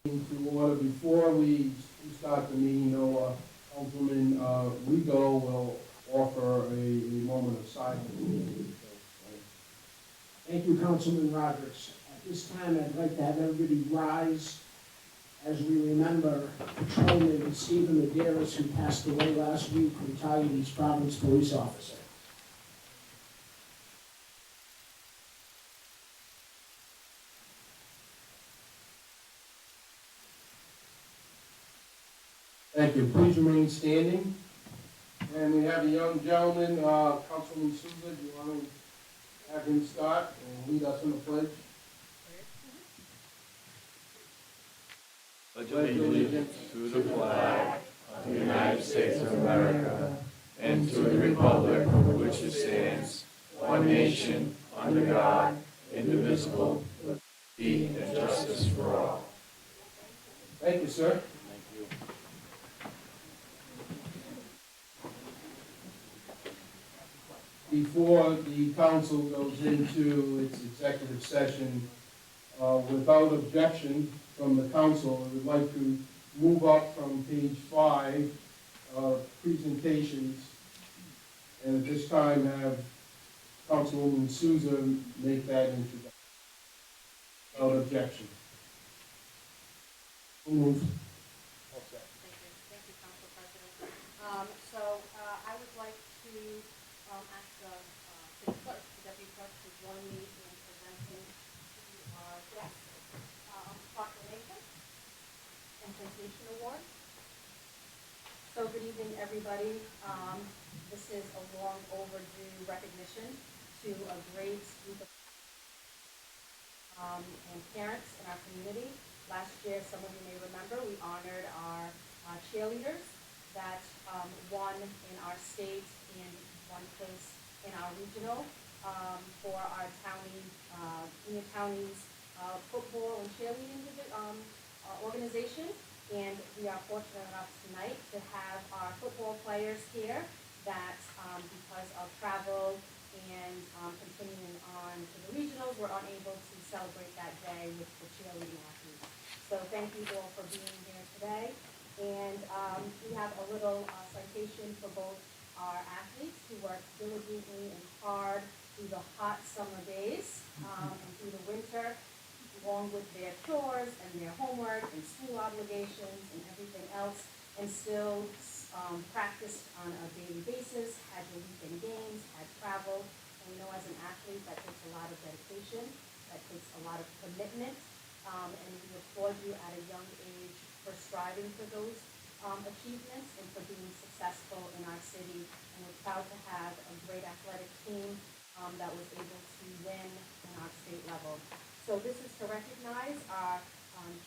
To order. Before we start the meeting, Councilman Rigo will offer a moment of silence. Thank you, Councilman Rogers. At this time, I'd like to have everybody rise as we remember Patrolman Stephen Medeiros, who passed away last week, retired East Providence police officer. Thank you. Please remain standing. And we have a young gentleman, Councilman Souza. Do you want to have him start and lead us in the pledge? Pledge allegiance to the flag of the United States of America and to the republic for which it stands, one nation, under God, indivisible, with liberty and justice for all. Thank you, sir. Before the council goes into its executive session, without objection from the council, I would like to move up from page 5, presentations, and at this time have Councilwoman Souza make that introduction. Without objection. Move. Thank you, Council President. I would like to ask the city clerk, the deputy clerk, to join me in presenting to our guests proclamation and citation award. So good evening, everybody. This is a long overdue recognition to a great group of and parents in our community. Last year, some of you may remember, we honored our cheerleaders that won in our state and one place in our regional for our Union Townies football and cheerleading organization. And we are fortunate enough tonight to have our football players here that because of travel and continuing on to the regionals, we're unable to celebrate that day with the cheerleading athletes. So thank you all for being here today. And we have a little citation for both our athletes who work diligently and hard through the hot summer days and through the winter, along with their chores and their homework and school obligations and everything else, and still practiced on a daily basis, had your weekend games, had travel. And we know as an athlete that takes a lot of dedication, that takes a lot of commitment, and we applaud you at a young age for striving for those achievements and for being successful in our city. And we're proud to have a great athletic team that was able to win in our state level. So this is to recognize our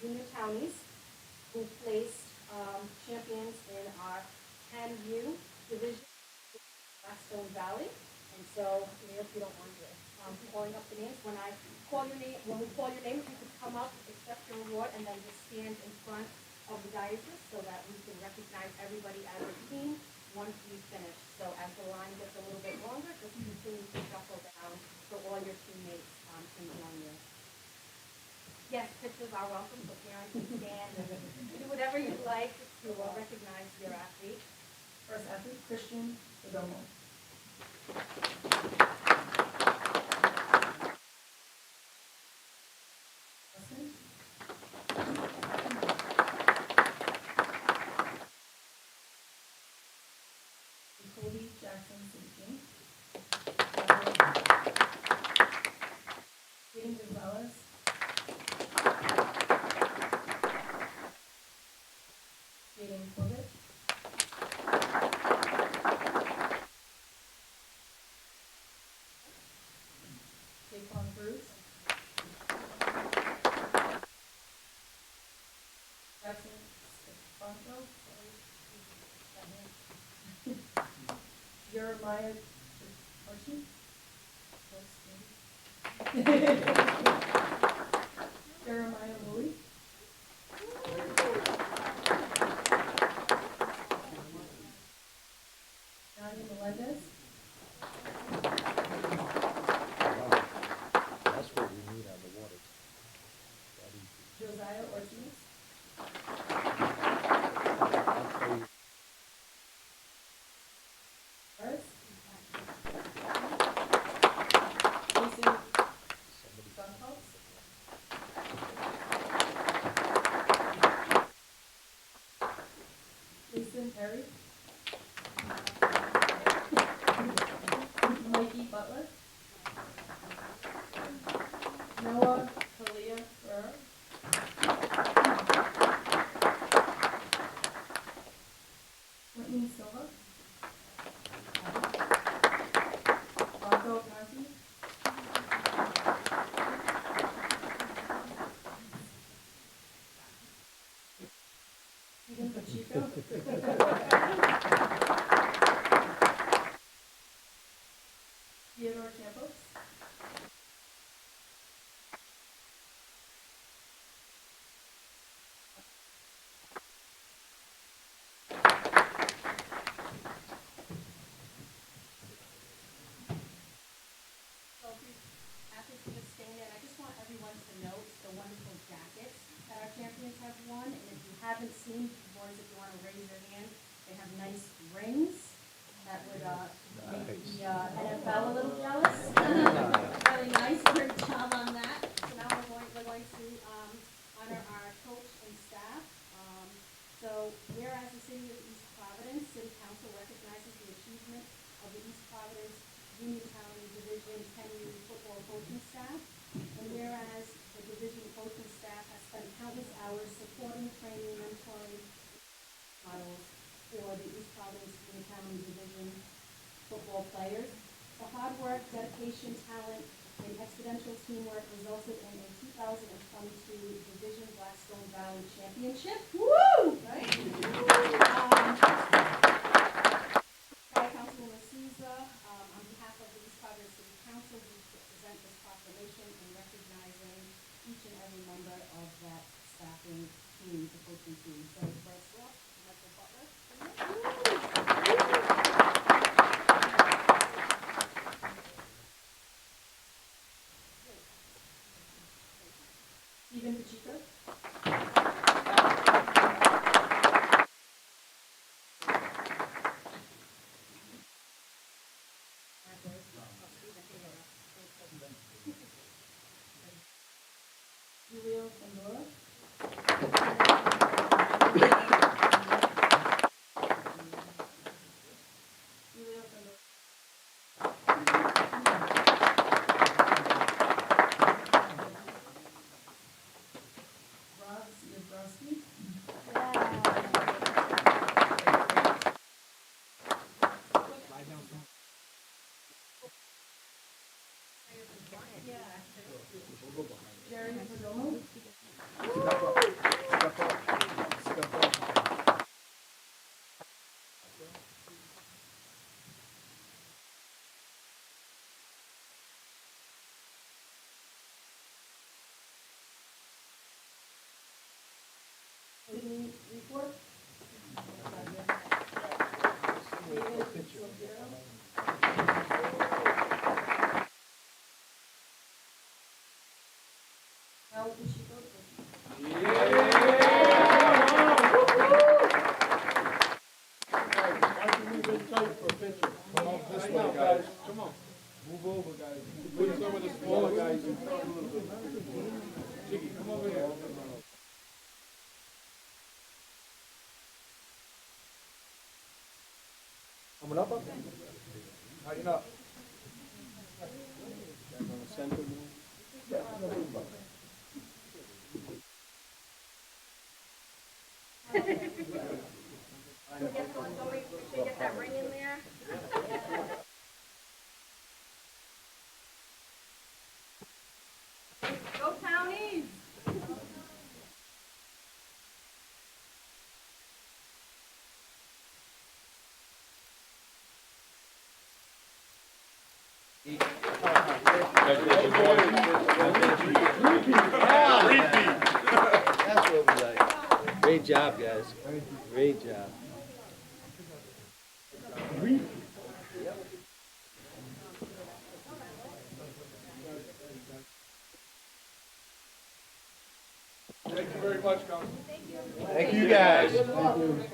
junior townies who placed champions in our 10U division, Blackstone Valley. And so, Mayor, if you don't mind calling up the names, when we call your name, if you could come up, accept your award, and then just stand in front of the diocese so that we can recognize everybody as a team once we finish. So as the line gets a little bit longer, just continue to shuffle down so all your teammates can join you. Yes, pictures are welcome, so parents can stand and do whatever you'd like to recognize your athlete. First athlete, Christian Adomo. Cody Jackson St. Jaden Gonzalez. Jaden Corbett. Jaquan Bruce. Jackson Stefanko. Jeremiah Archie. Jeremiah Louie. Johnny Melendez. That's what we need on the water. Josiah Ortiz. Noah Kalia Burr. Whitney Silva. Marco Conti. Stephen Pacheco. Theodore Campos. So if you athletes can just stand there, I just want everyone to note the wonderful jackets that our champions have won. And if you haven't seen the ones, if you want to raise your hand, they have nice rings that would make the NFL a little jealous. Really nice, good job on that. So now we're going to honor our coach and staff. So whereas the city of East Providence City Council recognizes the achievement of the East Providence Uniontown Division 10U football coaching staff, and whereas the division coaching staff has spent countless hours supporting, training, mentoring models for the East Providence Uniontown Division football players, the hard work, dedication, talent, and exponential teamwork resulted in a 2022 Division Blackstone Valley Championship. Woo! Right? By Councilwoman Souza, on behalf of the East Providence City Council, we present this proclamation in recognizing each and every member of that staffing team, the coaching team. So first off, Michael Butler. Stephen Pacheco. Julio Pandora. Julio Pandora. Rob Zabrowski. Jerry Perdomo. Whitney Report. David Silvero. Al Pacheco. Come on this way, guys. Come on. Move over, guys. Put some of the smaller guys in front a little bit. Jiggy, come over here. Coming up? Tighten up. Guys on the center now. Make sure you get that ring in there. Go Townies! That's what we like. Great job, guys. Great job. Thank you very much, Council. Thank you, guys. Thank you.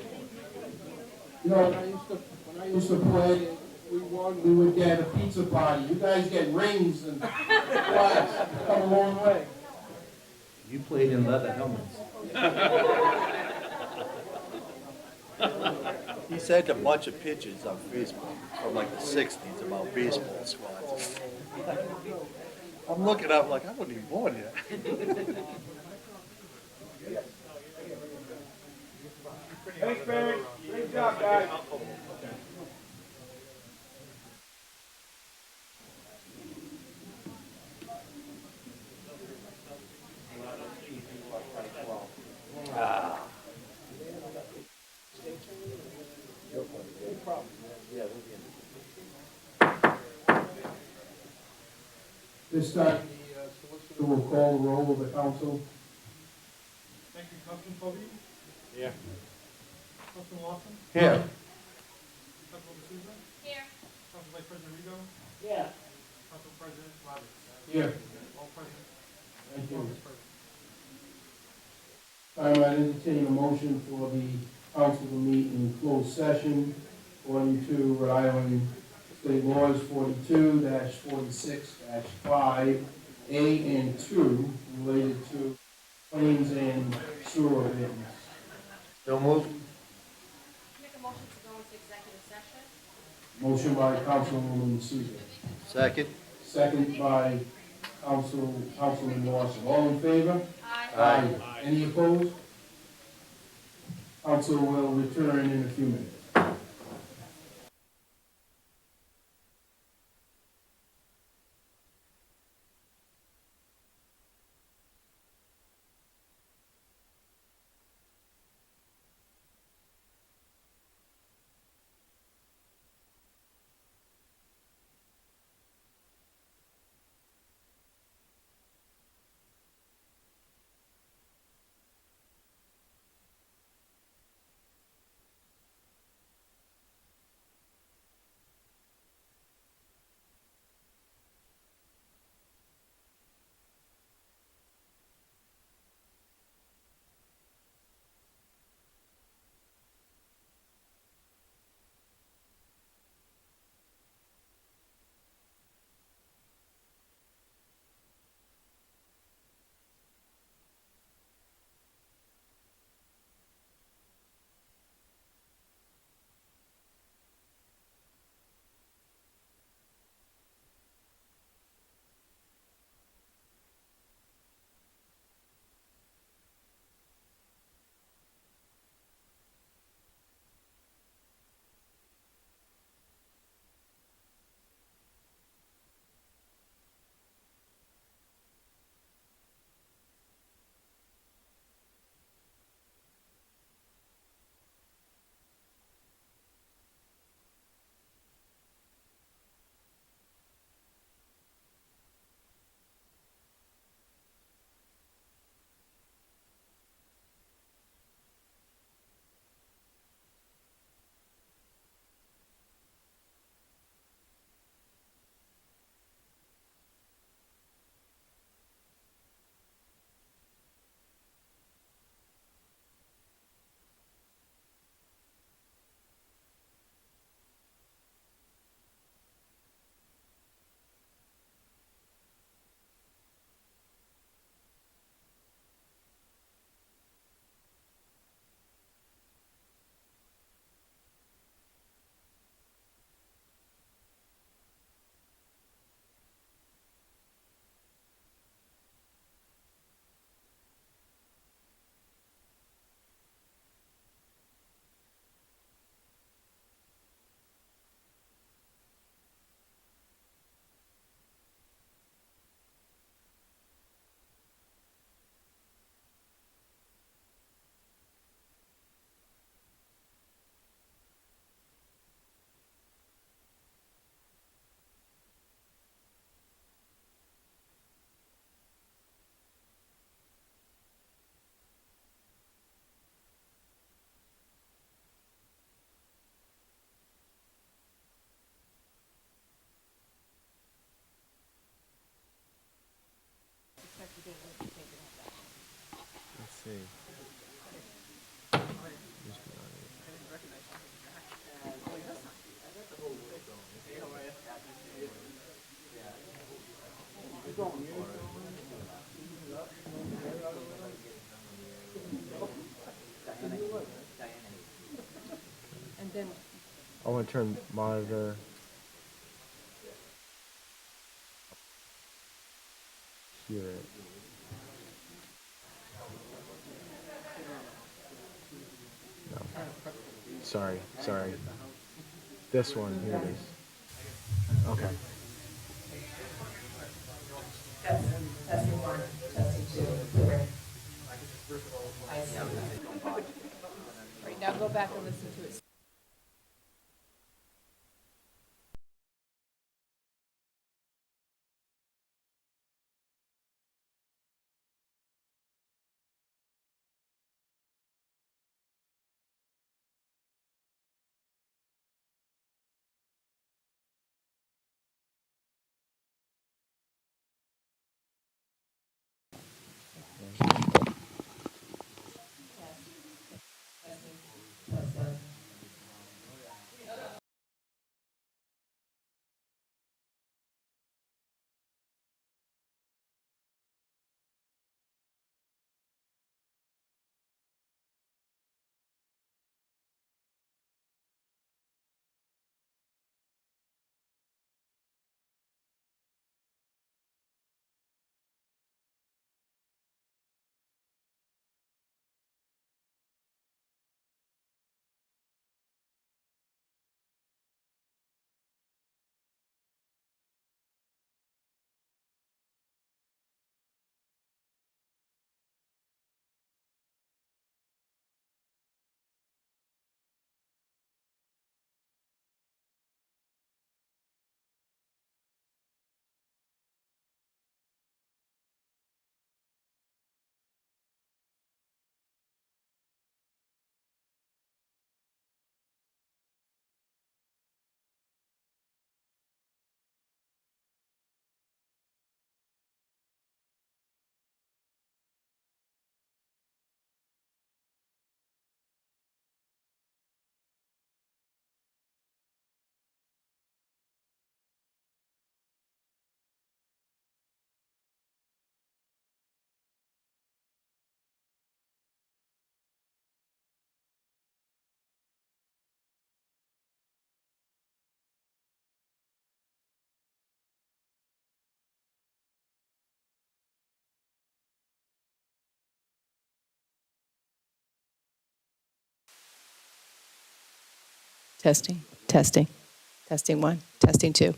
You know, when I used to play, we won, we would get a pizza party. You guys get rings and flags. Come a long way. You played in leather helmets. He sent a bunch of pictures on Facebook from like the '60s about baseball squads. I'm looking up like, I wasn't even born yet. Thanks, Barry. Great job, guys. This time, the solicitor will call the roll of the council. Thank you, Councilman Fawkes. Yeah. Councilman Lawson. Here. Councilman D'Souza. Here. Council Vice President Rigo. Yeah. Council President Roberts. Here. All present. Thank All you. is present. Time I entertain a motion for the council to meet in closed session according to Rhode Island State Laws 42-46-5, A and 2, related to claims and sewer abatements. So moved. Make a motion to go into executive session. Motion by Councilwoman Souza. Second. Second by Councilman Lawson. All in favor? Aye. Any opposed? Council will return in a few minutes. Let's see. Then I want to turn monitor. Hear it. No. Sorry. This one, here it is. Okay. Testing one, testing two, clear. I see. right now, go back and listen to it. Testing. Testing one, testing two.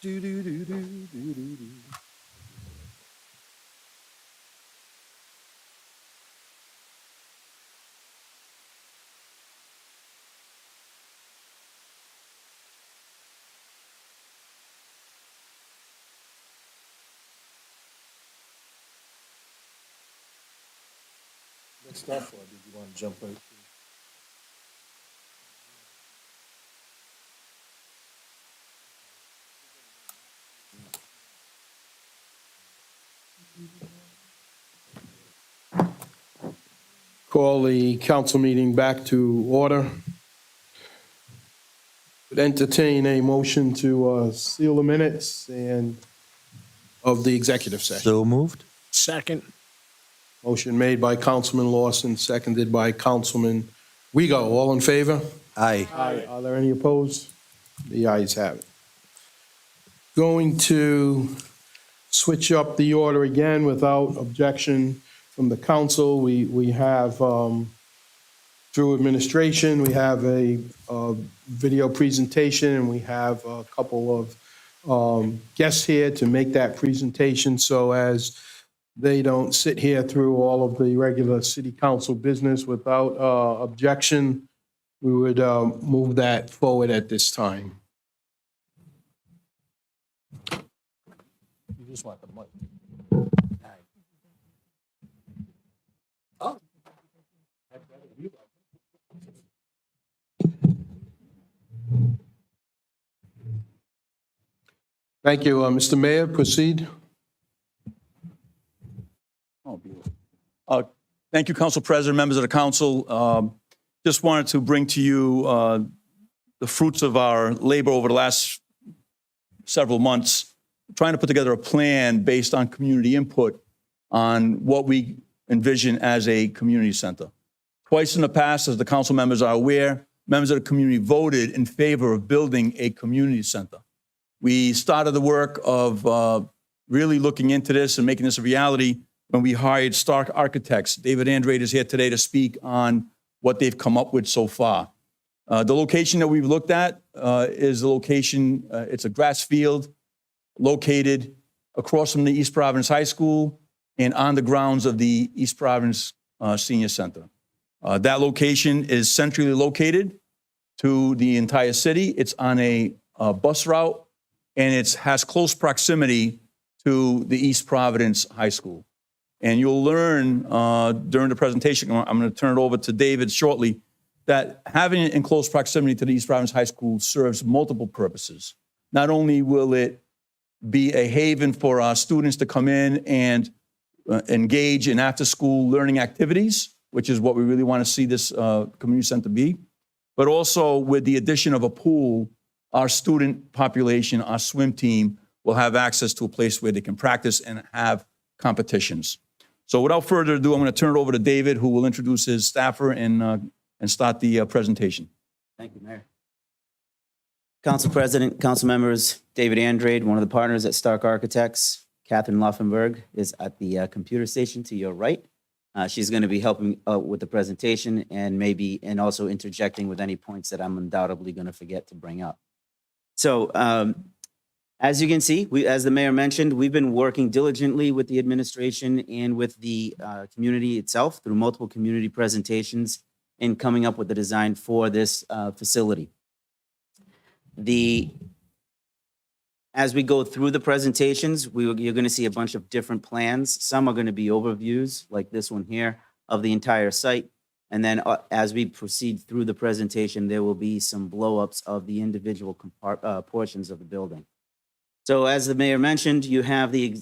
Do, do, do, do, do, do, do. Good stuff, or did you want to jump right to? Call the council meeting back to order. Would entertain a motion to seal the minutes and of the executive session. So moved. Second. Motion made by Councilman Lawson, seconded by Councilman Rego. All in favor? Aye. Are there any opposed? The ayes have it. Going to switch up the order again without objection from the council. We have, through administration, we have a video presentation, and we have a couple of guests here to make that presentation, so as they don't sit here through all of the regular city council business without objection, we would move that forward at this time. You just want the mic. Thank you. Mr. Mayor, proceed. Oh, beautiful. Thank you, Council President, members of the council. Just wanted to bring to you the fruits of our labor over the last several months, trying to put together a plan based on community input on what we envision as a community center. Twice in the past, as the council members are aware, members of the community voted in favor of building a community center. We started the work of really looking into this and making this a reality when we hired Stark Architects. David Andrade is here today to speak on what they've come up with so far. The location that we've looked at is the location, it's a grass field located across from the East Providence High School and on the grounds of the East Providence Senior Center. That location is centrally located to the entire city. It's on a bus route, and it has close proximity to the East Providence High School. And you'll learn during the presentation, I'm going to turn it over to David shortly, that having it in close proximity to the East Providence High School serves multiple purposes. Not only will it be a haven for our students to come in and engage in after-school learning activities, which is what we really want to see this community center be, but also with the addition of a pool, our student population, our swim team, will have access to a place where they can practice and have competitions. So without further ado, I'm going to turn it over to David, who will introduce his staffer and start the presentation. Thank you, Mayor. Council President, council members, David Andrade, one of the partners at Stark Architects. Catherine Laufenberg is at the computer station to your right. She's going to be helping with the presentation and also interjecting with any points that I'm undoubtedly going to forget to bring up. So as you can see, as the mayor mentioned, we've been working diligently with the administration and with the community itself through multiple community presentations in coming up with the design for this facility. As we go through the presentations, you're going to see a bunch of different plans. Some are going to be overviews, like this one here, of the entire site. And then as we proceed through the presentation, there will be some blow-ups of the individual portions of the building. So as the mayor mentioned, you have the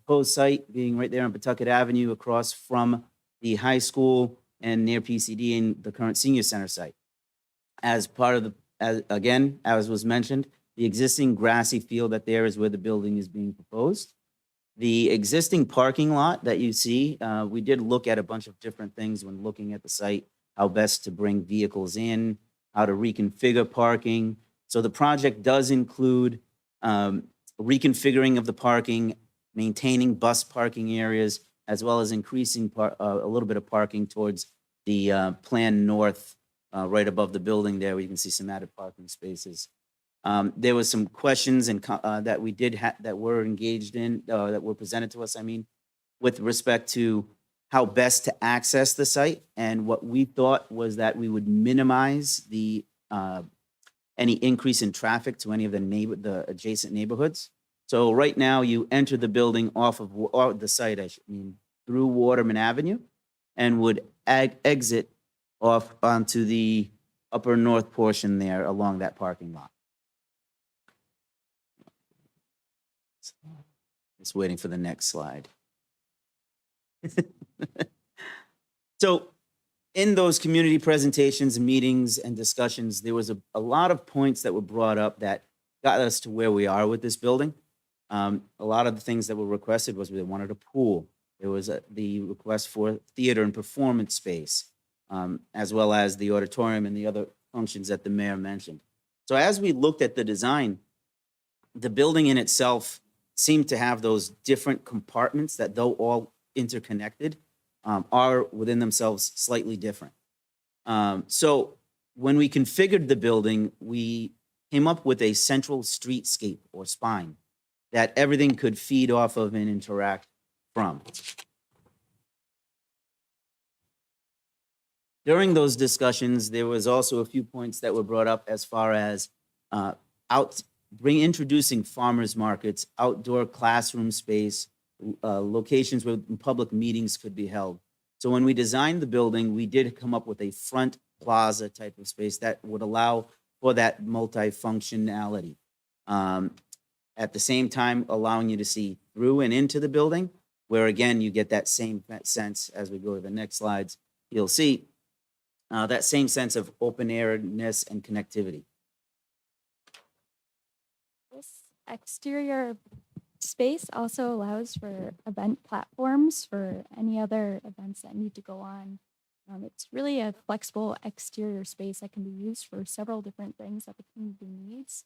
proposed site being right there on Pawtucket Avenue across from the high school and near PCD and the current senior center site. As part of again, as was mentioned, the existing grassy field that there is where the building is being proposed. The existing parking lot that you see, we did look at a bunch of different things when looking at the site, how best to bring vehicles in, how to reconfigure parking. So the project does include reconfiguring of the parking, maintaining bus parking areas, as well as increasing a little bit of parking towards the planned north right above the building there, where you can see some added parking spaces. There was some questions that we did that were engaged in, that were presented to us, I mean, with respect to how best to access the site. And what we thought was that we would minimize any increase in traffic to any of the adjacent neighborhoods. So right now, you enter the building off of, or the site, I mean, through Waterman Avenue, and would exit off onto the upper north portion there along that parking lot. Just waiting for the next slide. So in those community presentations, meetings, and discussions, there was a lot of points that were brought up that got us to where we are with this building. A lot of the things that were requested was they wanted a pool. There was the request for theater and performance space, as well as the auditorium and the other functions that the mayor mentioned. So as we looked at the design, the building in itself seemed to have those different compartments that, though all interconnected, are within themselves slightly different. So when we configured the building, we came up with a central streetscape or spine that everything could feed off of and interact from. During those discussions, there was also a few points that were brought up as far as introducing farmers markets, outdoor classroom space, locations where public meetings could be held. So when we designed the building, we did come up with a front plaza type of space that would allow for that multifunctionality. At the same time, allowing you to see through and into the building, where again, you get that same sense as we go to the next slides. You'll see that same sense of open airness and connectivity. This exterior space also allows for event platforms for any other events that need to go on. It's really a flexible exterior space that can be used for several different things that the community needs.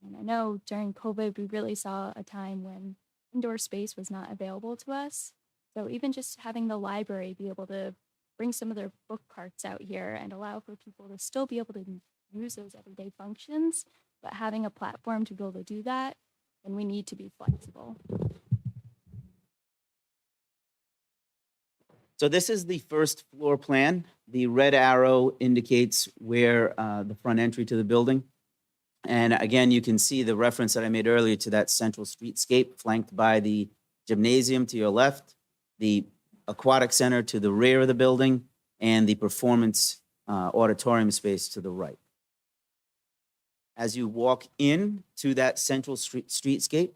And I know during COVID, we really saw a time when indoor space was not available to us. So even just having the library be able to bring some of their book carts out here and allow for people to still be able to use those everyday functions, but having a platform to be able to do that, then we need to be flexible. So this is the first floor plan. The red arrow indicates where the front entry to the building. And again, you can see the reference that I made earlier to that central streetscape flanked by the gymnasium to your left, the aquatic center to the rear of the building, and the performance auditorium space to the right. As you walk in to that central streetscape,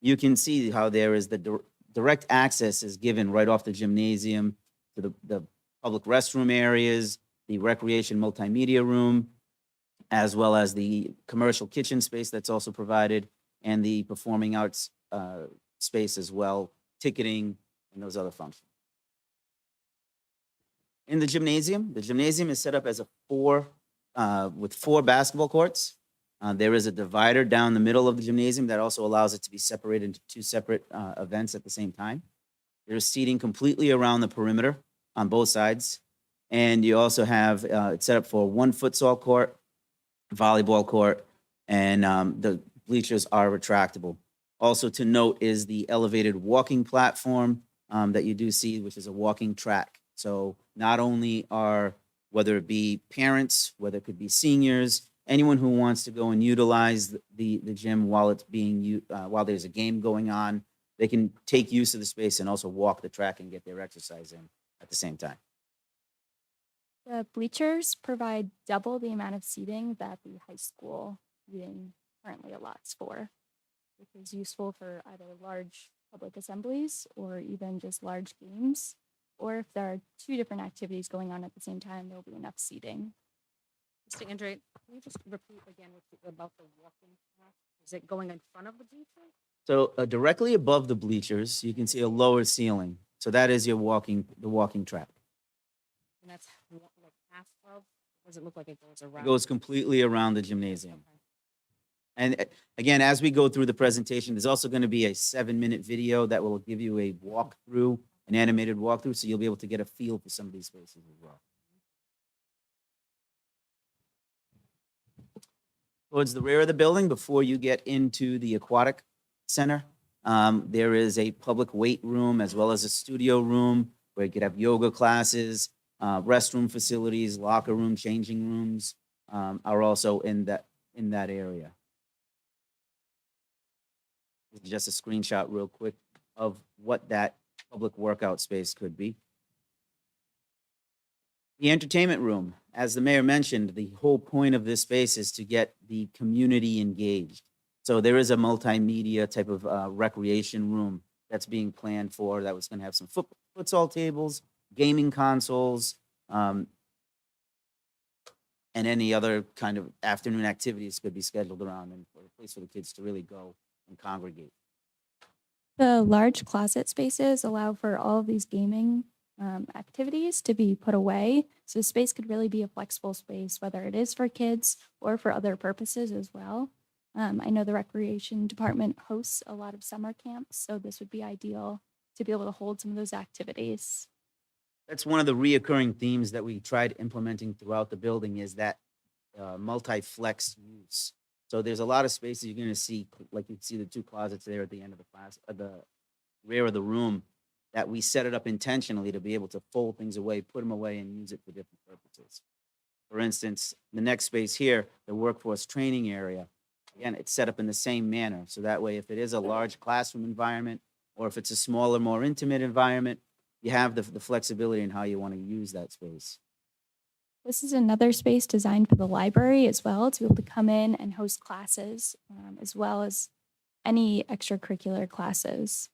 you can see how there is the direct access is given right off the gymnasium to the public restroom areas, the recreation multimedia room, as well as the commercial kitchen space that's also provided, and the performing arts space as well, ticketing, and those other functions. In the gymnasium is set up as with four basketball courts. There is a divider down the middle of the gymnasium that also allows it to be separated into two separate events at the same time. There's seating completely around the perimeter on both sides. And you also have it set up for one futsal court, volleyball court, and the bleachers are retractable. Also to note is the elevated walking platform that you do see, which is a walking track. So not only whether it be parents, whether it could be seniors, anyone who wants to go and utilize the gym while it's while there's a game going on, they can take use of the space and also walk the track and get their exercise in at the same time. The bleachers provide double the amount of seating that the high school seating currently allots for, which is useful for either large public assemblies or even just large games. Or if there are two different activities going on at the same time, there'll be enough seating. Mr. Andre, can you just repeat again about the walking path? Is it going in front of the bleachers? So directly above the bleachers, you can see a lower ceiling. So that is the walking track. And that's like half of, does it look like it goes around? It goes completely around the gymnasium. And again, as we go through the presentation, there's also going to be a 7-minute video that will give you a walkthrough, an animated walkthrough, so you'll be able to get a feel for some of these spaces as well. Towards the rear of the building, before you get into the aquatic center, there is a public weight room as well as a studio room where you could have yoga classes, restroom facilities, locker room, changing rooms, are also in that area. This is just a screenshot real quick of what that public workout space could be. The entertainment room, as the mayor mentioned, the whole point of this space is to get the community engaged. So there is a multimedia type of recreation room that's being planned for, that was gonna have some futsal tables, gaming consoles, and any other kind of afternoon activities could be scheduled around, and for a place for the kids to really go and congregate. The large closet spaces allow for all of these gaming activities to be put away. So space could really be a flexible space, whether it is for kids or for other purposes as well. I know the recreation department hosts a lot of summer camps, so this would be ideal to be able to hold some of those activities. That's one of the reoccurring themes that we tried implementing throughout the building, is that multi-flex use. So there's a lot of spaces you're gonna see, like you see the two closets there at the end of the rear of the room, that we set it up intentionally to be able to fold things away, put them away, and use it for different purposes. For instance, the next space here, the workforce training area, again, it's set up in the same manner. So that way, if it is a large classroom environment, or if it's a smaller, more intimate environment, you have the flexibility in how you want to use that space. This is another space designed for the library as well, to be able to come in and host classes, as well as any extracurricular classes.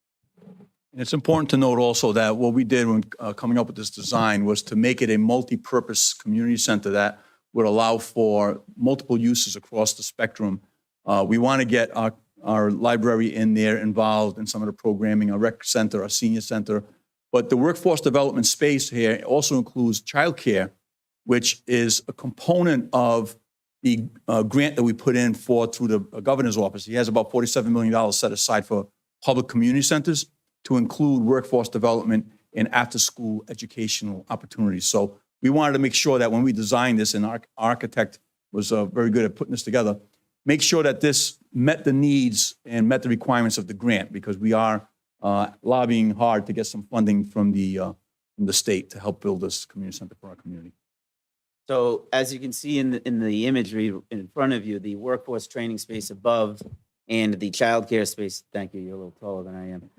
And it's important to note also that what we did when coming up with this design was to make it a multi-purpose community center that would allow for multiple uses across the spectrum. We want to get our library in there involved in some of the programming, our rec center, our senior center. But the workforce development space here also includes childcare, which is a component of the grant that we put in for through the governor's office. He has about $47 million set aside for public community centers to include workforce development and after-school educational opportunities. So we wanted to make sure that when we designed this, and our architect was very good at putting this together, make sure that this met the needs and met the requirements of the grant, because we are lobbying hard to get some funding from the state to help build this community center for our community. So as you can see in the imagery in front of you, the workforce training space above and the childcare space, thank you, you're a little taller than I am.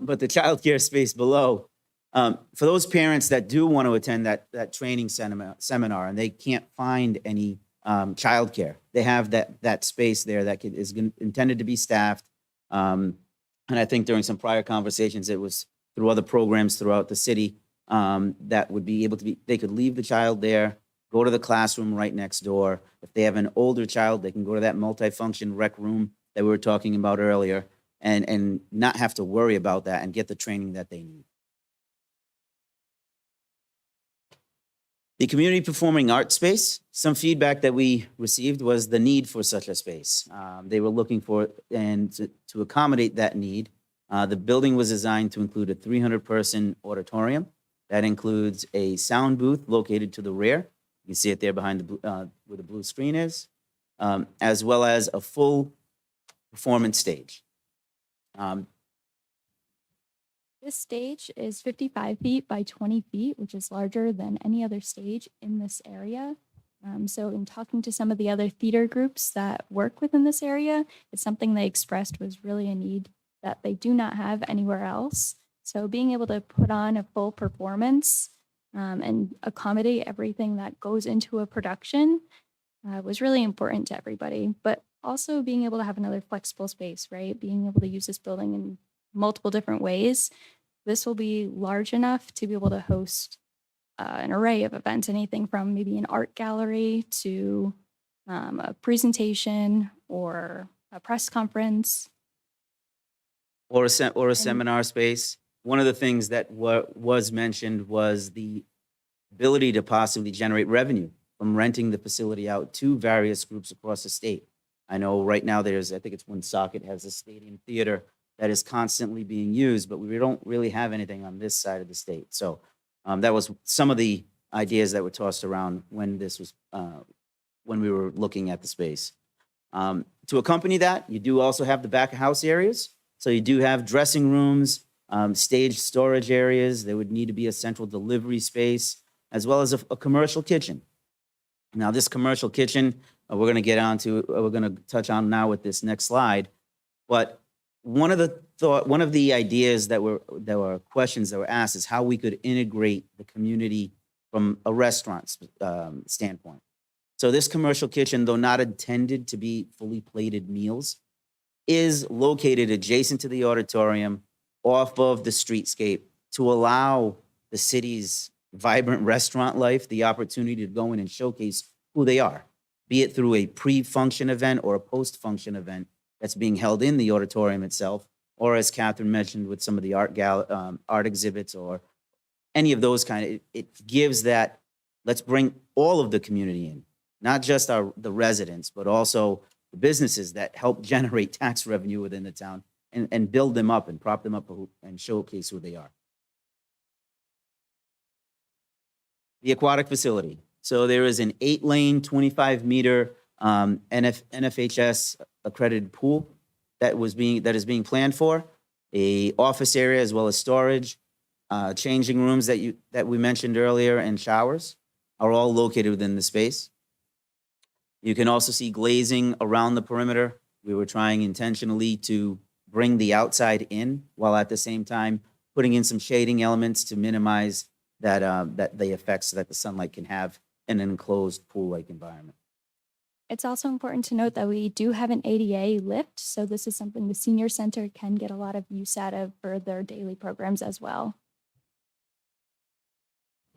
But the childcare space below, for those parents that do want to attend that training seminar and they can't find any childcare, they have that space there that is intended to be staffed. And I think during some prior conversations, it was through other programs throughout the city that would be able to be, they could leave the child there, go to the classroom right next door. If they have an older child, they can go to that multifunction rec room that we were talking about earlier, and not have to worry about that and get the training that they need. The community performing arts space, some feedback that we received was the need for such a space. They were looking for, and to accommodate that need, the building was designed to include a 300-person auditorium. That includes a sound booth located to the rear. You can see it there behind where the blue screen is, as well as a full performance stage. This stage is 55 feet by 20 feet, which is larger than any other stage in this area. So in talking to some of the other theater groups that work within this area, it's something they expressed was really a need that they do not have anywhere else. So being able to put on a full performance and accommodate everything that goes into a production was really important to everybody. But also being able to have another flexible space, right? Being able to use this building in multiple different ways. This will be large enough to be able to host an array of events, anything from maybe an art gallery to a presentation or a press conference. Or a seminar space. One of the things that was mentioned was the ability to possibly generate revenue from renting the facility out to various groups across the state. I know right now I think it's Woonsocket has a stadium theater that is constantly being used, but we don't really have anything on this side of the state. So that was some of the ideas that were tossed around when this was, when we were looking at the space. To accompany that, you do also have the back of house areas. So you do have dressing rooms, stage storage areas. There would need to be a central delivery space, as well as a commercial kitchen. Now, this commercial kitchen, we're going to get onto, we're going to touch on now with this next slide. But one of the ideas that were questions that were asked is how we could integrate the community from a restaurant standpoint. So this commercial kitchen, though not intended to be fully plated meals, is located adjacent to the auditorium off of the streetscape to allow the city's vibrant restaurant life the opportunity to go in and showcase who they are, be it through a pre-function event or a post-function event that's being held in the auditorium itself, or as Catherine mentioned with some of the art exhibits or any of those kind of, it gives that, let's bring all of the community in, not just the residents, but also the businesses that help generate tax revenue within the town and build them up and prop them up and showcase who they are. The aquatic facility. So there is an 8-lane, 25-meter NFHS accredited pool that is being planned for, a office area as well as storage, changing rooms that we mentioned earlier, and showers are all located within the space. You can also see glazing around the perimeter. We were trying intentionally to bring the outside in while at the same time putting in some shading elements to minimize that the effects that the sunlight can have in an enclosed pool-like environment. It's also important to note that we do have an ADA lift, so this is something the senior center can get a lot of use out of for their daily programs as well.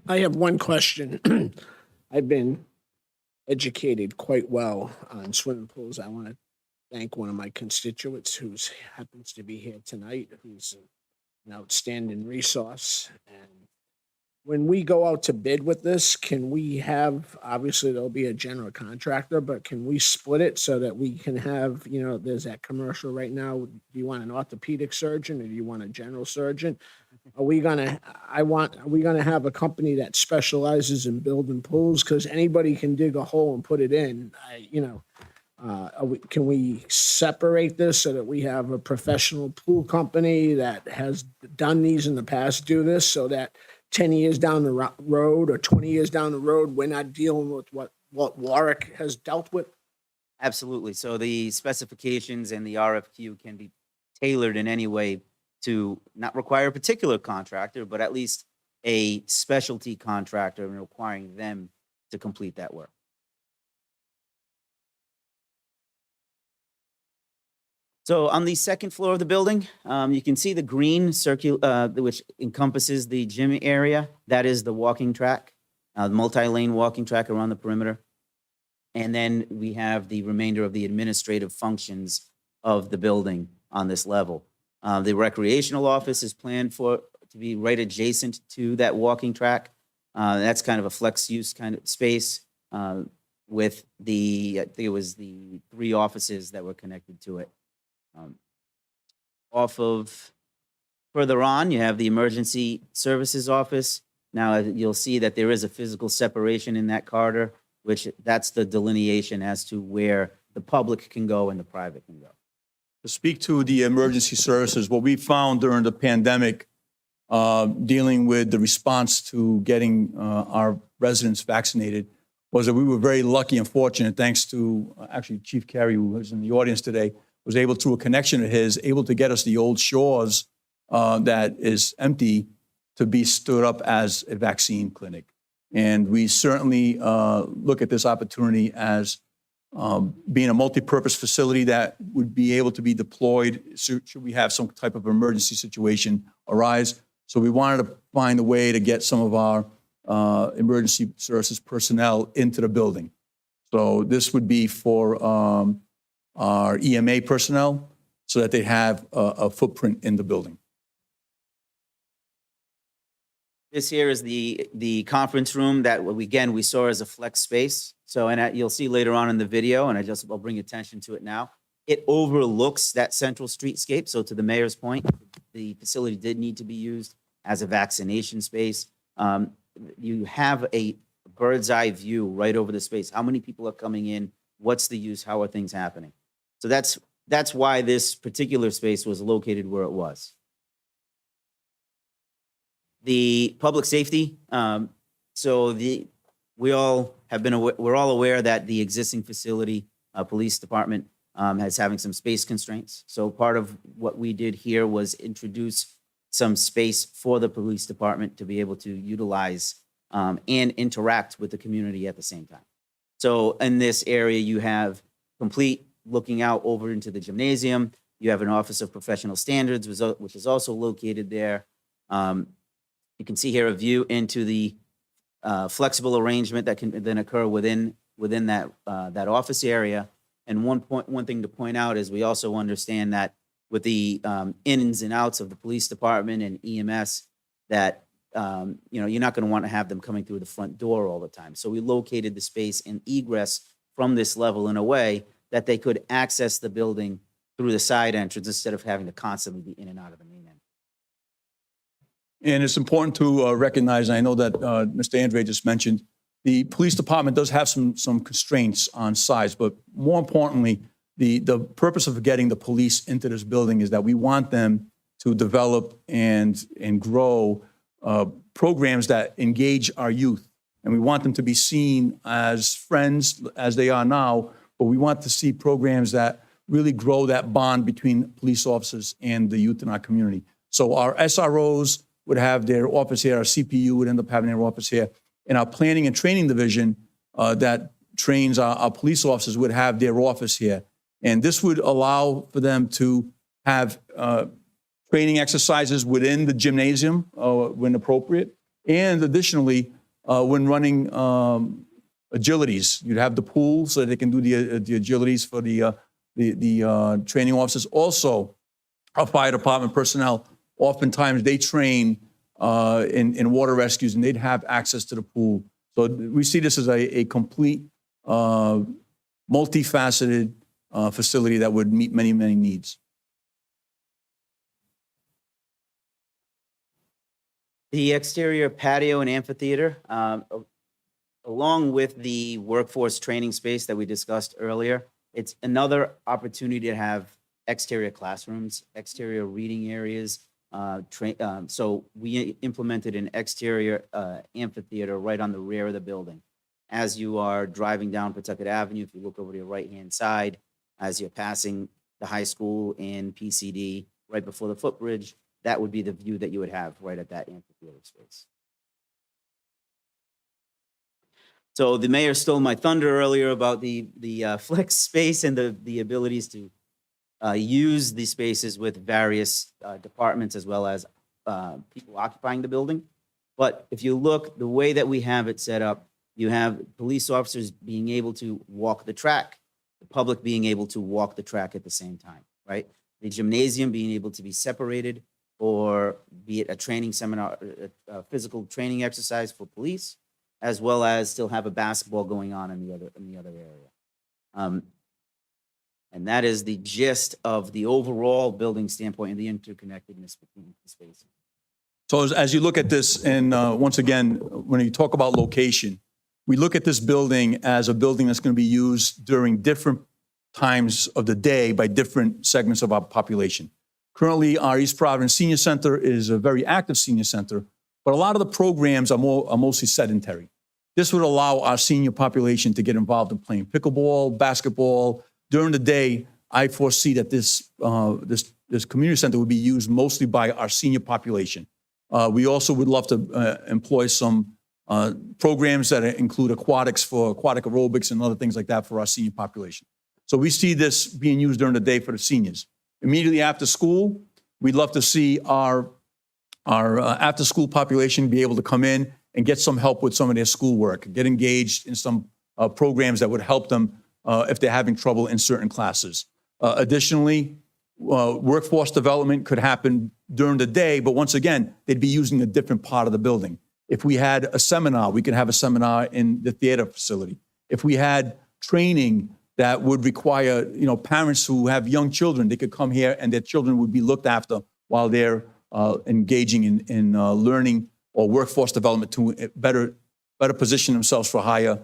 I have one question. I've been educated quite well on swimming pools. I want to thank one of my constituents who happens to be here tonight, who's an outstanding resource. And when we go out to bid with this, can we have, obviously there'll be a general contractor, but can we split it so that we can have, there's that commercial right now. Do you want an orthopedic surgeon or do you want a general surgeon? Are we gonna have a company that specializes in building pools? Because anybody can dig a hole and put it in. Can we separate this so that we have a professional pool company that has done these in the past do this, so that 10 years down the road or 20 years down the road, we're not dealing with what Warwick has dealt with? Absolutely. So the specifications and the RFQ can be tailored in any way to not require a particular contractor, but at least a specialty contractor, and requiring them to complete that work. So on the second floor of the building, you can see the green circle, which encompasses the gym area. That is the walking track, the multi-lane walking track around the perimeter. And then we have the remainder of the administrative functions of the building on this level. The recreational office is planned to be right adjacent to that walking track. That's kind of a flex use kind of space with I think it was the 3 offices that were connected to it. Further on, you have the emergency services office. Now you'll see that there is a physical separation in that corridor, which that's the delineation as to where the public can go and the private can go. To speak to the emergency services, what we found during the pandemic, dealing with the response to getting our residents vaccinated, was that we were very lucky and fortunate, thanks to actually Chief Carey, who was in the audience today, was able, through a connection of his, able to get us the old Shores that is empty to be stood up as a vaccine clinic. And we certainly look at this opportunity as being a multi-purpose facility that would be able to be deployed should we have some type of emergency situation arise. So we wanted to find a way to get some of our emergency services personnel into the building. So this would be for our EMA personnel so that they have a footprint in the building. This here is the conference room that, again, we saw as a flex space. So, and you'll see later on in the video, and I'll bring attention to it now. It overlooks that central streetscape. So to the mayor's point, the facility did need to be used as a vaccination space. You have a bird's eye view right over the space. How many people are coming in What's the use? How are things happening? So that's why this particular space was located where it was. The public safety, we all have been we're all aware that the existing facility, police department, is having some space constraints. So part of what we did here was introduce some space for the police department to be able to utilize and interact with the community at the same time. So in this area, you have complete looking out over into the gymnasium. You have an Office of Professional Standards, which is also located there. You can see here a view into the flexible arrangement that can then occur within that office area. And one thing to point out is we also understand that with the ins and outs of the police department and EMS, that you're not going to want to have them coming through the front door all the time. So we located the space and egress from this level in a way that they could access the building through the side entrance instead of having to constantly be in and out of the main entrance. And it's important to recognize, and I know that Mr. Andre just mentioned, the police department does have some constraints on size, but more importantly, the purpose of getting the police into this building is that we want them to develop and grow programs that engage our youth. And we want them to be seen as friends as they are now, but we want to see programs that really grow that bond between police officers and the youth in our community. So our SROs would have their office here, our CPU would end up having their office here, and our planning and training division that trains our police officers would have their office here. And this would allow for them to have training exercises within the gymnasium when appropriate. And additionally, when running agilities, you'd have the pool so that they can do the agilities for the training officers. Also, our fire department personnel, oftentimes they train in water rescues and they'd have access to the pool. So we see this as a complete, multifaceted facility that would meet many, many needs. The exterior patio and amphitheater, along with the workforce training space that we discussed earlier, it's another opportunity to have exterior classrooms, exterior reading areas. So we implemented an exterior amphitheater right on the rear of the building. As you are driving down Pawtucket Avenue, if you look over to your right-hand side, as you're passing the high school and PCD right before the footbridge, that would be the view that you would have right at that amphitheater space. So the mayor stole my thunder earlier about the flex space and the abilities to use these spaces with various departments as well as people occupying the building. But if you look, the way that we have it set up, you have police officers being able to walk the track, the public being able to walk the track at the same time, right? The gymnasium being able to be separated, or be it a training seminar, a physical training exercise for police, as well as still have a basketball going on in the other area. And that is the gist of the overall building standpoint and the interconnectedness between the spaces. So as you look at this, and once again, when you talk about location, we look at this building as a building that's going to be used during different times of the day by different segments of our population. Currently, our East Providence Senior Center is a very active senior center, but a lot of the programs are mostly sedentary. This would allow our senior population to get involved in playing pickleball, basketball. During the day, I foresee that this community center would be used mostly by our senior population. We also would love to employ some programs that include aquatics for aquatic aerobics and other things like that for our senior population. So we see this being used during the day for the seniors. Immediately after school, we'd love to see our after-school population be able to come in and get some help with some of their schoolwork, get engaged in some programs that would help them if they're having trouble in certain classes. Additionally, workforce development could happen during the day, but once again, they'd be using a different part of the building. If we had a seminar, we could have a seminar in the theater facility. If we had training that would require, parents who have young children, they could come here and their children would be looked after while they're engaging in learning or workforce development to better position themselves for higher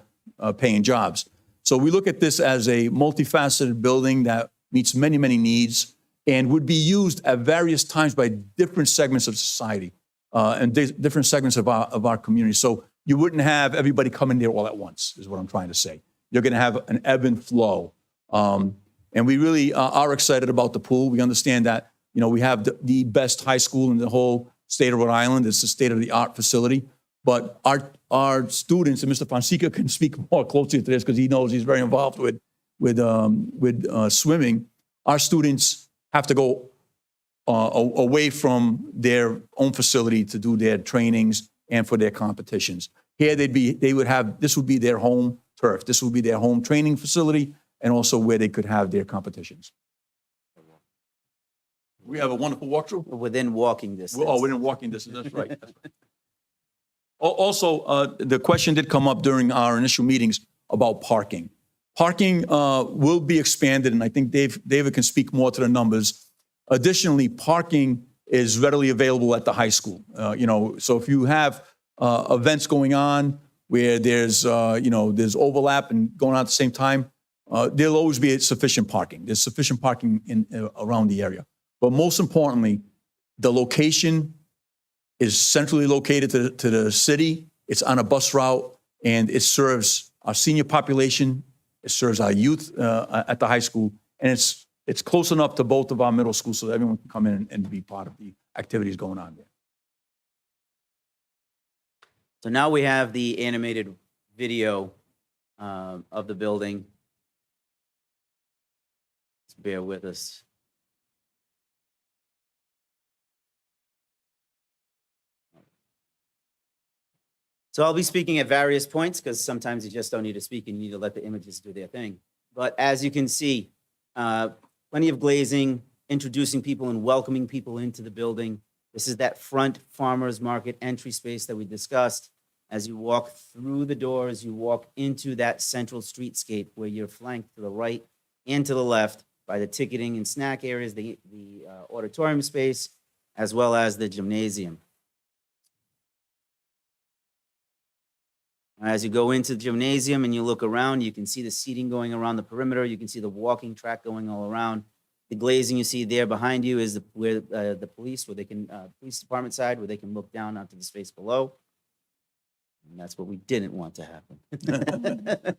paying jobs. So we look at this as a multifaceted building that meets many, many needs and would be used at various times by different segments of society and different segments of our community. So you wouldn't have everybody come in there all at once, is what I'm trying to say. You're going to have an ebb and flow. And we really are excited about the pool. We understand that, we have the best high school in the whole state of Rhode Island. It's a state-of-the-art facility. But our students, and Mr. Fonseca can speak more closely to this because he knows he's very involved with swimming. Our students have to go away from their own facility to do their trainings and for their competitions. Here this would be their home turf. This would be their home training facility and also where they could have their competitions. We have a wonderful walkthrough. Within walking distance. Oh, within walking distance, that's right. That's right. Also, the question did come up during our initial meetings about parking. Parking will be expanded, and I think David can speak more to the numbers. Additionally, parking is readily available at the high school. So if you have events going on where there's overlap and going on at the same time, there'll always be sufficient parking. There's sufficient parking around the area. But most importantly, the location is centrally located to the city. It's on a bus route, and it serves our senior population. It serves our youth at the high school, and it's close enough to both of our middle schools so that everyone can come in and be part of the activities going on there. So now we have the animated video of the building. Just bear with us. So I'll be speaking at various points because sometimes you just don't need to speak and you need to let the images do their thing. But as you can see, plenty of glazing, introducing people and welcoming people into the building. This is that front farmers market entry space that we discussed. As you walk through the doors, you walk into that central streetscape where you're flanked to the right and to the left by the ticketing and snack areas, the auditorium space, as well as the gymnasium. As you go into the gymnasium and you look around, you can see the seating going around the perimeter. You can see the walking track going all around. The glazing you see there behind you is where the police department side, where they can look down onto the space below. And that's what we didn't want to happen.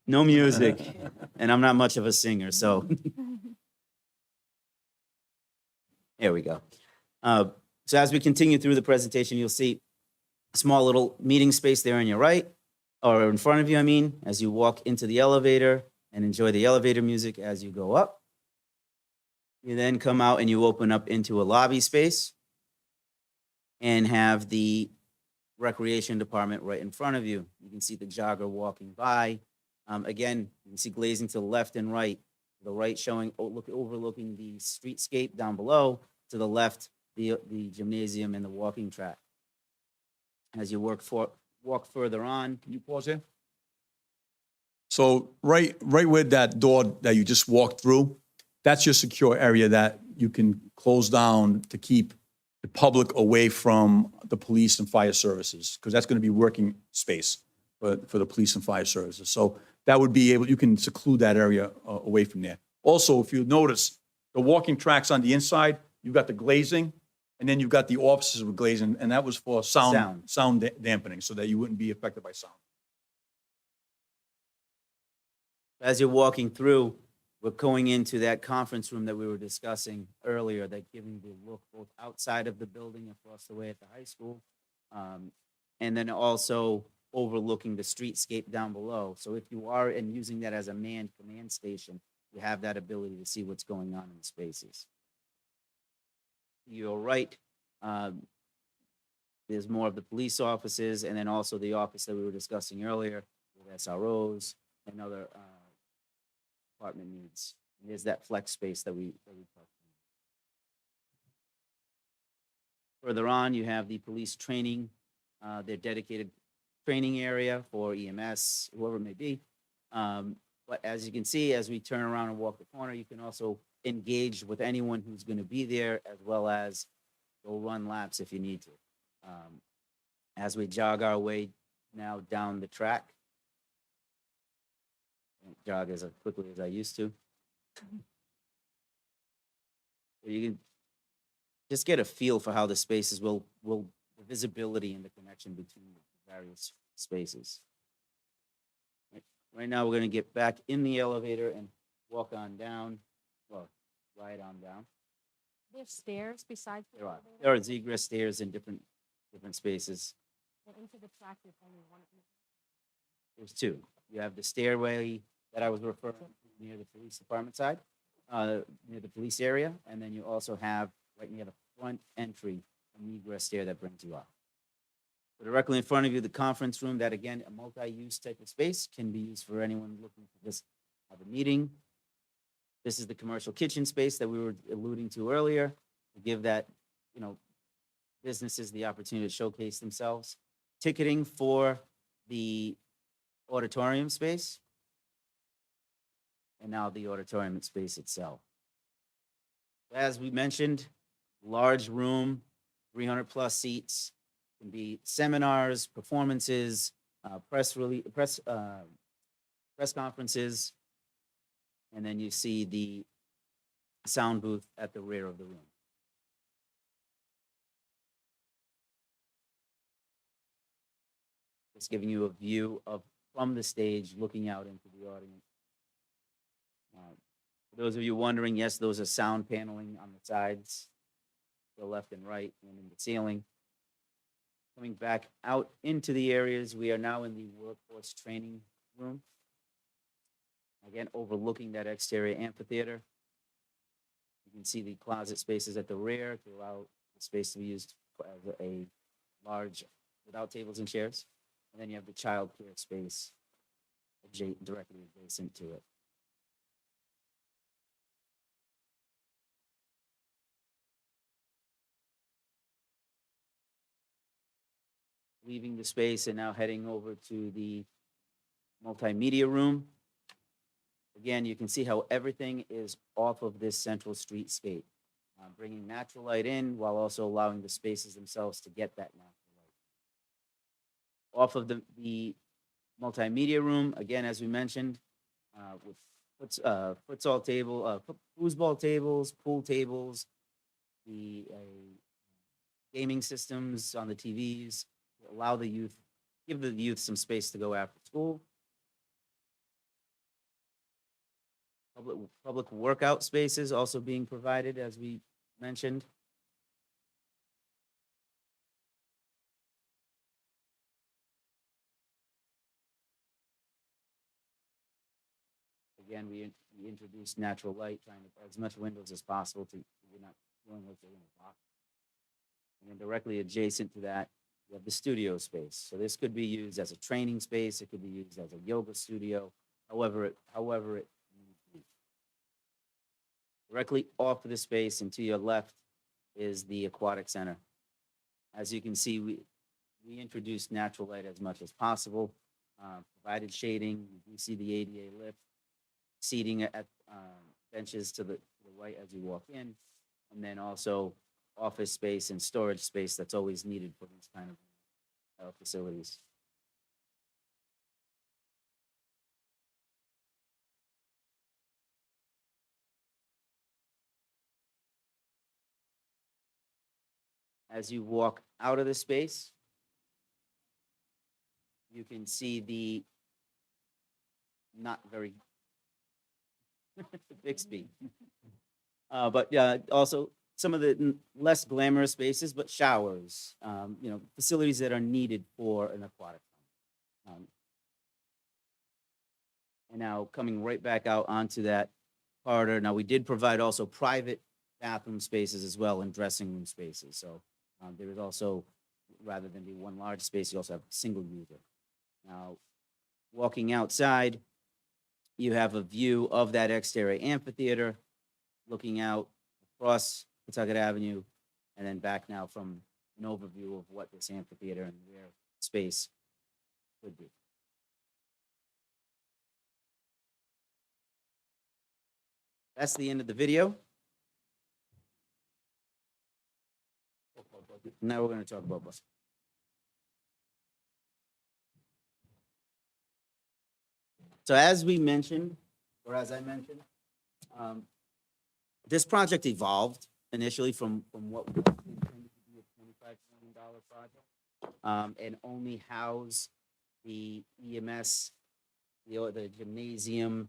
No music, and I'm not much of a singer, so. There we go. So as we continue through the presentation, you'll see a small little meeting space there on your right, or in front of you, as you walk into the elevator and enjoy the elevator music as you go up. You then come out and you open up into a lobby space and have the recreation department right in front of you. You can see the jogger walking by. Again, you can see glazing to the left and right. The right showing, overlooking the streetscape down below. To the left, the gymnasium and the walking track. As you walk further on. Can you pause here? So right with that door that you just walked through, that's your secure area that you can close down to keep the public away from the police and fire services, because that's going to be working space for the police and fire services. So that would be you can seclude that area away from there. Also, if you notice, the walking tracks on the inside, you've got the glazing, and then you've got the offices with glazing, and that was for sound dampening, so that you wouldn't be affected by sound. As you're walking through, we're going into that conference room that we were discussing earlier, that giving the look both outside of the building across the way at the high school, and then also overlooking the streetscape down below. So if you are using that as a manned command station, you have that ability to see what's going on in the spaces. You're right. There's more of the police offices, and then also the office that we were discussing earlier with SROs and other department needs. And there's that flex space that we talked about. Further on, you have the police training, their dedicated training area for EMS, whoever it may be. But as you can see, as we turn around and walk the corner, you can also engage with anyone who's going to be there, as well as go run laps if you need to. as we jog our way now down the track. Don't jog as quickly as I used to. You can just get a feel for how the spaces the visibility and the connection between the various spaces. Right now, we're gonna get back in the elevator and walk on down, well, ride on down. There's stairs besides the There are, elevator. there are egress stairs in different spaces. And into the track, there's only one. There's two. You have the stairway that I was referring to near the police department side, near the police area, and then you also have right near the front entry, an egress stair that brings you up. Directly in front of you, the conference room, that again, a multi-use type of space, can be used for anyone looking to just have a meeting. This is the commercial kitchen space that we were alluding to earlier, to give that, businesses the opportunity to showcase themselves. Ticketing for the auditorium space, and now the auditorium space itself. As we mentioned, large room, 300+ seats, can be seminars, performances, press conferences, and then you see the sound booth at the rear of the room. Just giving you a view from the stage, looking out into the audience. For those of you wondering, yes, those are sound paneling on the sides, the left and right, and in the ceiling. Coming back out into the areas, we are now in the workforce training room. Again, overlooking that exterior amphitheater. You can see the closet spaces at the rear to allow the space to be used as a large, without tables and chairs. And then you have the child care space directly adjacent to it. Leaving the space and now heading over to the multimedia room. Again, you can see how everything is off of this central streetscape, bringing natural light in while also allowing the spaces themselves to get that natural light. Off of the multimedia room, again, as we mentioned, with futsal table, foosball tables, pool tables, the gaming systems on the TVs, allow the youth, give the youth some space to go after school. Public workout spaces also being provided, as we mentioned. Again, we introduced natural light, trying to as much windows as possible to you're not feeling like you're in a box. And then directly adjacent to that, you have the studio space. So this could be used as a training space. It could be used as a yoga studio, however it needs to be. Directly off of the space and to your left is the aquatic center. As you can see, we introduced natural light as much as possible, provided shading. You do see the ADA lift, seating at benches to the right as you walk in, and then also office space and storage space that's always needed for these kind of facilities. As you walk out of the space, you can see the not very Bixby, but also some of the less glamorous spaces, but showers, facilities that are needed for an aquatic farm. And now coming right back out onto that corridor. Now we did provide also private bathroom spaces as well and dressing room spaces. So there is also, rather than be one large space, you also have a single user. Now, walking outside, you have a view of that exterior amphitheater, looking out across Pawtucket Avenue, and then back now from an overview of what this amphitheater and where space could be. That's the end of the video. Now we're going to talk about bus. So as we mentioned, or as I mentioned, this project evolved initially from what was intended to be a $25 million project, and only house the EMS, the gymnasium,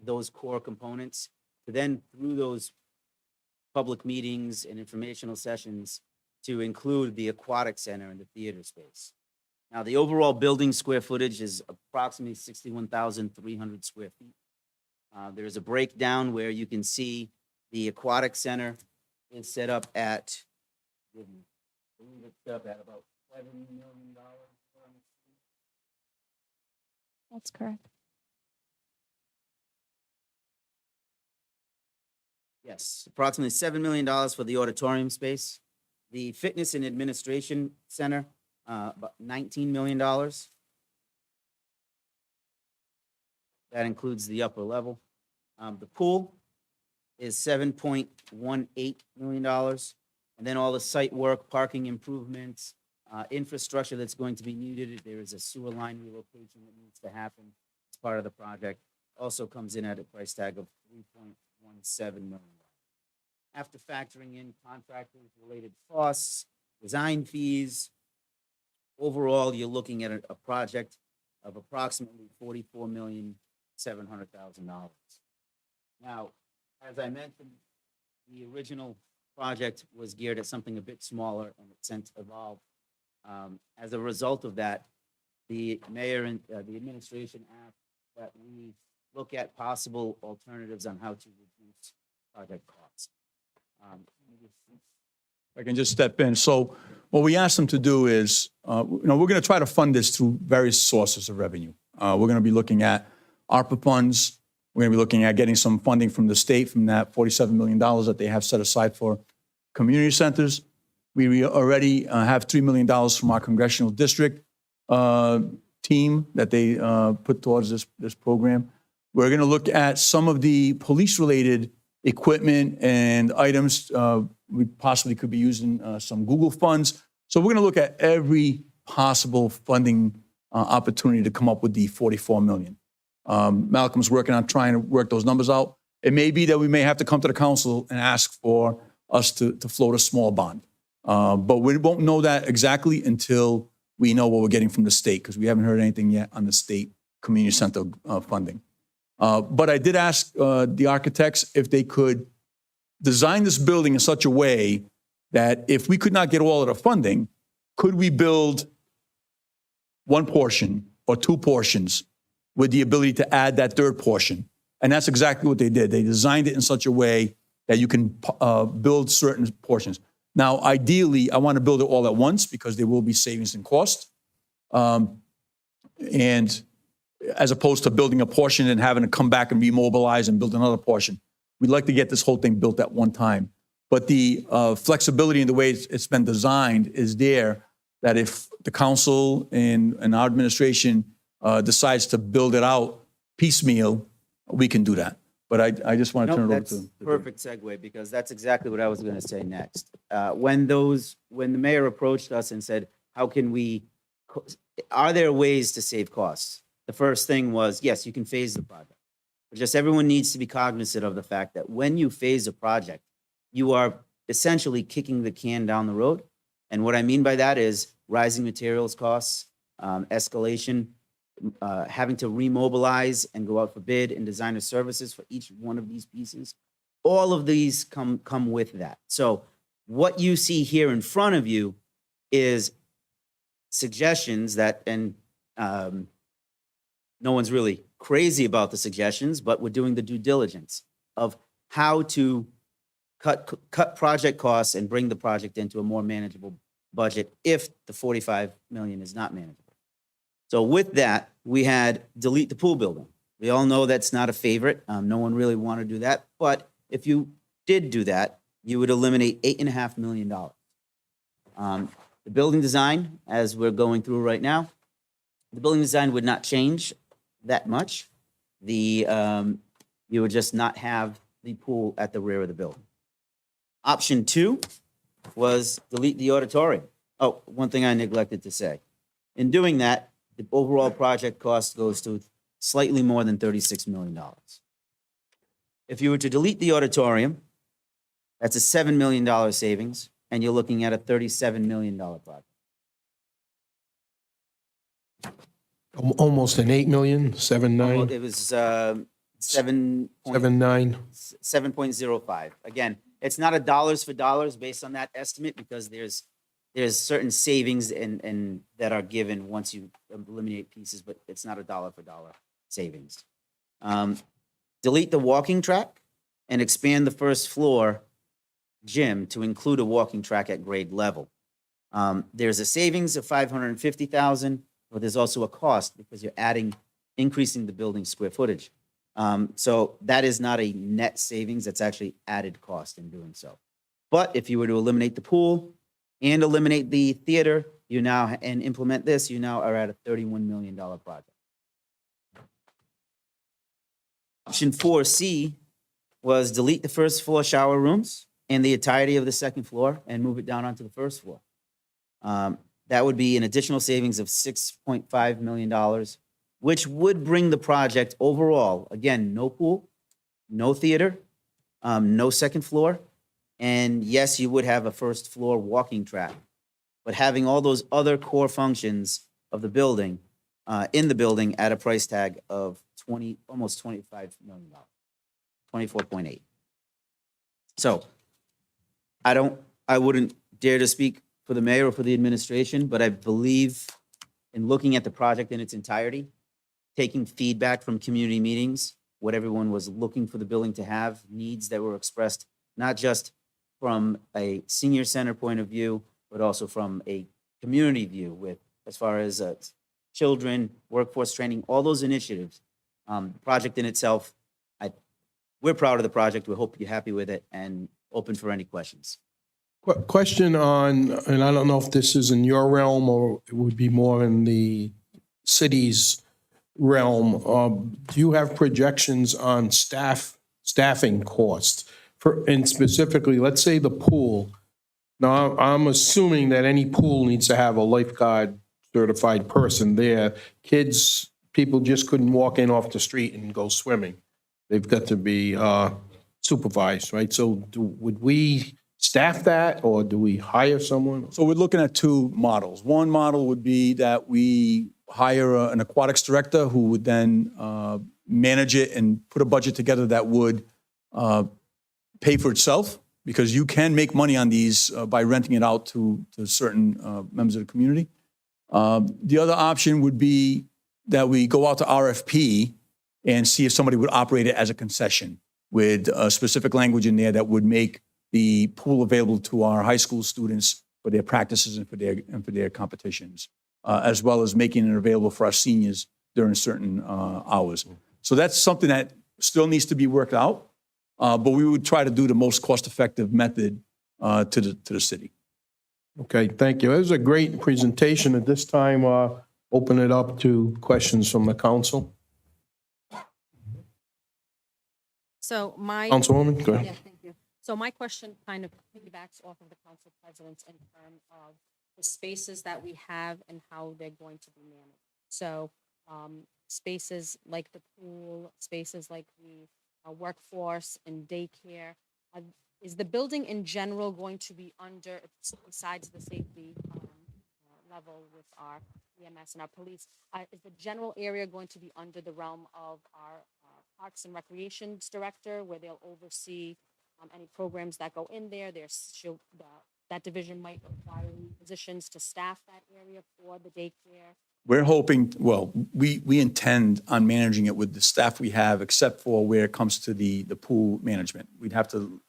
those core components. To then, through those public meetings and informational sessions, to include the aquatic center and the theater space. Now, the overall building square footage is approximately 61,300 square feet. There's a breakdown where you can see the aquatic center is set up at, I believe it's set up at about $7 million. That's correct. Yes, approximately $7 million for the auditorium space. The fitness and administration center, about $19 million. That includes the upper level. The pool is $7.18 million. And then all the site work, parking improvements, infrastructure that's going to be needed. There is a sewer line relocation that needs to happen as part of the project. Also comes in at a price tag of $3.17 million. After factoring in contractors' related costs, design fees, overall, you're looking at a project of approximately $44,700,000. Now, as I mentioned, the original project was geared at something a bit smaller and it's since evolved. As a result of that, the mayor and the administration asked that we look at possible alternatives on how to reduce project costs. If I can just step in. So what we asked them to do is, we're going to try to fund this through various sources of revenue. We're going to be looking at ARPA funds. We're going to be looking at getting some funding from the state from that $47 million that they have set aside for community centers. We already have $3 million from our congressional district team that they put towards this program. We're going to look at some of the police-related equipment and items. We possibly could be using some Google funds. So we're going to look at every possible funding opportunity to come up with the $44 million. Malcolm's working on trying to work those numbers out. It may be that we may have to come to the council and ask for us to float a small bond. But we won't know that exactly until we know what we're getting from the state, because we haven't heard anything yet on the state community center funding. But I did ask the architects if they could design this building in such a way that if we could not get all of the funding, could we build one portion or two portions with the ability to add that third portion? And that's exactly what they did. They designed it in such a way that you can build certain portions. Now, ideally, I want to build it all at once because there will be savings in cost. And as opposed to building a portion and having to come back and remobilize and build another portion. We'd like to get this whole thing built at one time. But the flexibility in the way it's been designed is there, that if the council and our administration decides to build it out piecemeal, we can do that. But I just want to turn it over That's to. perfect segue, because that's exactly what I was going to say next. When the mayor approached us and said, how can we, are there ways to save costs? The first thing was, yes, you can phase the project. But just everyone needs to be cognizant of the fact that when you phase a project, you are essentially kicking the can down the road. And what I mean by that is rising materials costs, escalation, having to remobilize and go out for bid and designer services for each one of these pieces. All of these come with that. So what you see here in front of you is suggestions that, and no one's really crazy about the suggestions, but we're doing the due diligence of how to cut project costs and bring the project into a more manageable budget if the 45 million is not manageable. So with that, we had delete the pool building. We all know that's not a favorite. No one really want to do that. But if you did do that, you would eliminate $8.5 million. The building design, as we're going through right now, the building design would not change that much. You would just not have the pool at the rear of the building. Option 2 was delete the auditorium. Oh, one thing I neglected to say. In doing that, the overall project cost goes to slightly more than $36 million. If you were to delete the auditorium, that's a $7 million savings, and you're looking at a $37 million project. Almost an 8 million, 7.9, It was 7.9. 7.05. Again, it's not a dollars for dollars based on that estimate because there's certain savings and that are given once you eliminate pieces, but it's not a dollar for dollar savings. Delete the walking track and expand the first floor gym to include a walking track at grade level. There's a savings of $550,000, but there's also a cost because you're increasing the building square footage. So that is not a net savings, that's actually added cost in doing so. But if you were to eliminate the pool and eliminate the theater, and implement this, you now are at a $31 million project. Option 4C was delete the first floor shower rooms and the entirety of the second floor and move it down onto the first floor. That would be an additional savings of $6.5 million, which would bring the project overall, again, no pool, no theater, no second floor, and yes, you would have a first floor walking track. But having all those other core functions of the building, in the building at a price tag of almost $25 million, 24.8. So I wouldn't dare to speak for the mayor or for the administration, but I believe in looking at the project in its entirety, taking feedback from community meetings, what everyone was looking for the building to have, needs that were expressed, not just from a senior center point of view, but also from a community view with, as far as children, workforce training, all those initiatives. The project in itself, we're proud of the project. We hope you're happy with it and open for any questions. Question on, and I don't know if this is in your realm or it would be more in the city's realm. Do you have projections on staffing costs and specifically, let's say the pool? Now, I'm assuming that any pool needs to have a lifeguard certified person there. People just couldn't walk in off the street and go swimming. They've got to be supervised, right? So would we staff that or do we hire someone? So we're looking at two models. One model would be that we hire an aquatics director who would then manage it and put a budget together that would pay for itself, because you can make money on these by renting it out to certain members of the community. The other option would be that we go out to RFP and see if somebody would operate it as a concession with a specific language in there that would make the pool available to our high school students for their practices and for their competitions, as well as making it available for our seniors during certain hours. So that's something that still needs to be worked out, but we would try to do the most cost-effective method to the city. Okay, thank you. It was a great presentation. At this time, open it up to questions from the council. So Councilwoman, go ahead. Yeah, thank you. So my question kind of piggybacks off of the council president's in terms of the spaces that we have and how they're going to be managed. So spaces like the pool, spaces like the workforce and daycare. Is the building in general going to be under, besides the safety level with our EMS and our police, is the general area going to be under the realm of our Parks and Recreations Director, where they'll oversee any programs that go in there? That division might require positions to staff that area for the daycare. We're hoping, well, we intend on managing it with the staff we have, except for where it comes to the pool management. We'd have to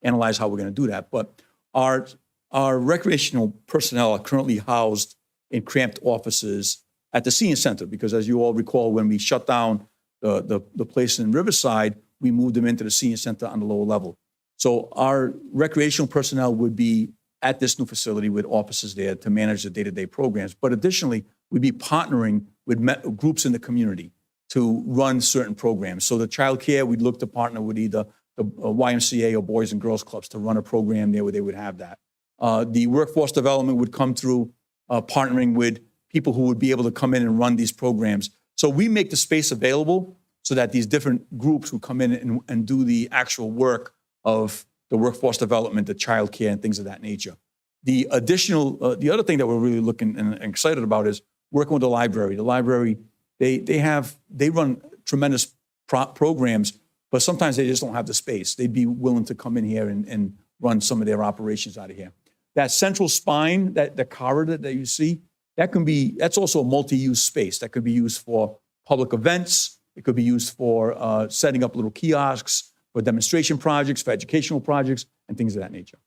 analyze how we're going to do that. But our recreational personnel are currently housed in cramped offices at the senior center, because as you all recall, when we shut down the place in Riverside, we moved them into the senior center on the lower level. So our recreational personnel would be at this new facility with offices there to manage the day-to-day programs. But additionally, we'd be partnering with groups in the community to run certain programs. So the childcare, we'd look to partner with either the YMCA or Boys and Girls Clubs to run a program there where they would have that. The workforce development would come through partnering with people who would be able to come in and run these programs. So we make the space available so that these different groups who come in and do the actual work of the workforce development, the childcare, and things of that nature. The additional, the other thing that we're really looking and excited about is working with the library. The library, they run tremendous programs, but sometimes they just don't have the space. They'd be willing to come in here and run some of their operations out of here. That central spine, the corridor that you see, that's also a multi-use space. That could be used for public events. It could be used for setting up little kiosks, for demonstration projects, for educational projects, and things of that nature.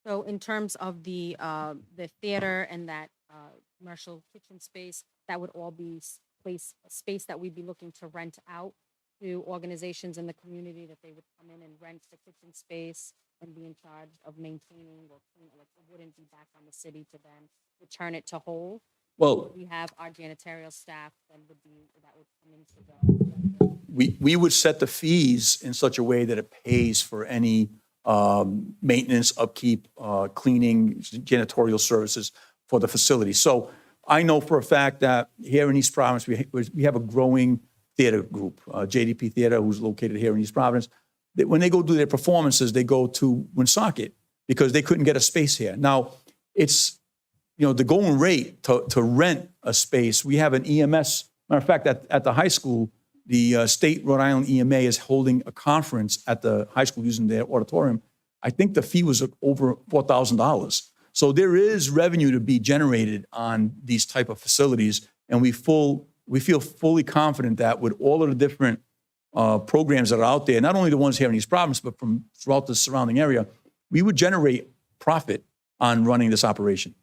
So in terms of the theater and that commercial kitchen space, that would all be space that we'd be looking to rent out to organizations in the community, that they would come in and rent the kitchen space and be in charge of maintaining or cleaning. Like, it wouldn't be back on the city to then return it to whole. Well, We have our janitorial staff that would come into the. we would set the fees in such a way that it pays for any maintenance, upkeep, cleaning, janitorial services for the facility. So I know for a fact that here in East Providence, we have a growing theater group, JDP Theater, who's located here in East Providence. When they go do their performances, they go to Woonsocket because they couldn't get a space here. Now, it's, the going rate to rent a space. We have an EMS. Matter of fact, at the high school, the state Rhode Island EMA is holding a conference at the high school using their auditorium. I think the fee was over $4,000. So there is revenue to be generated on these type of facilities, and we feel fully confident that with all of the different programs that are out there, not only the ones here in East Providence, but from throughout the surrounding area, we would generate profit on running this operation.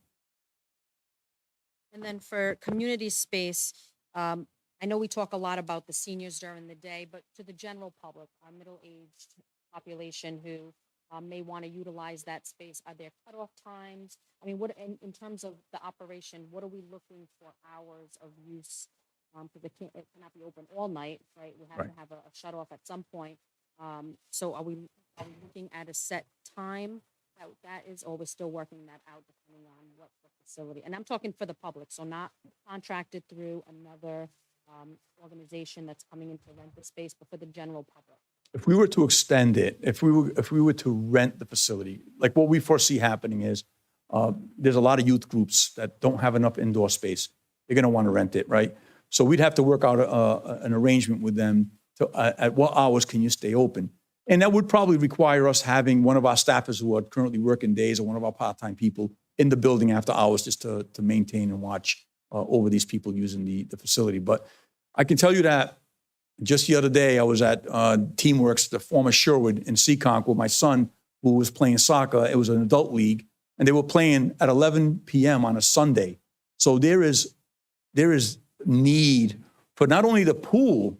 And then for community space, I know we talk a lot about the seniors during the day, but to the general public, our middle-aged population who may want to utilize that space, are there cutoff times? I mean, what in terms of the operation, what are we looking for hours of use? Because it cannot be open all night, right? We have to have a shut off at some point. So are we looking at a set time that is, or we're still working that out depending on what the facility? And I'm talking for the public, so not contracted through another organization that's coming in to rent the space, but for the general public. If we were to extend it, if we were to rent the facility, like what we foresee happening is there's a lot of youth groups that don't have enough indoor space. They're going to want to rent it, right? So we'd have to work out an arrangement with them to at what hours can you stay open. And that would probably require us having one of our staffers who are currently working days or one of our part-time people in the building after hours just to maintain and watch over these people using the facility. But I can tell you that just the other day, I was at Teamworks, the former Sherwood in Seekonk with my son who was playing soccer. It was an adult league, and they were playing at 11 p.m. on a Sunday. So there is need for not only the pool,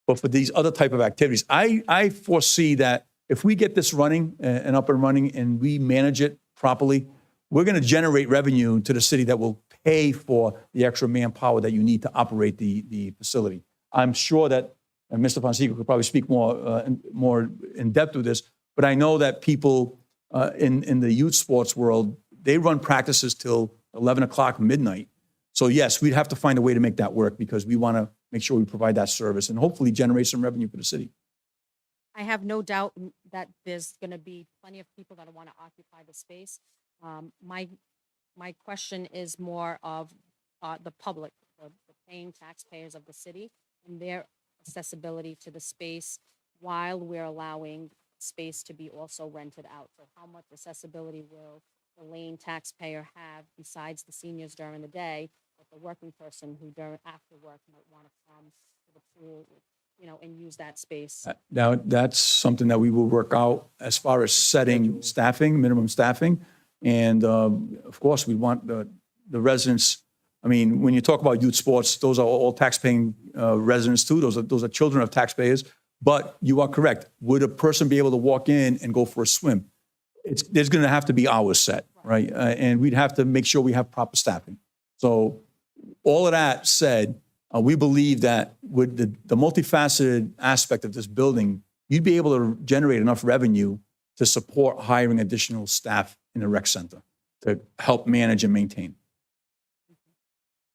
but for these other type of activities. I foresee that if we get this running and up and running and we manage it properly, we're going to generate revenue to the city that will pay for the extra manpower that you need to operate the facility. I'm sure that Mr. Fonseca could probably speak more in depth with this, but I know that people in the youth sports world, they run practices till 11 o'clock midnight. So yes, we'd have to find a way to make that work because we want to make sure we provide that service and hopefully generate some revenue for the city. I have no doubt that there's going to be plenty of people that want to occupy the space. My question is more of the public, the paying taxpayers of the city, and their accessibility to the space while we're allowing space to be also rented out. So how much accessibility will the Lane taxpayer have besides the seniors during the day, but the working person who after work might want to come to the pool, and use that space? Now, that's something that we will work out as far as setting staffing, minimum staffing. And of course, we want the residents. I mean, when you talk about youth sports, those are all taxpaying residents too. Those are children of taxpayers. But you are correct. Would a person be able to walk in and go for a swim? There's going to have to be hours set, right? And we'd have to make sure we have proper staffing. So all of that said, we believe that with the multifaceted aspect of this building, you'd be able to generate enough revenue to support hiring additional staff in the rec center to help manage and maintain.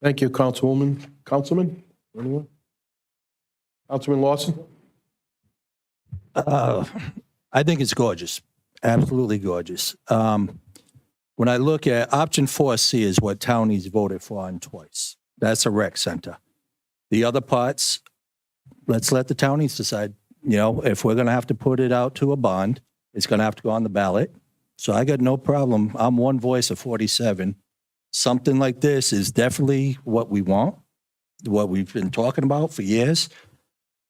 Thank you, Councilwoman. Councilman? Anyone? Councilman Lawson? I think it's gorgeous, absolutely gorgeous. When I look at option 4C is what townies voted for on twice. That's a rec center. The other parts, let's let the townies decide. You know, if we're going to have to put it out to a bond, it's going to have to go on the ballot. So I got no problem. I'm one voice of 47. Something like this is definitely what we want, what we've been talking about for years.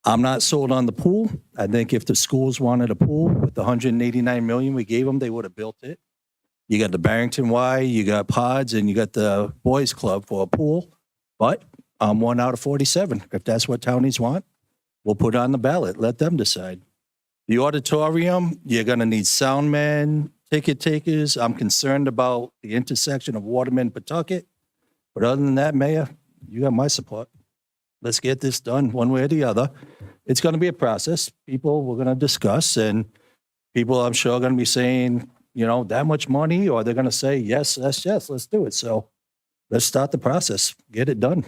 I'm not sold on the pool. I think if the schools wanted a pool with the 189 million we gave them, they would have built it. You got the Barrington Y, you got Pods, and you got the Boys Club for a pool. But I'm one out of 47. If that's what townies want, we'll put it on the ballot. Let them decide. The auditorium, you're going to need sound men, ticket takers. I'm concerned about the intersection of Waterman, Pawtucket. But other than that, Mayor, you got my support. Let's get this done one way or the other. It's going to be a process. People we're going to discuss, and people I'm sure are going to be saying, you know, that much money, or they're going to say, yes, let's do it. So let's start the process, get it done.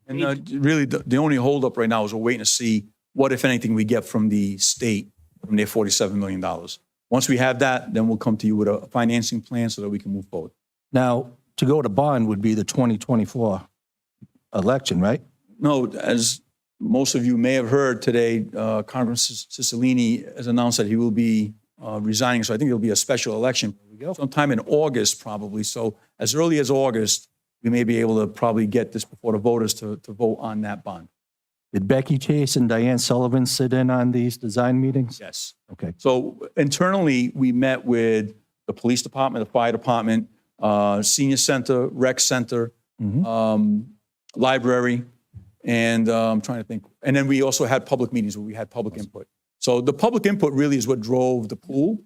And really, the only holdup right now is we're waiting to see what, if anything, we get from the state from their $47 million. Once we have that, then we'll come to you with a financing plan so that we can move forward. Now, to go to bond would be the 2024 election, right? No, as most of you may have heard today, Congressman Cicilline has announced that he will be resigning. So I think there'll be a special election sometime in August, probably. So as early as August, we may be able to probably get this before the voters to vote on that bond. Did Becky Chase and Diane Sullivan sit in on these design meetings? Yes. Okay. So internally, we met with the police department, the fire department, senior center, rec center, library, and I'm trying to think. And then we also had public meetings where we had public input. So the public input really is what drove the pool.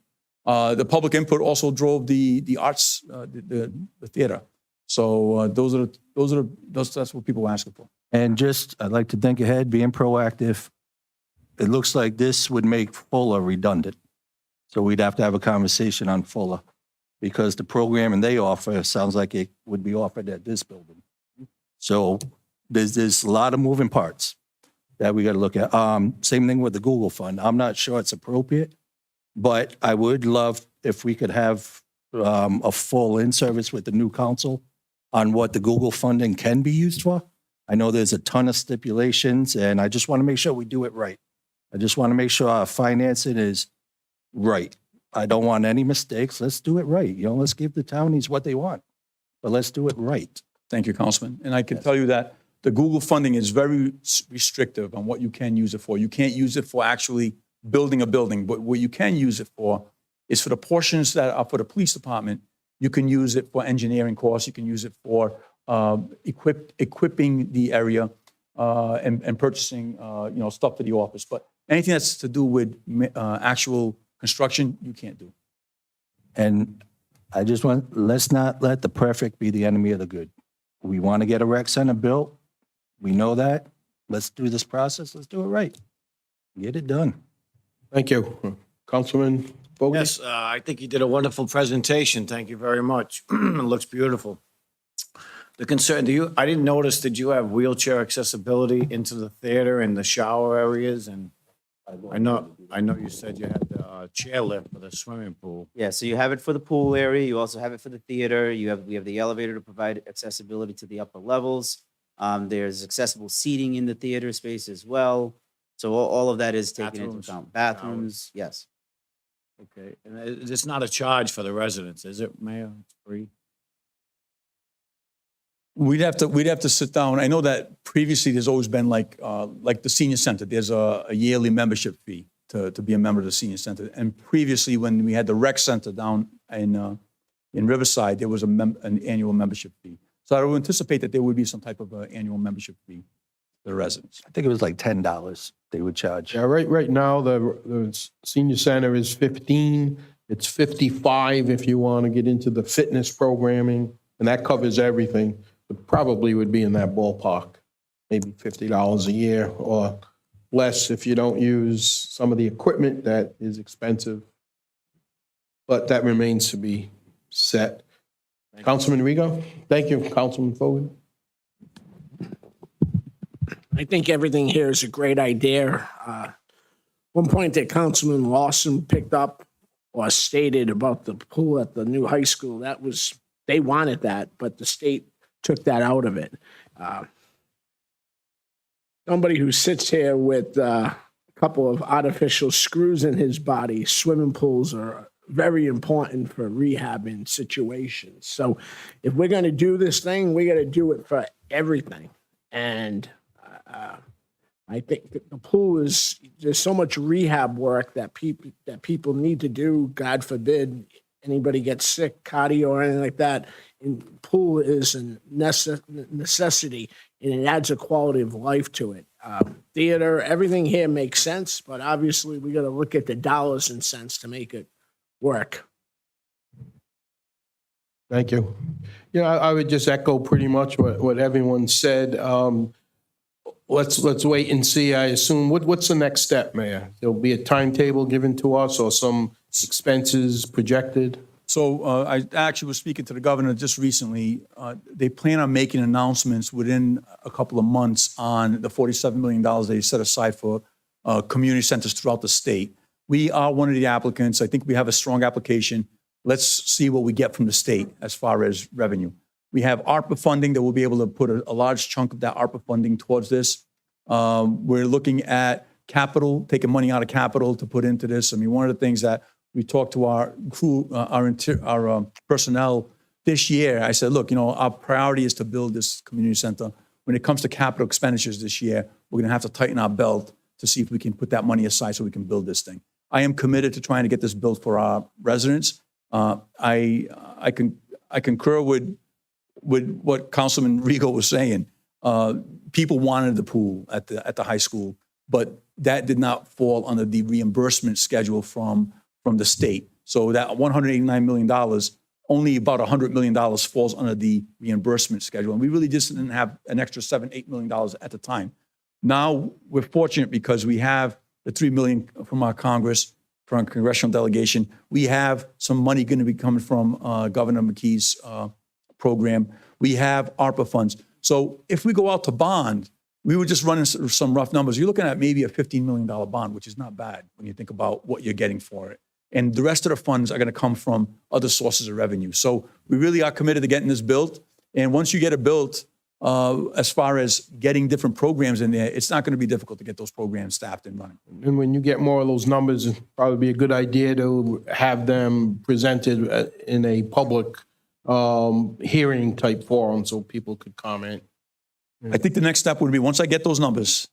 The public input also drove the arts, the theater. So that's what people were asking for. And just, I'd like to think ahead, being proactive. It looks like this would make Fuller redundant. So we'd have to have a conversation on Fuller because the programming they offer sounds like it would be offered at this building. So there's a lot of moving parts that we got to look at. Same thing with the Google Fund. I'm not sure it's appropriate, but I would love if we could have a full in-service with the new council on what the Google funding can be used for. I know there's a ton of stipulations, and I just want to make sure we do it right. I just want to make sure our financing is right. I don't want any mistakes. Let's do it right. You know, let's give the townies what they want, but let's do it right. Thank you, Councilman. And I can tell you that the Google funding is very restrictive on what you can use it for. You can't use it for actually building a building, but what you can use it for is for the portions that are for the police department. You can use it for engineering costs. You can use it for equipping the area and purchasing, stuff for the office. But anything that's to do with actual construction, you can't do. And I just want, let's not let the perfect be the enemy of the good. We want to get a rec center built. We know that. Let's do this process. Let's do it right. Get it done. Thank you. Councilman Bogan? Yes, I think you did a wonderful presentation. Thank you very much. It looks beautiful. The concern, I didn't notice, did you have wheelchair accessibility into the theater and the shower areas? And I know you said you had the chairlift for the swimming pool. Yeah, so you have it for the pool area. You also have it for the theater. We have the elevator to provide accessibility to the upper levels. There's accessible seating in the theater space as well. So all of that is taken into account. Bathrooms, yes. Okay, and it's not a charge for the residents, is it, Mayor? It's free? We'd have to sit down. I know that previously there's always been like the senior center. There's a yearly membership fee to be a member of the senior center. And previously, when we had the rec center down in Riverside, there was an annual membership fee. So I would anticipate that there would be some type of annual membership fee for the residents. I think it was like $10 they would charge. Yeah, right now, the senior center is 15. It's 55 if you want to get into the fitness programming, and that covers everything. It probably would be in that ballpark, maybe $50 a year or less if you don't use some of the equipment that is expensive. But that remains to be set. Councilman Rigo? Thank you, Councilman Fogan. I think everything here is a great idea. One point that Councilman Lawson picked up or stated about the pool at the new high school, they wanted that, but the state took that out of it. Somebody who sits here with a couple of artificial screws in his body, swimming pools are very important for rehabbing situations. So if we're going to do this thing, we got to do it for everything. And I think that the pool there's so much rehab work that people need to do. God forbid anybody gets sick, cardio or anything like that. And pool is a necessity, and it adds a quality of life to it. Theater, everything here makes sense, but obviously we got to look at the dollars and cents to make it work. Thank you. Yeah, I would just echo pretty much what everyone said. Let's wait and see. I assume, what's the next step, Mayor? There'll be a timetable given to us or some expenses projected? So I actually was speaking to the governor just recently. They plan on making announcements within a couple of months on the $47 million they set aside for community centers throughout the state. We are one of the applicants. I think we have a strong application. Let's see what we get from the state as far as revenue. We have ARPA funding that we'll be able to put a large chunk of that ARPA funding towards this. We're looking at capital, taking money out of capital to put into this. I mean, one of the things that we talked to our crew, our personnel this year, I said, look, our priority is to build this community center. When it comes to capital expenditures this year, we're going to have to tighten our belt to see if we can put that money aside so we can build this thing. I am committed to trying to get this built for our residents. I concur with what Councilman Rigo was saying. People wanted the pool at the high school, but that did not fall under the reimbursement schedule from the state. So that $189 million, only about $100 million falls under the reimbursement schedule. And we really just didn't have an extra $7-8 million at the time. Now we're fortunate because we have the $3 million from our Congress, from our congressional delegation. We have some money going to be coming from Governor McKee's program. We have ARPA funds. So if we go out to bond, we were just running some rough numbers. You're looking at maybe a $15 million bond, which is not bad when you think about what you're getting for it. And the rest of the funds are going to come from other sources of revenue. So we really are committed to getting this built. And once you get it built, as far as getting different programs in there, it's not going to be difficult to get those programs staffed and running. And when you get more of those numbers, it'd probably be a good idea to have them presented in a public hearing type forum so people could comment. I think the next step would be, once I get those numbers,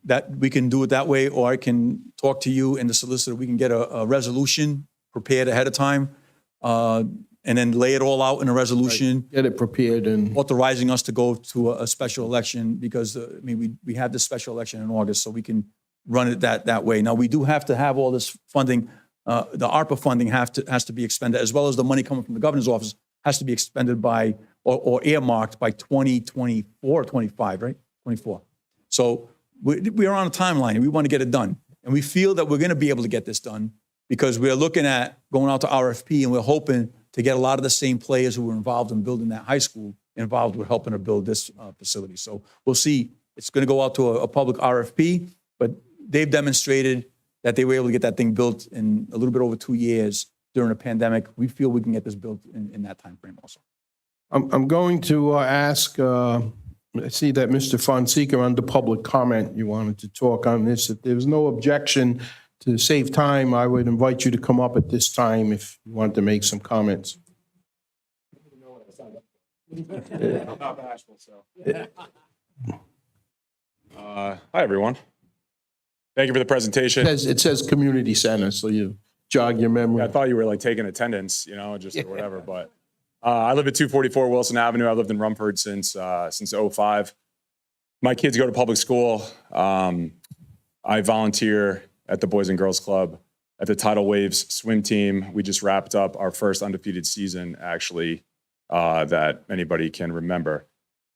that we can do it that way, or I can talk to you and the solicitor. We can get a resolution prepared ahead of time, and then lay it all out in a resolution. Right. Get it prepared and authorizing us to go to a special election, because we have this special election in August, so we can run it that way. Now we do have to have all this funding. The ARPA funding has to be expended, as well as the money coming from the governor's office has to be expended by or earmarked by 2024 or 25, right? 24. So we are on a timeline and we want to get it done. And we feel that we're going to be able to get this done because we're looking at going out to RFP, and we're hoping to get a lot of the same players who were involved in building that high school involved with helping to build this facility. So we'll see. It's going to go out to a public RFP, but they've demonstrated that they were able to get that thing built in a little bit over 2 years during a pandemic. We feel we can get this built in that time frame also. I'm going to ask, I see that Mr. Fonseca under public comment, you wanted to talk on this. If there's no objection, to save time, I would invite you to come up at this time if you want to make some comments. Hi, everyone. Thank you for the presentation. It says community center, so you jog your memory. I thought you were like taking attendance, just or whatever. But I live at 244 Wilson Avenue. I lived in Rumford since 05. My kids go to public school. I volunteer at the Boys and Girls Club, at the Tidal Waves swim team. We just wrapped up our first undefeated season, actually, that anybody can remember.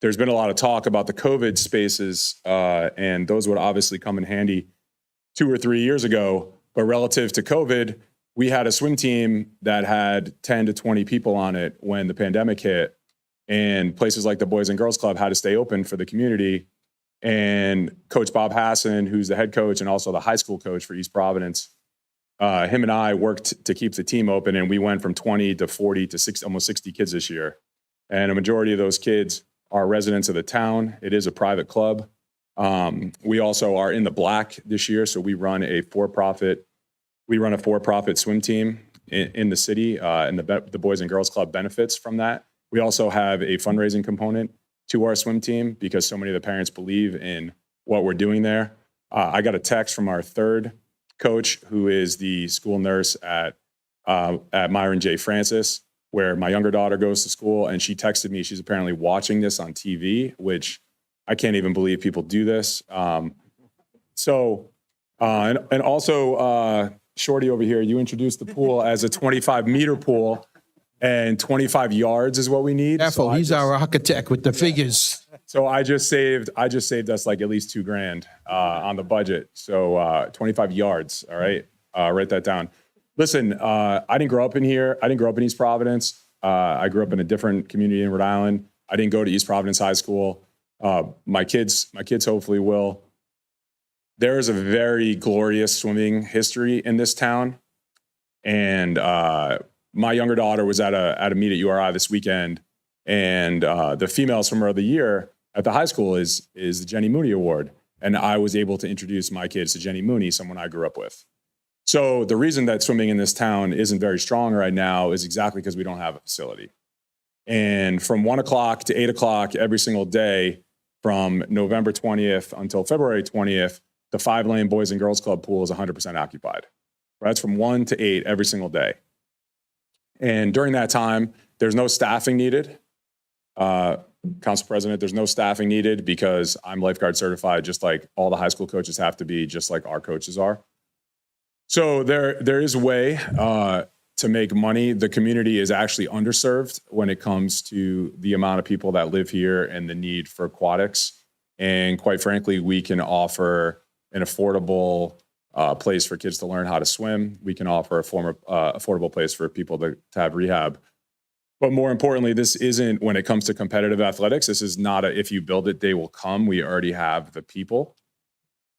There's been a lot of talk about the COVID spaces, and those would obviously come in handy 2 or 3 years ago. But relative to COVID, we had a swim team that had 10 to 20 people on it when the pandemic hit, and places like the Boys and Girls Club had to stay open for the community. And Coach Bob Hassan, who's the head coach and also the high school coach for East Providence, him and I worked to keep the team open, and we went from 20 to 40 to 60, almost 60 kids this year. And a majority of those kids are residents of the town. It is a private club. We also are in the black this year, so we run a for-profit swim team in the city, and the Boys and Girls Club benefits from that. We also have a fundraising component to our swim team because so many of the parents believe in what we're doing there. I got a text from our third coach, who is the school nurse at Myron J. Francis, where my younger daughter goes to school, and she texted me. She's apparently watching this on TV, which I can't even believe people do this. And also, Shorty over here, you introduced the pool as a 25-meter pool, and 25 yards is what we need. Careful, he's our architect with the figures. So I just saved us like at least $2,000 on the budget. So 25 yards. All right, write that down. Listen, I didn't grow up in here. I didn't grow up in East Providence. I grew up in a different community in Rhode Island. I didn't go to East Providence High School. My kids hopefully will. There is a very glorious swimming history in this town, and my younger daughter was at a meet at URI this weekend, and the female swimmer of the year at the high school is the Jenny Mooney Award, and I was able to introduce my kids to Jenny Mooney, someone I grew up with. So the reason that swimming in this town isn't very strong right now is exactly because we don't have a facility. And from 1 o'clock to 8 o'clock every single day, from November 20th until February 20th, the 5-lane Boys and Girls Club pool is 100% occupied. That's from 1 to 8 every single day. And during that time, there's no staffing needed. Council President, there's no staffing needed because I'm lifeguard certified, just like all the high school coaches have to be, just like our coaches are. So there is a way to make money. The community is actually underserved when it comes to the amount of people that live here and the need for aquatics. And quite frankly, we can offer an affordable place for kids to learn how to swim. We can offer a affordable place for people to have rehab. But more importantly, this isn't, when it comes to competitive athletics, this is not a if you build it, they will come. We already have the people.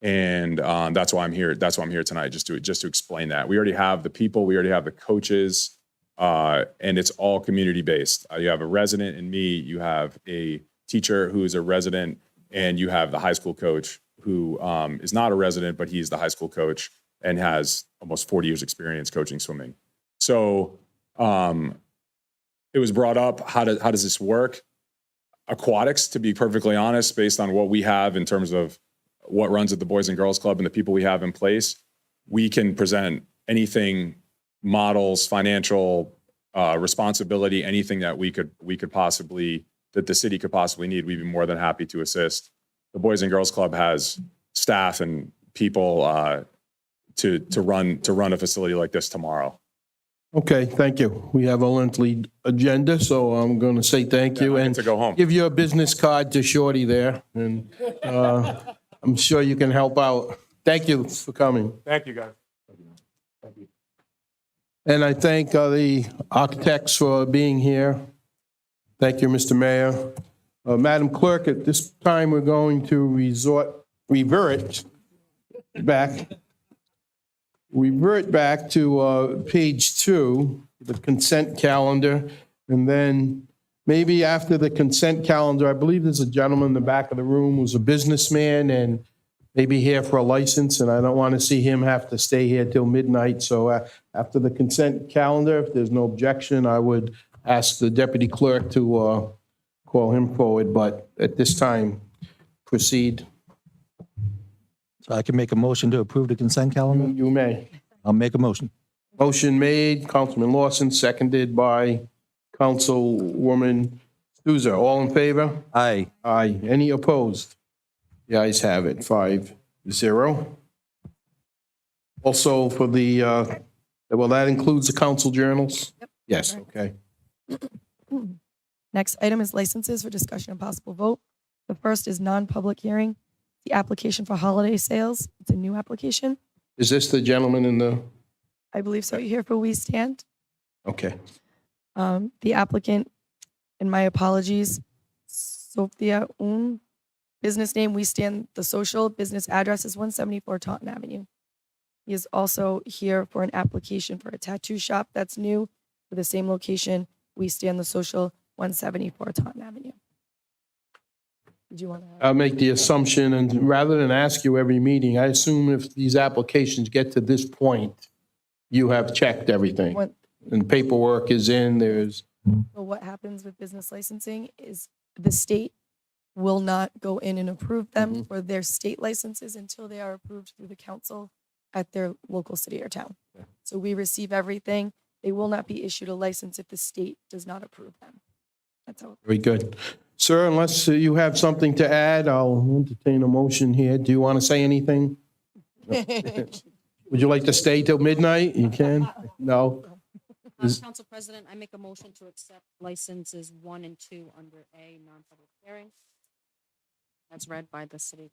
And that's why I'm here. That's why I'm here tonight, just to explain that. We already have the people. We already have the coaches. And it's all community based. You have a resident in me. You have a teacher who is a resident. And you have the high school coach who is not a resident, but he's the high school coach and has almost 40 years experience coaching swimming. So it was brought up, how does this work? Aquatics, to be perfectly honest, based on what we have in terms of what runs at the Boys and Girls Club and the people we have in place, we can present anything, models, financial responsibility, anything that we could possibly, that the city could possibly need. We'd be more than happy to assist. The Boys and Girls Club has staff and people to run a facility like this tomorrow. Okay, thank you. We have a lengthy agenda, so I'm going to say thank you and to go home. Give your business card to Shorty there, and I'm sure you can help out. Thank you for coming. Thank you, guys. Thank you. And I thank the architects for being here. Thank you, Mr. Mayor. Madam Clerk, at this time, we're going to revert back to page 2, the consent calendar. And then maybe after the consent calendar, I believe there's a gentleman in the back of the room who's a businessman and maybe here for a license, and I don't want to see him have to stay here till midnight. So after the consent calendar, if there's no objection, I would ask the deputy clerk to call him forward. But at this time, proceed. So I can make a motion to approve the consent calendar? You may. I'll make a motion. Motion made, Councilman Lawson, seconded by Councilwoman Souza. All in favor? Aye. Aye. Any opposed? The ayes have it, 5-0. Also for the, well, that includes the council journals? Yep. Yes, okay. Next item is licenses for discussion and possible vote. The first is non-public hearing, the application for holiday sales. It's a new application. Is this the gentleman in the, I believe so. You here for We Stand? okay. The applicant, and my apologies, Sophia Business name, We Stand the Social. Business address is 174 Taunton Avenue. He is also here for an application for a tattoo shop that's new for the same location, We Stand the Social, 174 Taunton Avenue. Did you want to? I'll make the assumption, and rather than ask you every meeting, I assume if these applications get to this point, you have checked everything. What- And paperwork is in, there's, So what happens with business licensing is the state will not go in and approve them for their state licenses until they are approved through the council at their local city or town. So we receive everything. They will not be issued a license if the state does not approve them. That's how. very good. Sir, unless you have something to add, I'll entertain a motion here. Do you want to say anything? Would you like to stay till midnight? You can? No? Is- Council President, I make a motion to accept licenses 1 and 2 under A, non-public hearing. That's read by the city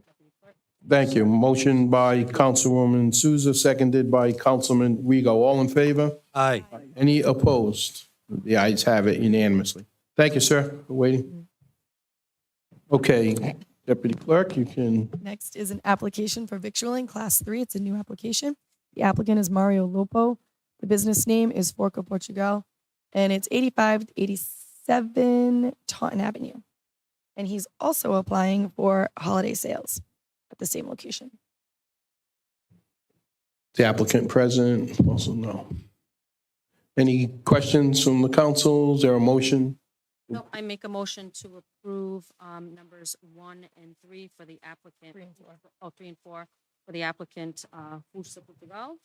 deputy clerk. Thank you. Motion by Councilwoman Souza, seconded by Councilman Rego. All in favor? Aye. Any opposed? The ayes have it unanimously. Thank you, sir, for waiting. Okay, Deputy Clerk, you can, Next is an application for victualling, Class 3. It's a new application. The applicant is Mario Lopo. The business name is Forca Portugal, and it's 85-87 Taunton Avenue. And he's also applying for holiday sales at the same location. the applicant present, also no. Any questions from the council? Is there a motion? No, I make a motion to approve numbers 1 and 3 for the applicant. 3 and 4. Oh, 3 and 4 for the applicant, Forca Portugal.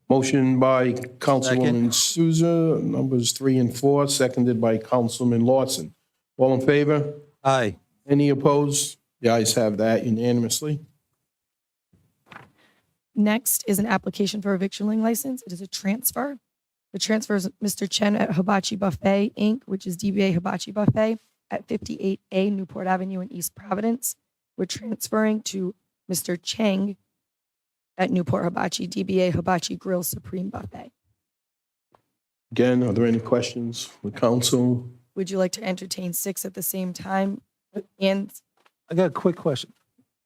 Motion by Councilwoman Souza, numbers 3 and 4, seconded by Councilman Lawson. All in favor? Aye. Any opposed? The ayes have that unanimously. Next is an application for a victualling license. It is a transfer. The transfer is Mr. Chen at Hibachi Buffet, Inc., which is DBA Hibachi Buffet at 58A Newport Avenue in East Providence. We're transferring to Mr. Cheng at Newport Hibachi, DBA Hibachi Grill Supreme Buffet. Again, are there any questions for council? Would you like to entertain 6 at the same time? And I got a quick question.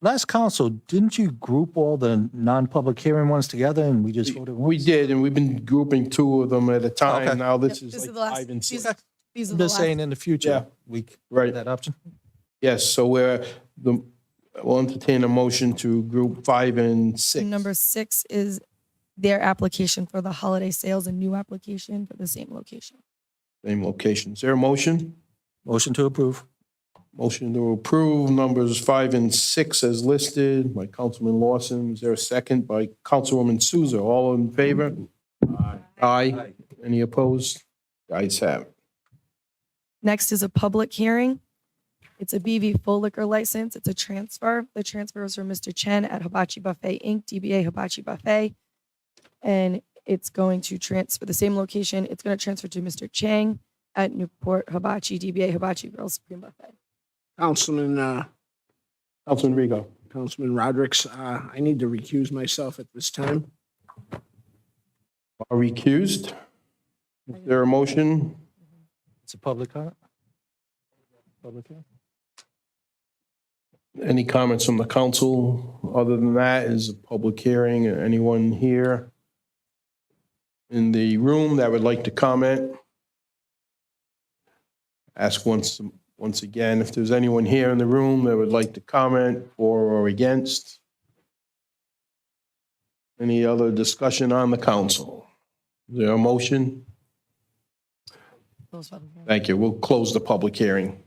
Last council, didn't you group all the non-public hearing ones together and we just voted once? We did, and we've been grouping 2 of them at a time. Okay. Now this Yep, is the like last- 5 and 6. these are I'm the just last. saying in the future, Yeah. we Right. have that option. Yes, so we'll entertain a motion to group 5 and 6. Number 6 is their application for the holiday sales, a new application for the same location. Same location. Is there a motion? Motion to approve. Motion to approve numbers 5 and 6 as listed by Councilman Lawson. Is there a second by Councilwoman Souza? All in favor? Aye. Any opposed? The ayes have it. Next is a public hearing. It's a BV full liquor license. It's a transfer. The transfer is from Mr. Chen at Hibachi Buffet, Inc., DBA Hibachi Buffet. And it's going to transfer the same location. It's going to transfer to Mr. Chang at Newport Hibachi, DBA Hibachi Grill Supreme Buffet. Councilman Rigo. Councilman Rodrick's, I need to recuse myself at this time. Are recused? Is there a motion? It's a public comment. Public hearing. Any comments from the council? Other than that, is a public hearing. Anyone here in the room that would like to comment? Ask once again if there's anyone here in the room that would like to comment for or against. Any other discussion on the council? Is there a motion? Thank you. We'll close the public hearing.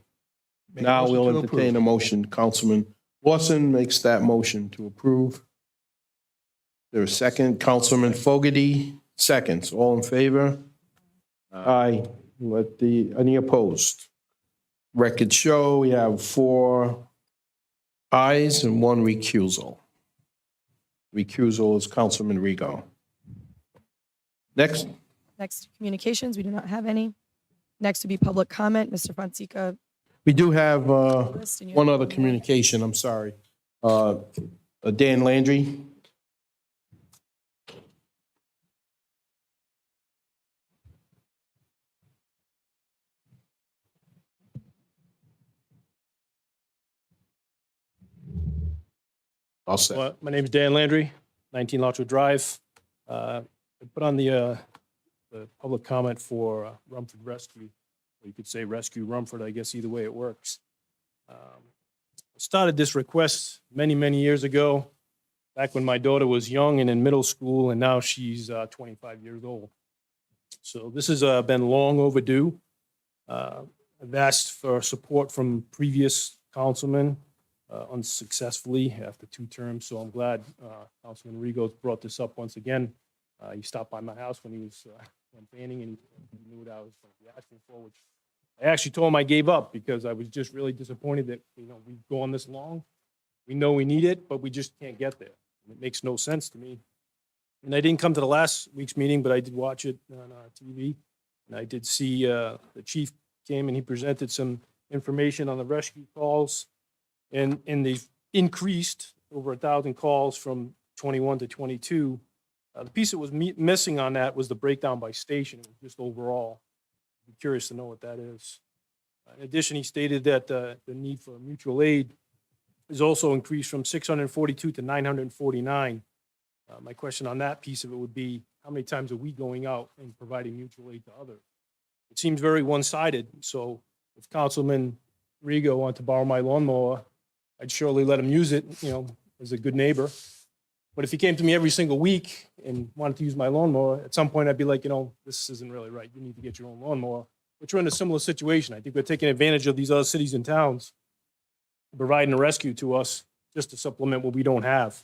Make a Now motion we'll to entertain approve. a motion. Councilman Lawson makes that motion to approve. There's a second. Councilman Fogarty seconds. All in favor? Aye. Any opposed? Record show, we have 4 ayes and 1 recusal. Recusal is Councilman Rigo. Next, Next, communications. We do not have any. Next would be public comment. Mr. Fonseca. we do have list and you one have other more. communication, I'm sorry. Dan Landry. All set. Well, my name's Dan Landry, 19 Lottery Drive. I put on the public comment for Rumford Rescue. Or you could say Rescue Rumford, I guess either way it works. I started this request many, many years ago, back when my daughter was young and in middle school, and now she's 25 years old. So this has been long overdue. I've asked for support from previous councilmen unsuccessfully after 2 terms, so I'm glad Councilman Rigo brought this up once again. He stopped by my house when he was campaigning, and he knew what I was going to be asking for, which I actually told him I gave up because I was just really disappointed that, we've gone this long. We know we need it, but we just can't get there. It makes no sense to me. And I didn't come to the last week's meeting, but I did watch it on TV. And I did see the chief came and he presented some information on the rescue calls. And they've increased over 1,000 calls from 21 to 22. The piece that was missing on that was the breakdown by station, just overall. I'm curious to know what that is. In addition, he stated that the need for mutual aid is also increased from 642 to 949. My question on that piece of it would be, how many times are we going out and providing mutual aid to others? It seems very one-sided, so if Councilman Rigo wanted to borrow my lawnmower, I'd surely let him use it, as a good neighbor. But if he came to me every single week and wanted to use my lawnmower, at some point I'd be like, this isn't really right. You need to get your own lawnmower. But you're in a similar situation. I think we're taking advantage of these other cities and towns, providing a rescue to us just to supplement what we don't have.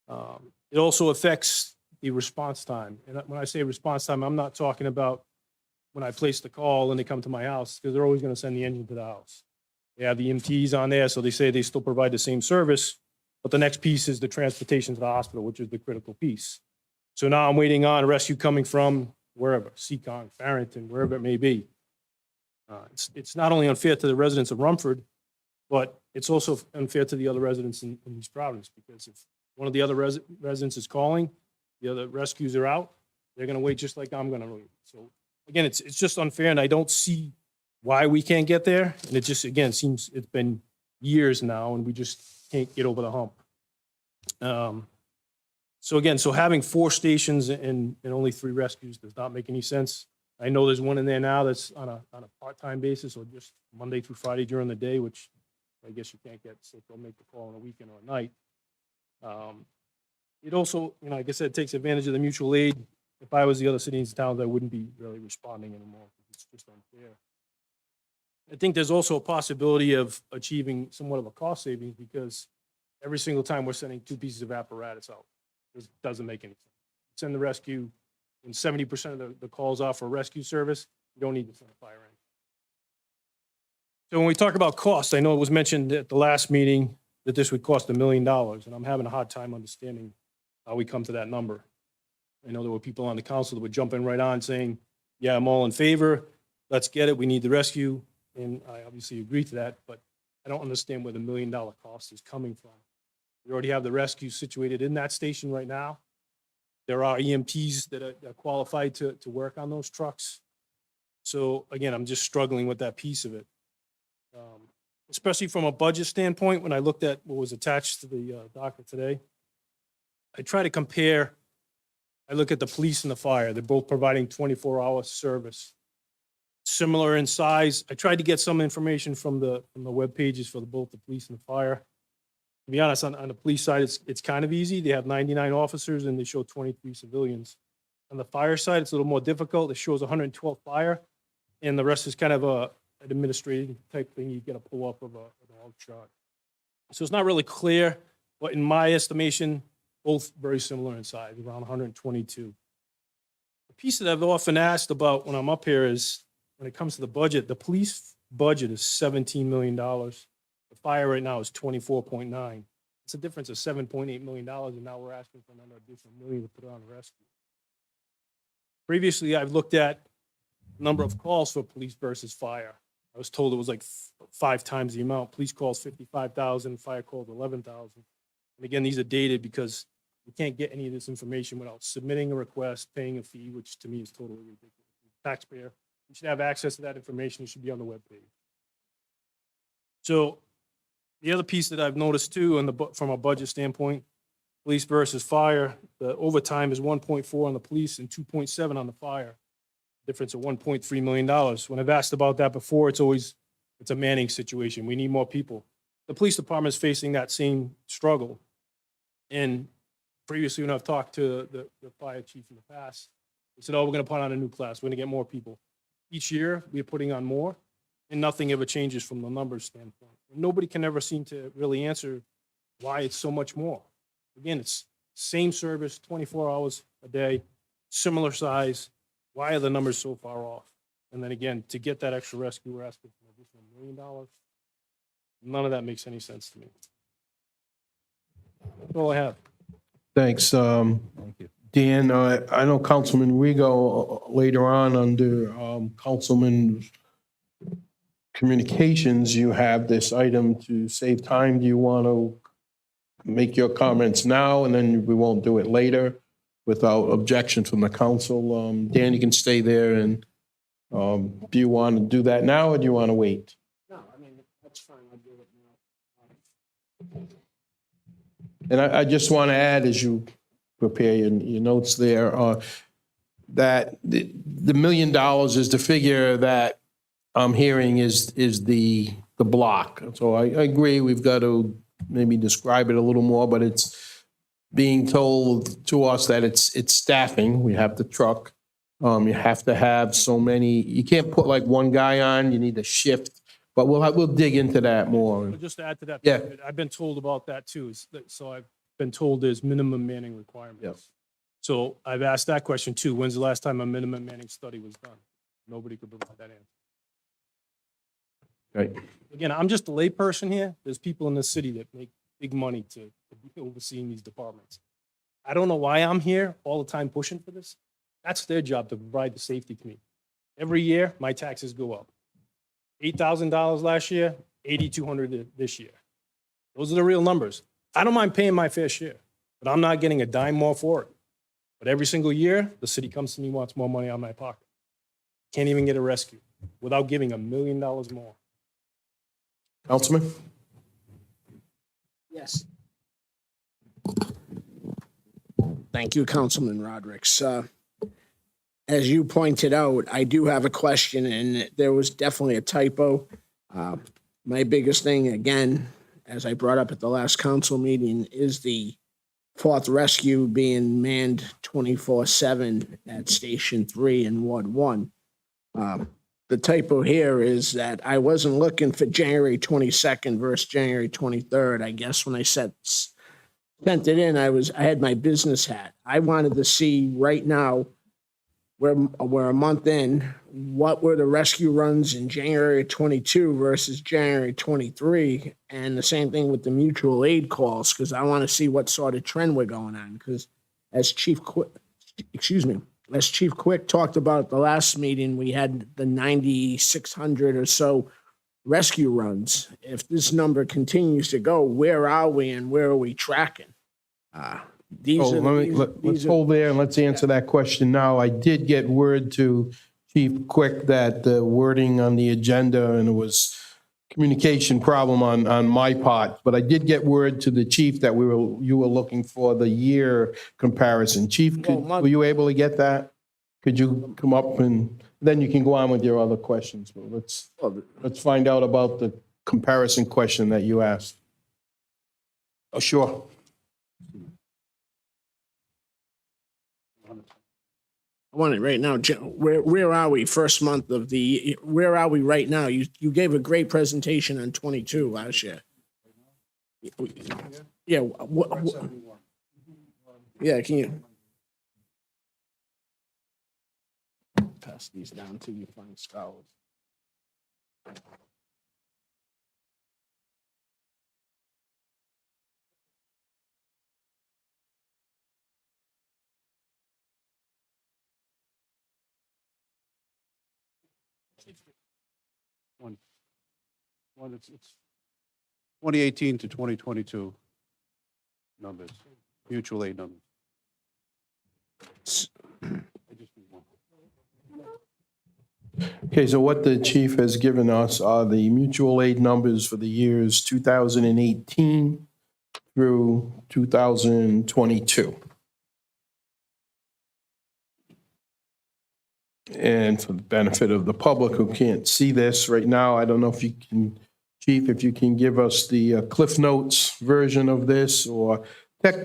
It also affects the response time. And when I say response time, I'm not talking about when I place the call and they come to my house, because they're always going to send the engine to the house. They have the EMTs on there, so they say they still provide the same service. But the next piece is the transportation to the hospital, which is the critical piece. So now I'm waiting on a rescue coming from wherever, Seacon, Farrington, wherever it may be. It's not only unfair to the residents of Rumford, but it's also unfair to the other residents in East Providence, because if one of the other residents is calling, the other rescues are out, they're going to wait just like I'm going to wait. So again, it's just unfair, and I don't see why we can't get there. And it just, again, seems it's been years now, and we just can't get over the hump. So having 4 stations and only 3 rescues does not make any sense. I know there's one in there now that's on a part-time basis, or just Monday through Friday during the day, which I guess you can't get, so they'll make the call on a weekend or a night. It also, like I said, takes advantage of the mutual aid. If I was the other cities and towns, I wouldn't be really responding anymore. It's just unfair. I think there's also a possibility of achieving somewhat of a cost savings, because every single time we're sending 2 pieces of apparatus out, it doesn't make any sense. Send the rescue, and 70% of the calls are for rescue service. You don't need to send a fire engine. So when we talk about cost, I know it was mentioned at the last meeting that this would cost $1 million, and I'm having a hard time understanding how we come to that number. I know there were people on the council that were jumping right on saying, yeah, I'm all in favor. Let's get it. We need the rescue. And I obviously agree to that, but I don't understand where the $1 million cost is coming from. We already have the rescue situated in that station right now. There are EMTs that are qualified to work on those trucks. So again, I'm just struggling with that piece of it. Especially from a budget standpoint, when I looked at what was attached to the docket today, I try to compare. I look at the police and the fire. They're both providing 24-hour service. Similar in size. I tried to get some information from the web pages for both the police and the fire. To be honest, on the police side, it's kind of easy. They have 99 officers and they show 23 civilians. On the fire side, it's a little more difficult. It shows 112 fire, and the rest is kind of an administrative type thing. You get a pull up of an org chart. So it's not really clear, but in my estimation, both very similar in size, around 122. The piece that I've often asked about when I'm up here is, when it comes to the budget, the police budget is $17 million. The fire right now is 24.9. It's a difference of $7.8 million, and now we're asking for another additional $1 million to put on the rescue. Previously, I've looked at the number of calls for police versus fire. I was told it was like 5 times the amount. Police calls 55,000, fire calls 11,000. And again, these are dated because we can't get any of this information without submitting a request, paying a fee, which to me is totally ridiculous. Taxpayer, you should have access to that information. It should be on the webpage. So The other piece that I've noticed too, from a budget standpoint, police versus fire, the overtime is 1.4 on the police and 2.7 on the fire. Difference of $1.3 million. When I've asked about that before, it's a manning situation. We need more people. The police department is facing that same struggle. And previously, when I've talked to the fire chief in the past, they said, oh, we're going to put on a new class. We're going to get more people. Each year, we're putting on more, and nothing ever changes from the numbers standpoint. Nobody can ever seem to really answer why it's so much more. Again, it's same service, 24 hours a day, similar size. Why are the numbers so far off? And then again, to get that extra rescue, we're asking for an additional $1 million. None of that makes any sense to me. That's all I have. Thanks. Dan, I know Councilman Rigo later on under Councilman Communications, you have this item to save time. Do you want to make your comments now and then we won't do it later without objection from the council? Dan, you can stay there. And do you want to do that now or do you want to wait? No, I mean, that's fine, I'll do it now. And I just want to add, as you prepare your notes there, that the $1 million is the figure that I'm hearing is the block. So I agree, we've got to maybe describe it a little more, but it's being told to us that it's staffing. We have the truck. You have to have so many. You can't put like one guy on. You need a shift. But we'll dig into that more. Just to add to that, Yeah. I've been told about that too. So I've been told there's minimum manning requirements. Yes. So I've asked that question too. When's the last time a minimum manning study was done? Nobody could provide that answer. Right. Again, I'm just a layperson here. There's people in the city that make big money to be overseeing these departments. I don't know why I'm here all the time pushing for this. That's their job, to provide the safety to me. Every year, my taxes go up. $8,000 last year, $8,200 this year. Those are the real numbers. I don't mind paying my fair share, but I'm not getting a dime more for it. But every single year, the city comes to me, wants more money out of my pocket. Can't even get a rescue without giving $1 million more. Councilman? Yes. Thank you, Councilman Rodrick. As you pointed out, I do have a question, and there was definitely a typo. My biggest thing, again, as I brought up at the last council meeting, is the fourth rescue being manned 24/7 at Station 3 in Ward 1. The typo here is that I wasn't looking for January 22nd versus January 23rd. I guess when I sent it in, I had my business hat. I wanted to see right now, we're a month in, what were the rescue runs in January 22 versus January 23, and the same thing with the mutual aid calls, because I want to see what sort of trend we're going on. Because as Chief Quick talked about at the last meeting, we had the 9,600 or so rescue runs. If this number continues to go, where are we and where are we tracking? Let's hold there and let's answer that question now. I did get word to Chief Quick that the wording on the agenda, and it was communication problem on my part, but I did get word to the chief that you were looking for the year comparison. Chief, were you able to get that? Could you come up and then you can go on with your other questions, but let's find out about the comparison question that you asked. Oh, sure. I want it right now. Where are we? First month of the, where are we right now? You gave a great presentation on 22 last year. Yeah. Yeah, can you pass these down to you fine scholars? It's 2018 to 2022 numbers, mutual aid numbers. I just need one. Okay, so what the chief has given us are the mutual aid numbers for the years 2018 through 2022. And for the benefit of the public who can't see this right now, I don't know if you can, Chief, if you can give us the Cliff Notes version of this, or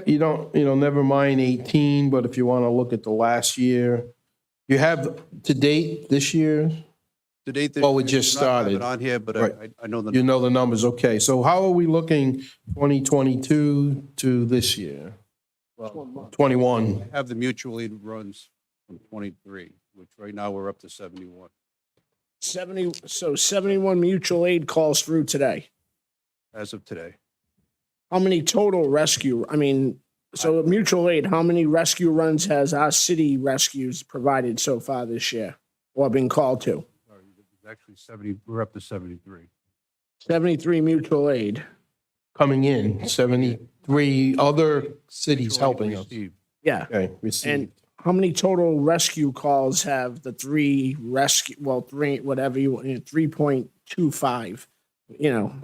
you don't, never mind 18, but if you want to look at the last year, you have to date this year? To date, this Well, we year, just I do not have started. it on here, but Right. I know the. You know the numbers, okay. So how are we looking 2022 to this year? Well, 21? I have the mutual aid runs from 23, which right now we're up to 71 71 mutual aid calls through today. as of today. How many total so mutual aid, how many rescue runs has our city rescues provided so far this year or been called to? Sorry, it's actually 70, we're up to 73. 73 mutual aid. Coming in, 73 other cities Mutual aid helping us. received. Yeah. Okay, received. And how many total rescue calls have the whatever you want, 3.25,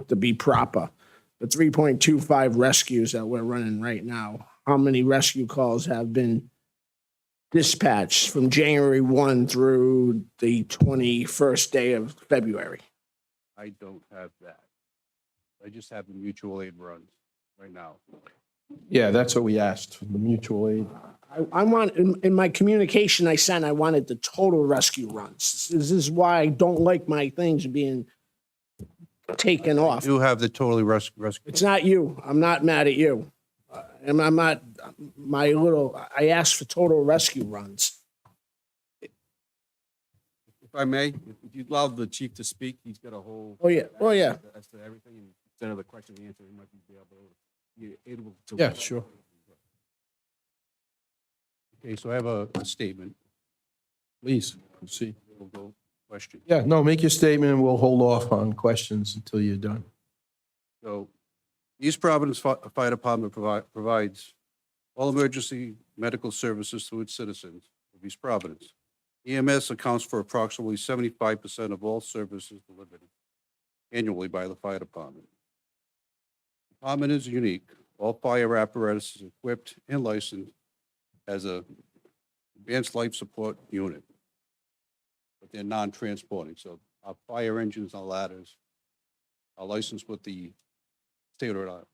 to be proper, the 3.25 rescues that we're running right now? How many rescue calls have been dispatched from January 1 through the 21st day of February? I don't have that. I just have the mutual aid runs right now. Yeah, that's what we asked, the mutual aid. I want, in my communication I sent, I wanted the total rescue runs. This is why I don't like my things being taken I off. do have the totally rescue. It's not you. I'm not mad at you. And I'm not, I asked for total rescue runs. If I may, if you'd allow the chief to speak, he's got a whole. Oh, yeah. Oh, yeah. As to everything, and instead of the question and answer, he might be able to. Yeah, sure. Okay, so I have a statement. Please, proceed. We'll go question. Yeah, no, make your statement and we'll hold off on questions until you're done. So, East Providence Fire Department provides all emergency medical services to its citizens of East Providence. EMS accounts for approximately 75% of all services delivered annually by the fire department. The department is unique. All fire apparatus is equipped and licensed as a advanced life support unit, but they're non-transporting. So our fire engines and ladders are licensed with the state of Rhode Island.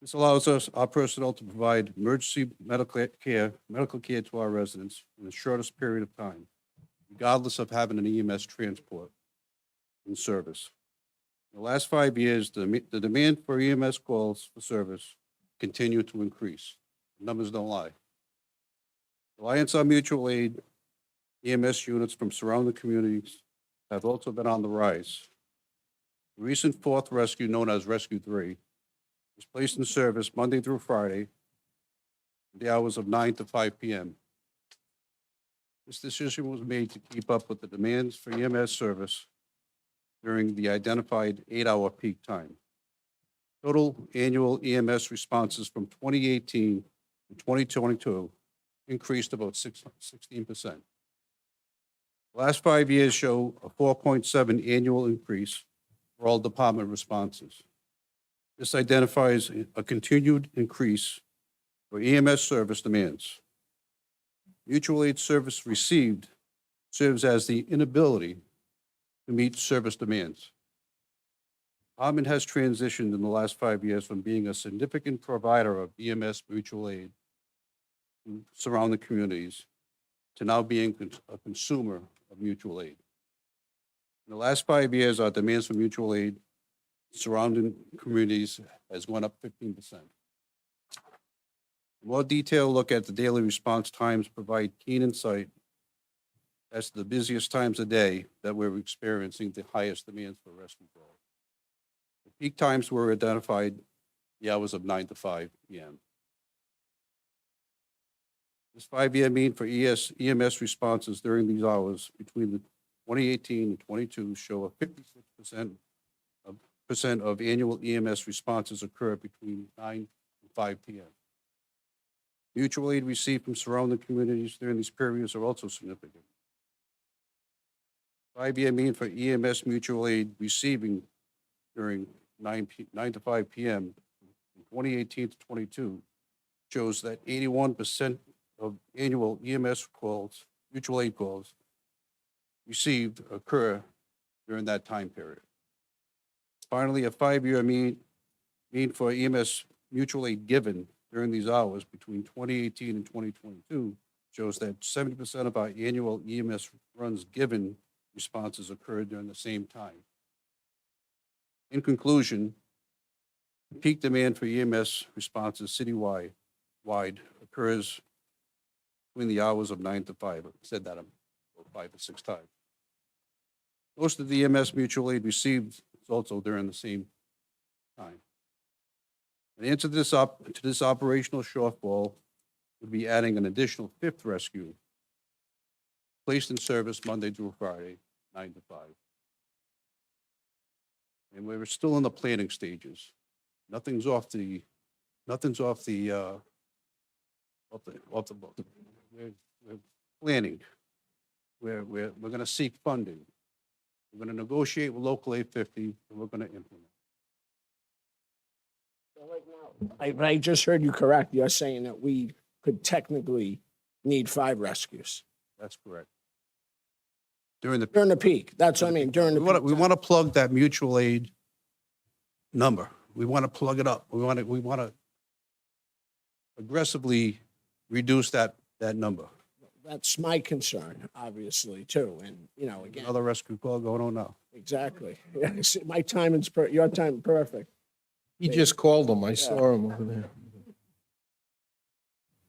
This allows our personnel to provide emergency medical care to our residents in the shortest period of time, regardless of having an EMS transport in service. In the last 5 years, the demand for EMS calls for service continued to increase. The numbers don't lie. Reliance on mutual aid EMS units from surrounding communities have also been on the rise. The recent fourth rescue, known as Rescue 3, was placed in service Monday through Friday, the hours of 9 to 5 p.m. This decision was made to keep up with the demands for EMS service during the identified 8-hour peak time. Total annual EMS responses from 2018 to 2022 increased about 16%. The last 5 years show a 4.7 annual increase for all department responses. This identifies a continued increase for EMS service demands. Mutual aid service received serves as the inability to meet service demands. Department has transitioned in the last 5 years from being a significant provider of EMS mutual aid to surrounding communities to now being a consumer of mutual aid. In the last 5 years, our demands for mutual aid surrounding communities has gone up 15%. A more detailed look at the daily response times provide keen insight as to the busiest times of day that we're experiencing the highest demands for rescue calls. The peak times were identified the hours of 9 to 5 p.m. This 5-year mean for EMS responses during these hours between the 2018 and 22 show a 56% of annual EMS responses occur between 9 and 5 p.m. Mutual aid received from surrounding communities during these periods are also significant. 5-year mean for EMS mutual aid receiving during 9 to 5 p.m. from 2018 to 22 shows that 81% of annual EMS calls, mutual aid calls, received occur during that time period. Finally, a 5-year mean for EMS mutual aid given during these hours between 2018 and 2022 shows that 70% of our annual EMS runs given responses occurred during the same time. In conclusion, peak demand for EMS responses citywide occurs between the hours of 9 to 5. I said that about 5 or 6 times. Most of the EMS mutual aid received is also during the same time. An answer to this operational shortfall would be adding an additional 5th rescue placed in service Monday through Friday, 9 to 5. And we're still in the planning stages. Nothing's off the book. We're planning. We're going to seek funding. We're going to negotiate with local 850, and we're going to implement. I just heard you correct. You're saying that we could technically need 5 rescues. That's correct. During the peak. That's what I mean, during the peak. We want to plug that mutual aid number. We want to plug it up. We want to aggressively reduce that number. That's my concern, obviously, too. And, you know, again. Another rescue call going on now. Exactly. Yes, my timing's your time perfect. He just called him. I saw him over there.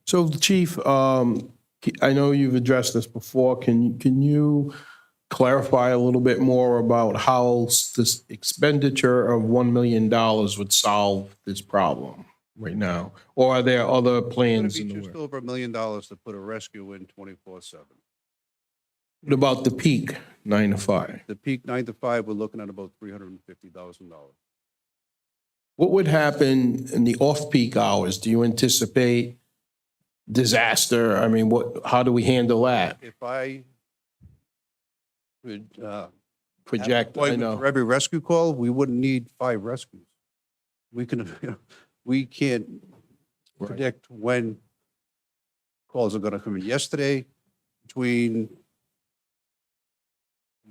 So, Chief, I know you've addressed this before. Can you clarify a little bit more about how this expenditure of $1 million would solve this problem right now? Or are there other plans in the Just works? over $1 million to put a rescue in 24/7. What about the peak, 9 to 5? The peak 9 to 5, we're looking at about $350,000. What would happen in the off-peak hours? Do you anticipate disaster? I mean, how do we handle that? If I could Project, have an I appointment know. for every rescue call, we wouldn't need 5 rescues. We can, we can't predict when calls are going to come in. Yesterday, between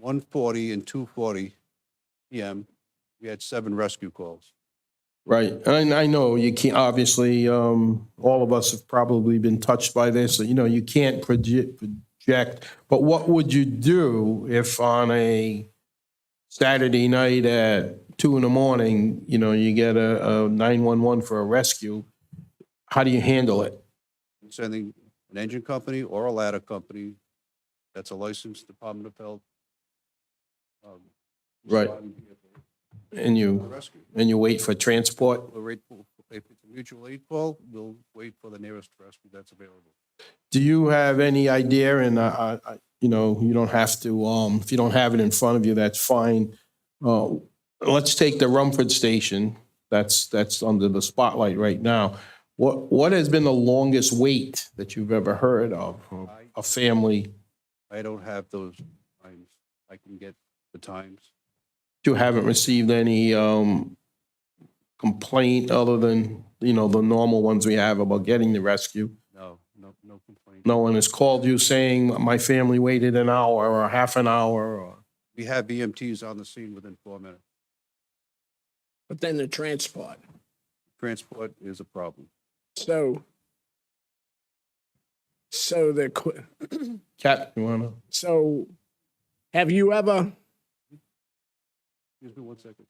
1:40 and 2:40 p.m., we had 7 rescue calls. Right, and I know you can't, obviously, all of us have probably been touched by this, you know, you can't project, but what would you do if on a Saturday night at 2 a.m, you know, you get a 911 for a rescue? How do you handle it? Sending an engine company or a ladder company that's a licensed Department of Health. Right. And you Rescue. wait for transport? We'll wait for, if it's a mutual aid call, we'll wait for the nearest rescue that's available. Do you have any idea, and you know, you don't have to, if you don't have it in front of you, that's fine. Let's take the Rumford Station, that's under the spotlight right now. What has been the longest wait that you've ever heard of a family? I don't have those times. I can get the times. You haven't received any complaint other than, you know, the normal ones we have about getting the rescue? No complaint. No one has called you saying, my family waited an hour or half an hour? Or... We have EMTs on the scene within 4 minutes. But then the transport. Transport is a problem. So the Kat, you wanna? So have you ever? Excuse me 1 second.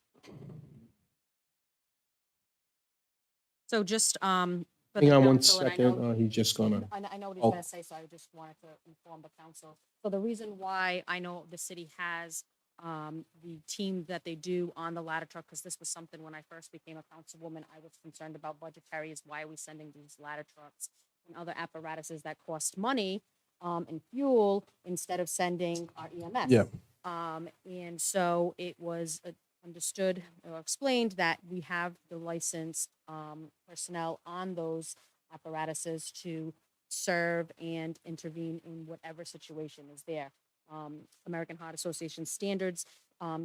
So just, for the Hang on 1 council, and I second, know- he's just gonna. I know what he's Oh. gonna say, so I just wanted to inform the council. So the reason why I know the city has the team that they do on the ladder truck, because this was something when I first became a councilwoman, I was concerned about budgetary, is why are we sending these ladder trucks and other apparatuses that cost money and fuel instead of sending our EMS? Yeah. And so it was understood or explained that we have the licensed personnel on those apparatuses to serve and intervene in whatever situation is there. American Heart Association standards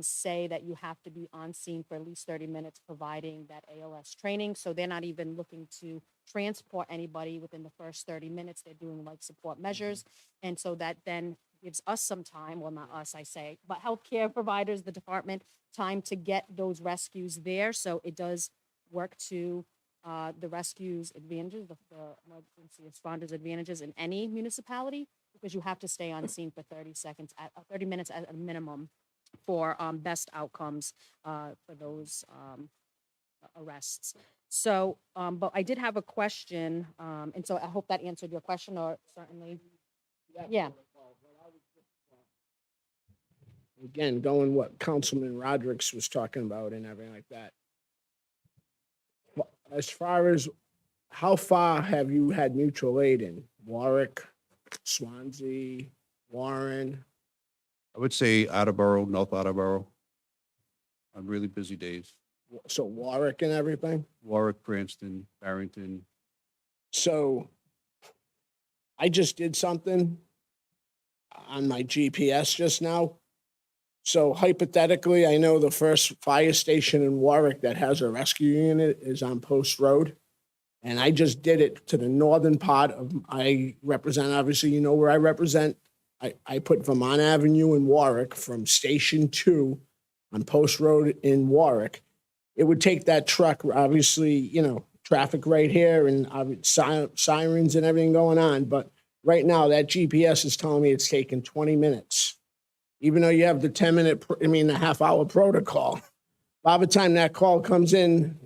say that you have to be on scene for at least 30 minutes providing that ALS training. So they're not even looking to transport anybody within the first 30 minutes. They're doing life support measures. And so that then gives us some time, well, not us, I say, but healthcare providers, the department, time to get those rescues there. So it does work to the rescue's advantages, the emergency responders' advantages in any municipality, because you have to stay on scene for 30 minutes at a minimum for best outcomes for those arrests. So, but I did have a question, and so I hope that answered your question, or certainly, yeah. Again, going what Councilman Rodrick was talking about and everything like that. As far as how far have you had mutual aid in? Warwick, Swansea, Warren? I would say Attleboro, North Attleboro, on really busy days. So Warwick and everything? Warwick, Cranston, Barrington. So I just did something on my GPS just now. So hypothetically, I know the first fire station in Warwick that has a rescue unit is on Post Road. And I just did it to the northern part of, I represent, obviously, you know where I represent. I put Vermont Avenue in Warwick from Station 2 on Post Road in Warwick. It would take that truck, obviously, you know, traffic right here and sirens and everything going on. But right now, that GPS is telling me it's taking 20 minutes. Even though you have the 10-minute, the half-hour protocol. By the time that call comes in,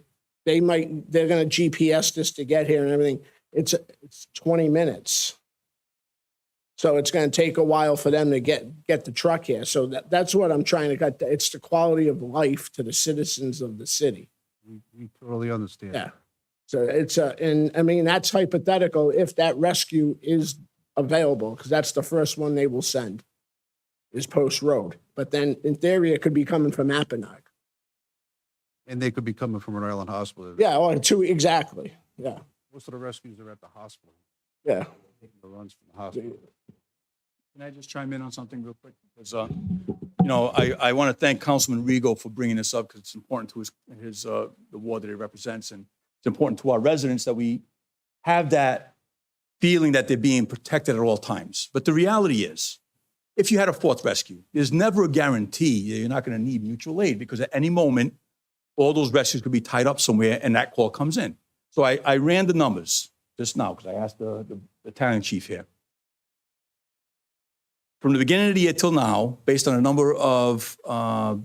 they're going to GPS this to get here and everything. It's 20 minutes. So it's going to take a while for them to get the truck here. So that's what I'm trying to get. It's the quality of life to the citizens of the city. We totally understand. Yeah. So it's that's hypothetical if that rescue is available, because that's the first one they will send is Post Road. But then in theory, it could be coming from Apponaug. And they could be coming from Rhode Island Hospital. Yeah, or two, exactly. Yeah. Most of the rescues are at the hospital. Yeah. Taking the runs from the hospital. Can I just chime in on something real quick? Because, I want to thank Councilman Rigo for bringing this up because it's important to the ward that he represents. And it's important to our residents that we have that feeling that they're being protected at all times. But the reality is, if you had a fourth rescue, there's never a guarantee that you're not going to need mutual aid because at any moment, all those rescues could be tied up somewhere and that call comes in. So I ran the numbers just now because I asked the battalion chief here. From the beginning of the year till now, based on a number of out-of-town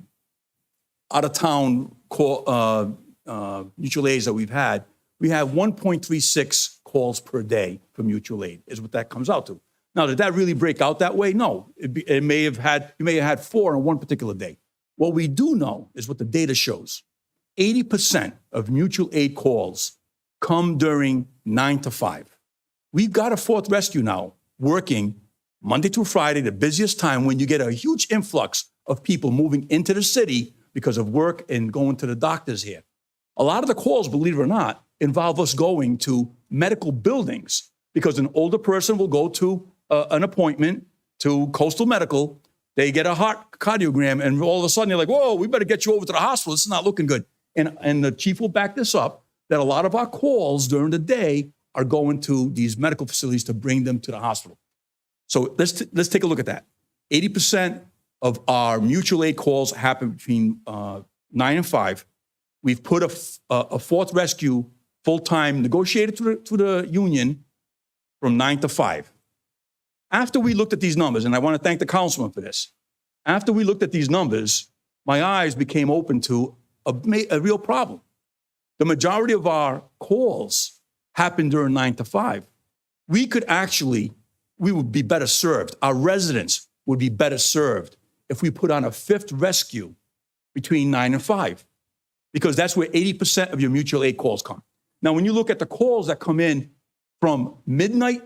mutual aids that we've had, we have 1.36 calls per day for mutual aid is what that comes out to. Now, did that really break out that way? No. You may have had 4 on one particular day. What we do know is what the data shows. 80% of mutual aid calls come during 9 to 5. We've got a fourth rescue now working Monday through Friday, the busiest time when you get a huge influx of people moving into the city because of work and going to the doctors here. A lot of the calls, believe it or not, involve us going to medical buildings because an older person will go to an appointment to Coastal Medical. They get a heart cardiogram and all of a sudden they're like, whoa, we better get you over to the hospital. This is not looking good. And the chief will back this up, that a lot of our calls during the day are going to these medical facilities to bring them to the hospital. So let's take a look at that. 80% of our mutual aid calls happen between 9 and 5. We've put a fourth rescue full-time negotiated through the union from 9 to 5. After we looked at these numbers, and I want to thank the councilman for this, after we looked at these numbers, my eyes became open to a real problem. The majority of our calls happen during 9 to 5. We would be better served. Our residents would be better served if we put on a fifth rescue between 9 and 5, because that's where 80% of your mutual aid calls come. Now, when you look at the calls that come in from midnight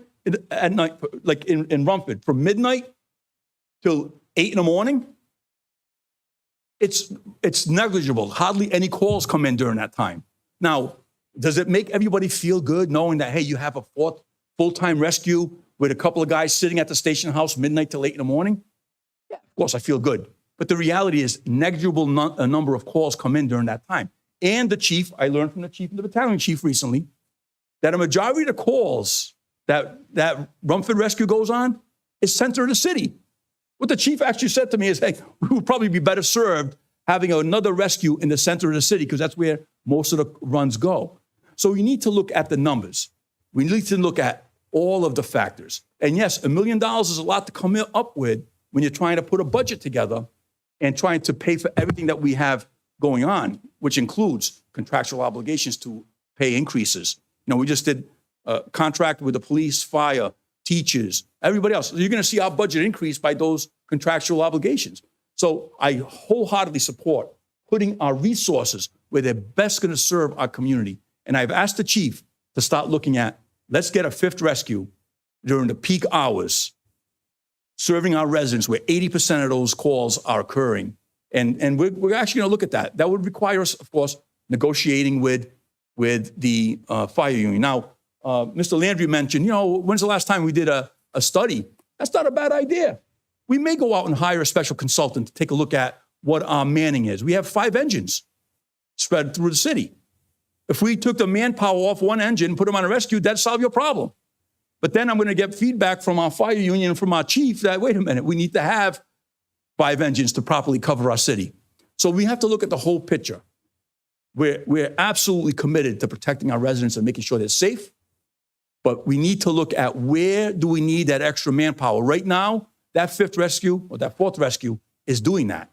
at night, like in Rumford, from midnight till 8 in the morning, it's negligible. Hardly any calls come in during that time. Now, does it make everybody feel good knowing that, hey, you have a fourth full-time rescue with a couple of guys sitting at the station house midnight till 8 in the morning? course, I feel good. But the reality is negligible a number of calls come in during that time. And the chief, I learned from the chief and the battalion chief recently, that a majority of the calls that Rumford Rescue goes on is center of the city. What the chief actually said to me is, hey, we would probably be better served having another rescue in the center of the city because that's where most of the runs go. So we need to look at the numbers. We need to look at all of the factors. And yes, $1 million is a lot to come up with when you're trying to put a budget together and trying to pay for everything that we have going on, which includes contractual obligations to pay increases. You know, we just did a contract with the police, fire, teachers, everybody else. So you're going to see our budget increase by those contractual obligations. So I wholeheartedly support putting our resources where they're best going to serve our community. And I've asked the chief to start looking at, let's get a 5th rescue during the peak hours, serving our residents where 80% of those calls are occurring. And we're actually going to look at that. That would require us, of course, negotiating with the fire union. Now, Mr. Landry mentioned, you know, when's the last time we did a study? That's not a bad idea. We may go out and hire a special consultant to take a look at what our manning is. We have 5 engines spread through the city. If we took the manpower off one engine and put them on a rescue, that'd solve your problem. But then I'm going to get feedback from our fire union and from our chief that, wait a minute, we need to have 5 engines to properly cover our city. So we have to look at the whole picture. We're absolutely committed to protecting our residents and making sure they're safe. But we need to look at where do we need that extra manpower. Right now, that 5th rescue or that 4th rescue is doing that.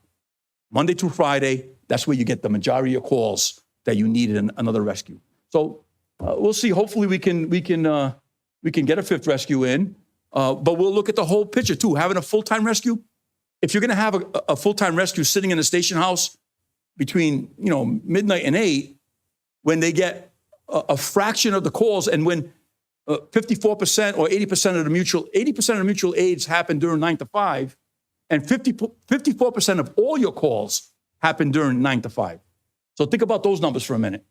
Monday through Friday, that's where you get the majority of calls that you need in another rescue. So we'll see. Hopefully we can get a 5th rescue in, but we'll look at the whole picture too. Having a full-time rescue, if you're going to have a full-time rescue sitting in the station house between midnight and 8, when they get a fraction of the calls, and when 54% or 80% of the mutual aids happen during 9 to 5, and 54% of all your calls happen during 9 to 5. So think about those numbers for a minute.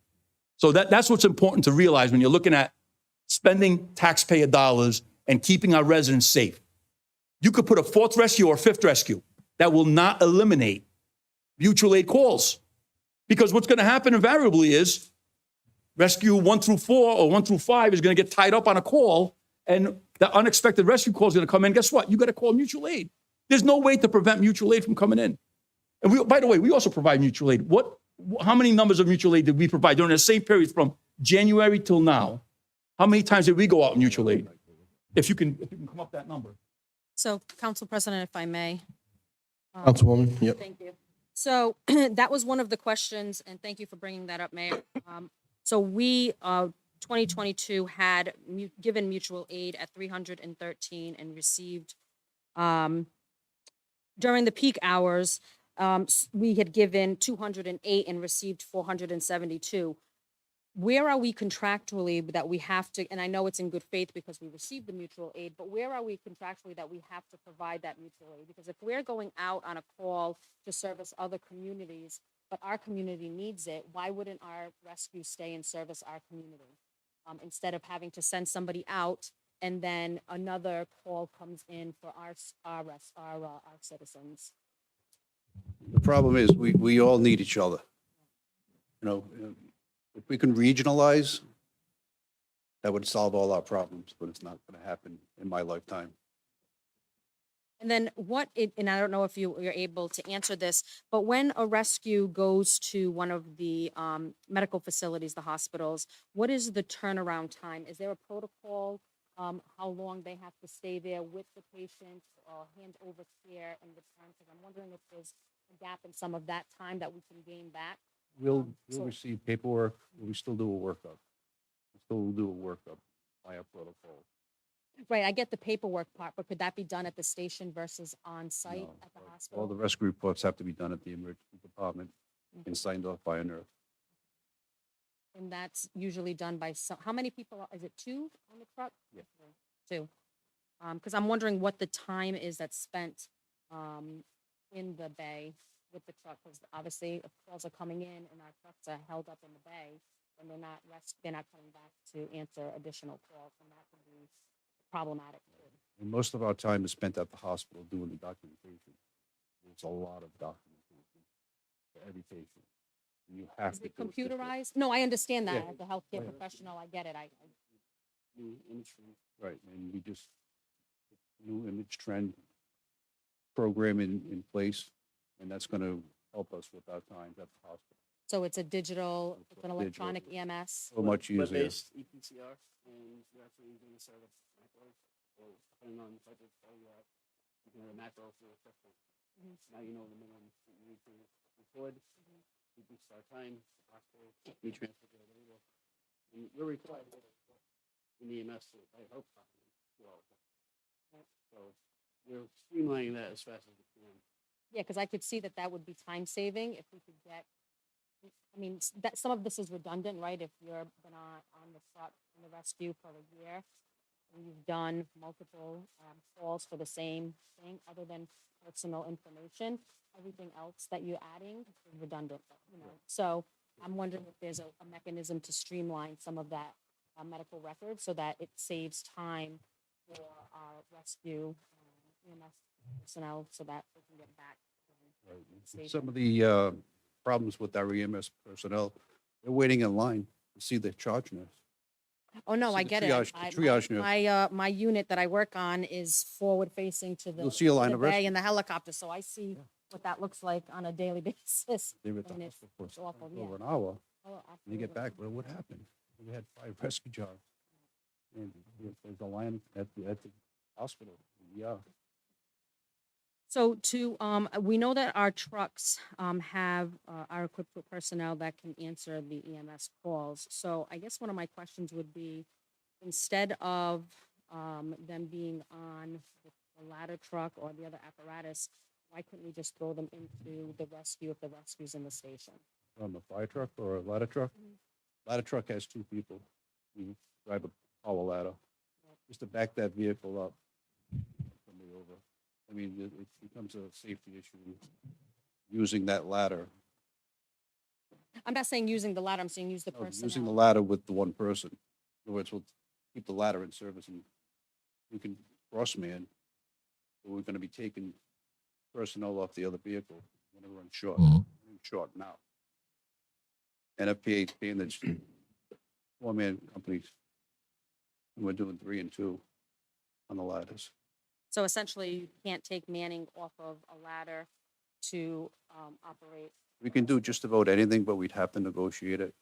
So that's what's important to realize when you're looking at spending taxpayer dollars and keeping our residents safe. You could put a 4th rescue or 5th rescue that will not eliminate mutual aid calls. Because what's going to happen invariably is rescue 1 through 4 or 1 through 5 is going to get tied up on a call, and the unexpected rescue call is going to come in. Guess what? You got to call mutual aid. There's no way to prevent mutual aid from coming in. And by the way, we also provide mutual aid. How many numbers of mutual aid did we provide during the same period from January till now? How many times did we go out in mutual aid? If you can come up that number. So, Council President, if I may. Councilwoman, yep. Thank you. So that was one of the questions, and thank you for bringing that up, Mayor. So we, 2022, had given mutual aid at 313 and received, during the peak hours, we had given 208 and received 472. Where are we contractually that we have to, and I know it's in good faith because we received the mutual aid, but where are we contractually that we have to provide that mutual aid? Because if we're going out on a call to service other communities, but our community needs it, why wouldn't our rescue stay and service our community? Instead of having to send somebody out and then another call comes in for our citizens. The problem is we all need each other. If we can regionalize, that would solve all our problems, but it's not going to happen in my lifetime. And then and I don't know if you're able to answer this, but when a rescue goes to one of the medical facilities, the hospitals, what is the turnaround time? Is there a protocol? How long they have to stay there with the patient or hand over care and return? Because I'm wondering if there's a gap in some of that time that we can gain back. We'll receive paperwork, but we still do a workup. We still do a workup by our protocol. Right, I get the paperwork part, but could that be done at the station versus on site No, at the hospital? All the rescue reports have to be done at the emergency department and signed off by a nurse. And that's usually done by how many people? Is it 2 on the truck? Yeah. 2. Because I'm wondering what the time is that's spent in the bay with the truck, because obviously if calls are coming in and our trucks are held up in the bay, and they're not coming back to answer additional calls, and that can be problematic. And most of our time is spent at the hospital doing the documentation. It's a lot of documentation for every patient. You have Is to it go through it. computerized? No, I understand that. Yeah. As a healthcare Yeah. professional, I get it. New image trend. Right, and we just, new image trend program in place, and that's gonna help us with our times at the hospital. So it's a digital, it's an Digital. electronic EMS. So much easier. Web-based EPCR, and you're actually using a set of macros, or depending on the type of call you have, you can have a macro for a system. Now you know the minimum that you need to record, reduce our time, hospital, we transfer to the label. And you're required to in the EMS to by health department as well. So we're streamlining that as fast as we can. Yeah, because I could see that that would be time saving if we could get, I mean, that, some of this is redundant, right? If you're been on the front, in the rescue for a year, and you've done multiple calls for the same thing, other than personal information, everything else that you're adding is redundant, you know? So I'm wondering if there's a mechanism to streamline some of that medical record so that it saves time for our rescue EMS personnel so that they can get back. Some of the problems with our EMS personnel, they're waiting in line to see the charge nurse. Oh, no, See I the get triage- it. I- the triage nurse. My unit that I work on is forward facing to the You'll see a line the of bay rescue. and the helicopter, so I see what that looks like on a daily basis. They were at the And it's hospital for awful, yeah. over an hour. Oh, And they get absolutely. back, well, what happened? We had 5 rescue jobs. And there's a line at the hospital, yeah. So we know that our trucks are equipped with personnel that can answer the EMS calls. So I guess one of my questions would be, instead of them being on the ladder truck or the other apparatus, why couldn't we just throw them into the rescue if the rescue's in the station? On the fire truck or a ladder truck? Ladder truck has 2 people. You drive a power ladder, just to back that vehicle up. Somebody over. I mean, it becomes a safety issue using that ladder. I'm not saying using the ladder, I'm saying use the No, personnel. using the ladder with the one person. In other words, we'll keep the ladder in service and we can cross man. But we're gonna be taking personnel off the other vehicle. We're gonna run short. We're short now. NFPA being the 4-man companies. And we're doing 3 and 2 on the ladders. So essentially, you can't take manning off of a ladder to operate. We can do just about anything, but we'd have to negotiate it.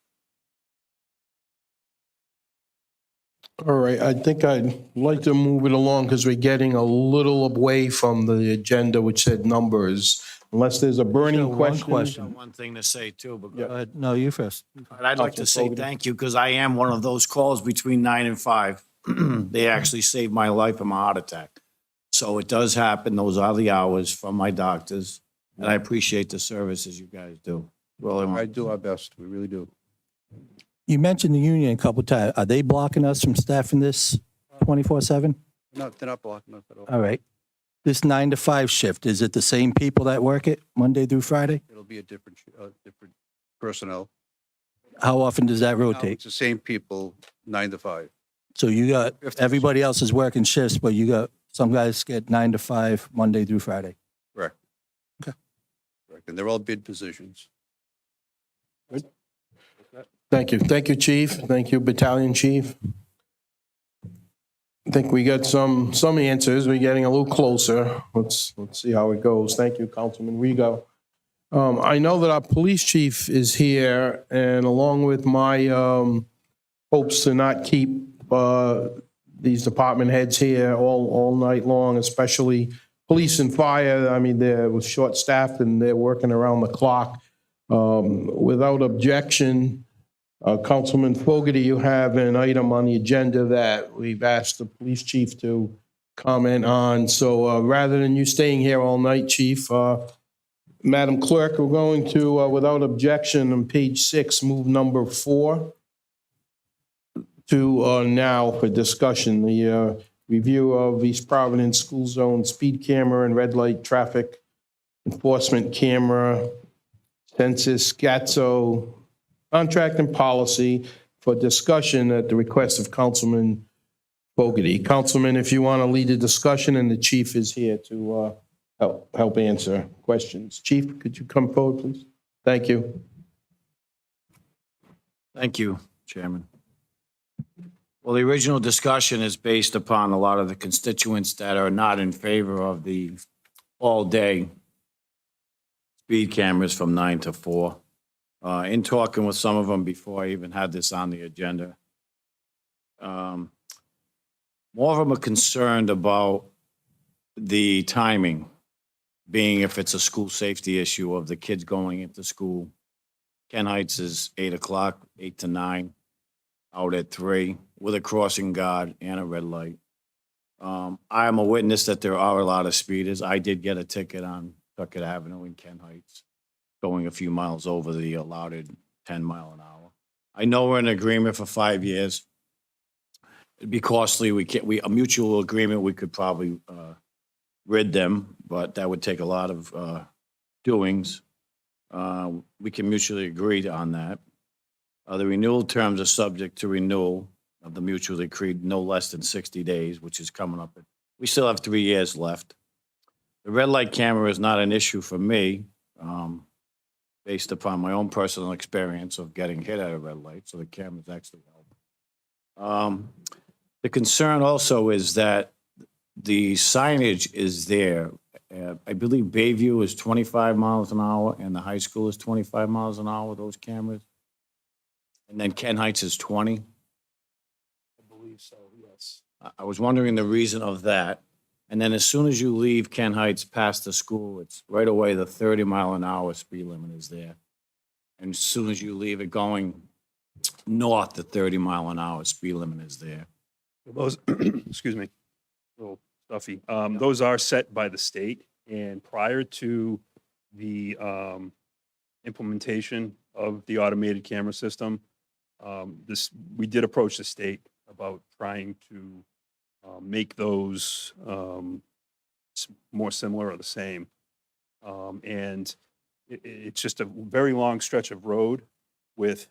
All right, I think I'd like to move it along because we're getting a little away from the agenda, which said numbers. Unless there's a burning one question. question. One thing to say too, but Yeah. Go ahead. No, you first. but I'd like to say Councilman Fogarty. thank you because I am one of those calls between 9 and 5. They actually saved my life from a heart attack. So it does happen. Those are the hours from my doctors. And I appreciate the services you guys do. Well, I do our best, we really do. You mentioned the union a couple times. Are they blocking us from staffing this 24/7? They're not blocking us at all. All right. This 9 to 5 shift, is it the same people that work it Monday through Friday? It'll be a different personnel. How often does that Now, rotate? It's the same people, 9 to 5. So you got, everybody else is working shifts, but you got, some guys get 9 to 5 Monday through Friday. Correct. Okay. Correct, and they're all bid positions. Thank you. Thank you, Chief. Thank you, Battalion Chief. I think we got some answers. We're getting a little closer. Let's see how it goes. Thank you, Councilman Rigo. I know that our police chief is here, and along with my hopes to not keep these department heads here all night long, especially police and fire. I mean, they're short-staffed and they're working around the clock. Without objection, Councilman Fogarty, you have an item on the agenda that we've asked the police chief to comment on. So rather than you staying here all night, Chief, Madam Clerk, we're going to, without objection, on page 6, move number 4 to now for discussion. The review of East Providence School Zone speed camera and red light traffic enforcement camera, census, SCATSO, contract and policy for discussion at the request of Councilman Fogarty. Councilman, if you want to lead the discussion, and the chief is here to help answer questions. Chief, could you come forward, please? Thank you. Thank you, Chairman. Well, the original discussion is based upon a lot of the constituents that are not in favor of the all-day speed cameras from 9 to 4. In talking with some of them before I even had this on the agenda, more of them are concerned about the timing, being if it's a school safety issue of the kids going into school. Ken Heights is 8 o'clock, 8 to 9, out at 3, with a crossing guard and a red light. I am a witness that there are a lot of speeders. I did get a ticket on Tuckett Avenue in Ken Heights, going a few miles over the allowed 10 mile an hour. I know we're in agreement for 5 years. It'd be costly. A mutual agreement, we could probably rid them, but that would take a lot of doings. We can mutually agree on that. The renewal terms are subject to renewal of the mutually agreed no less than 60 days, which is coming up. We still have 3 years left. The red light camera is not an issue for me, based upon my own personal experience of getting hit at a red light, so the cameras actually help. The concern also is that the signage is there. I believe Bayview is 25 miles an hour and the high school is 25 miles an hour, those cameras. And then Ken Heights is 20. I believe so, yes. I was wondering the reason of that. And then as soon as you leave Ken Heights past the school, it's right away the 30 mile an hour speed limit is there. And as soon as you leave it going north, the 30 mile an hour speed limit is there. Those, excuse me, a little stuffy. Those are set by the state, and prior to the implementation of the automated camera system, we did approach the state about trying to make those more similar or the same. And it's just a very long stretch of road with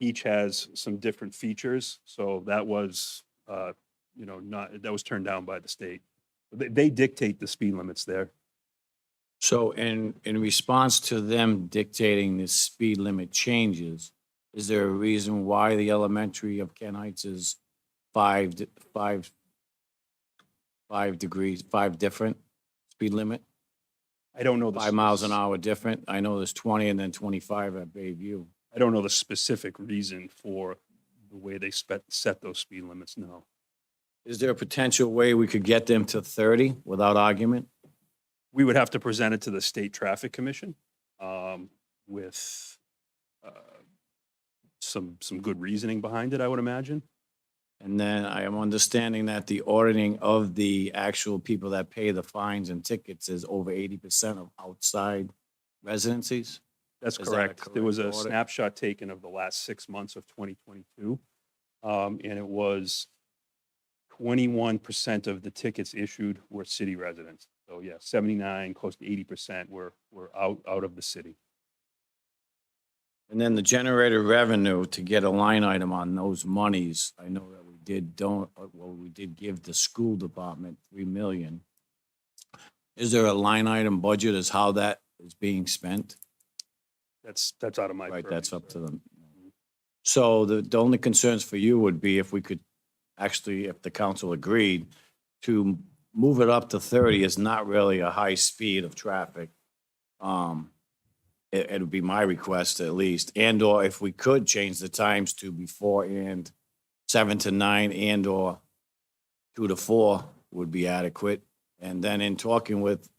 each has some different features. So that was, that was turned down by the state. They dictate the speed limits there. So in response to them dictating the speed limit changes, is there a reason why the elementary of Ken Heights is 5 different speed limit? I don't know. 5 miles an hour different. I know there's 20 and then 25 at Bayview. I don't know the specific reason for the way they set those speed limits, no. Is there a potential way we could get them to 30 without argument? We would have to present it to the State Traffic Commission with some good reasoning behind it, I would imagine. And then I am understanding that the auditing of the actual people that pay the fines and tickets is over 80% of outside residencies? That's Is that a correct. There was a correct audit? snapshot taken of the last 6 months of 2022. And it was 21% of the tickets issued were city residents. So yeah, 79, close to 80% were out of the city. And then the generated revenue to get a line item on those monies, I know that we did give the school department $3 million. Is there a line item budget as how that is being spent? That's out of my Right, purview, that's up sir. to them. So the only concerns for you would be if we could actually, if the council agreed, to move it up to 30 is not really a high speed of traffic. It would be my request at least, and/or if we could change the times to before and 7 to 9 and/or 2 to 4 would be adequate. And then in talking with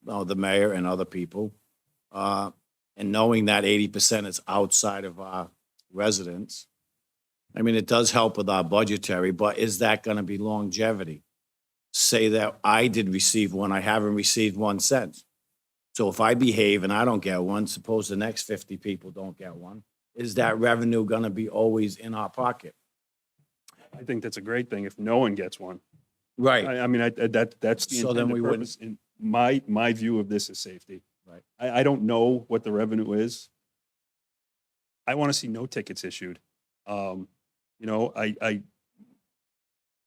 the mayor and other people, and knowing that 80% is outside of our residents, I mean, it does help with our budgetary, but is that going to be longevity? Say that I did receive one, I haven't received 1 cent. So if I behave and I don't get one, suppose the next 50 people don't get one, is that revenue going to be always in our pocket? I think that's a great thing if no one gets one. Right. I mean, that's the So then intended we wouldn't- purpose. And my view of this is safety. Right. I don't know what the revenue is. I want to see no tickets issued. I'm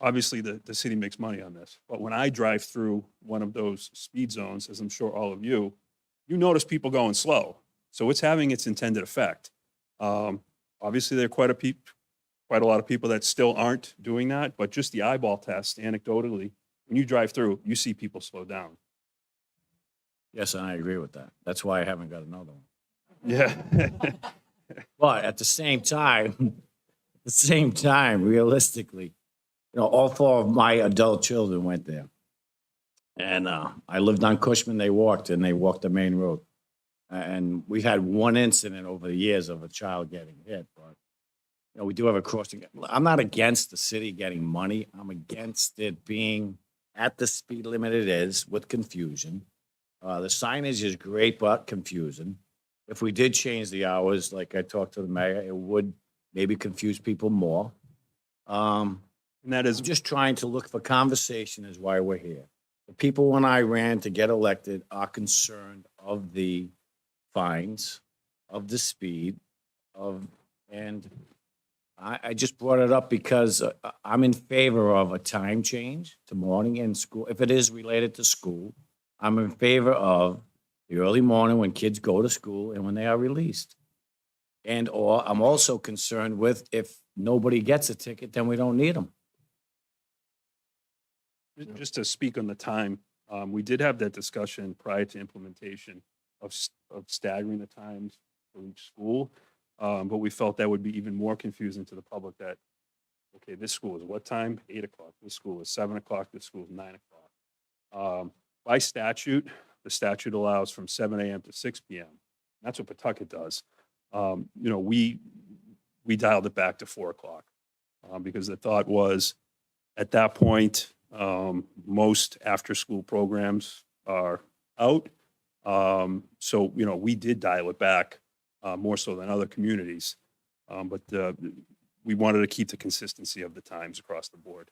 obviously the city makes money on this, but when I drive through one of those speed zones, as I'm sure all of you notice people going slow. So it's having its intended effect. Obviously, there are quite a lot of people that still aren't doing that, but just the eyeball test, anecdotally, when you drive through, you see people slow down. Yes, and I agree with that. That's why I haven't got another one. Yeah. But at the same time, realistically, all four of my adult children went there. And I lived on Cushman, they walked the main road. And we had one incident over the years of a child getting hit, but we do have a crossing. I'm not against the city getting money. I'm against it being at the speed limit it is with confusion. The signage is great, but confusing. If we did change the hours, like I talked to the mayor, it would maybe confuse people more. And that is just trying to look for conversation is why we're here. The people when I ran to get elected are concerned of the fines, of the speed, and I just brought it up because I'm in favor of a time change to morning and school. If it is related to school, I'm in favor of the early morning when kids go to school and when they are released. Or I'm also concerned with if nobody gets a ticket, then we don't need them. Just to speak on the time, we did have that discussion prior to implementation of staggering the times for each school. But we felt that would be even more confusing to the public that, okay, this school is what time? 8 o'clock. This school is 7 o'clock. This school is 9 o'clock. By statute, the statute allows from 7 a.m. to 6 p.m. That's what Pawtucket does. We dialed it back to 4 o'clock because the thought was at that point, most after-school programs are out. So, we did dial it back more so than other communities. But we wanted to keep the consistency of the times across the board.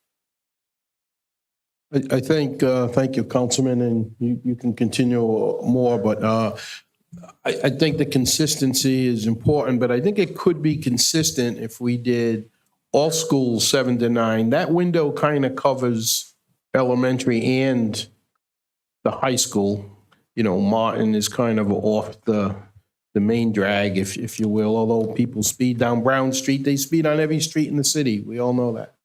I think, thank you, Councilman, and you can continue more, but I think the consistency is important, but I think it could be consistent if we did all schools 7 to 9. That window kind of covers elementary and the high school. Martin is kind of off the main drag, if you will, although people speed down Brown Street, they speed on every street in the city. We all know that.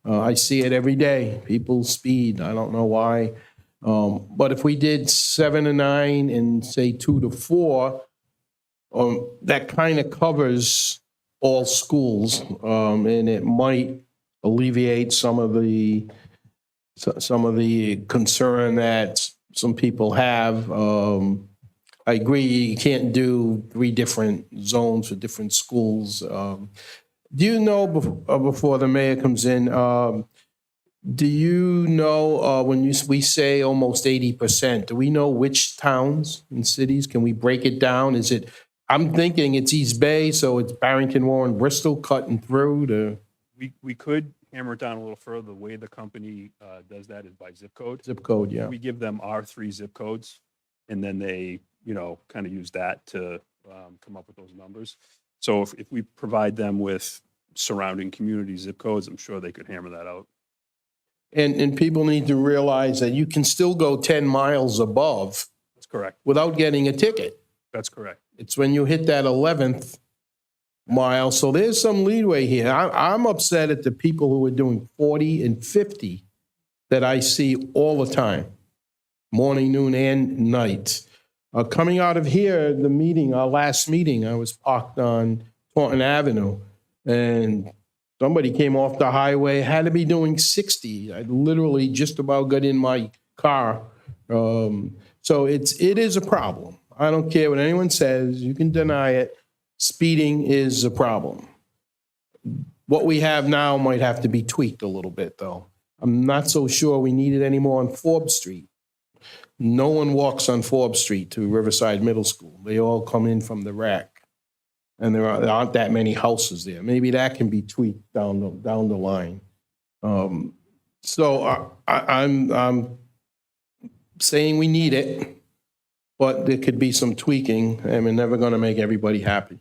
I see it every day. People speed. I don't know why. But if we did 7 to 9 and say 2 to 4, that kind of covers all schools, and it might alleviate some of the concern that some people have. I agree, you can't do 3 different zones for different schools. Do you know, before the mayor comes in, do you know when we say almost 80%, do we know which towns and cities? Can we break it down? I'm thinking it's East Bay, so it's Barrington, Warren, Bristol cutting through to. We could hammer it down a little further. The way the company does that is by zip code. Zip code, yeah. We give them our 3 zip codes, and then they, kind of use that to come up with those numbers. So if we provide them with surrounding community zip codes, I'm sure they could hammer that out. And people need to realize that you can still go 10 miles above. That's correct. Without getting a ticket. That's correct. It's when you hit that 11th mile. So there's some leeway here. I'm upset at the people who are doing 40 and 50 that I see all the time, morning, noon, and night. Coming out of here, our last meeting, I was parked on Taunton Avenue, and somebody came off the highway, had to be doing 60. I literally just about got in my car. So it is a problem. I don't care what anyone says. You can deny it. Speeding is a problem. What we have now might have to be tweaked a little bit, though. I'm not so sure we need it anymore on Forbes Street. No one walks on Forbes Street to Riverside Middle School. They all come in from the rack. And there aren't that many houses there. Maybe that can be tweaked down the line. So I'm saying we need it, but there could be some tweaking, and we're never going to make everybody happy.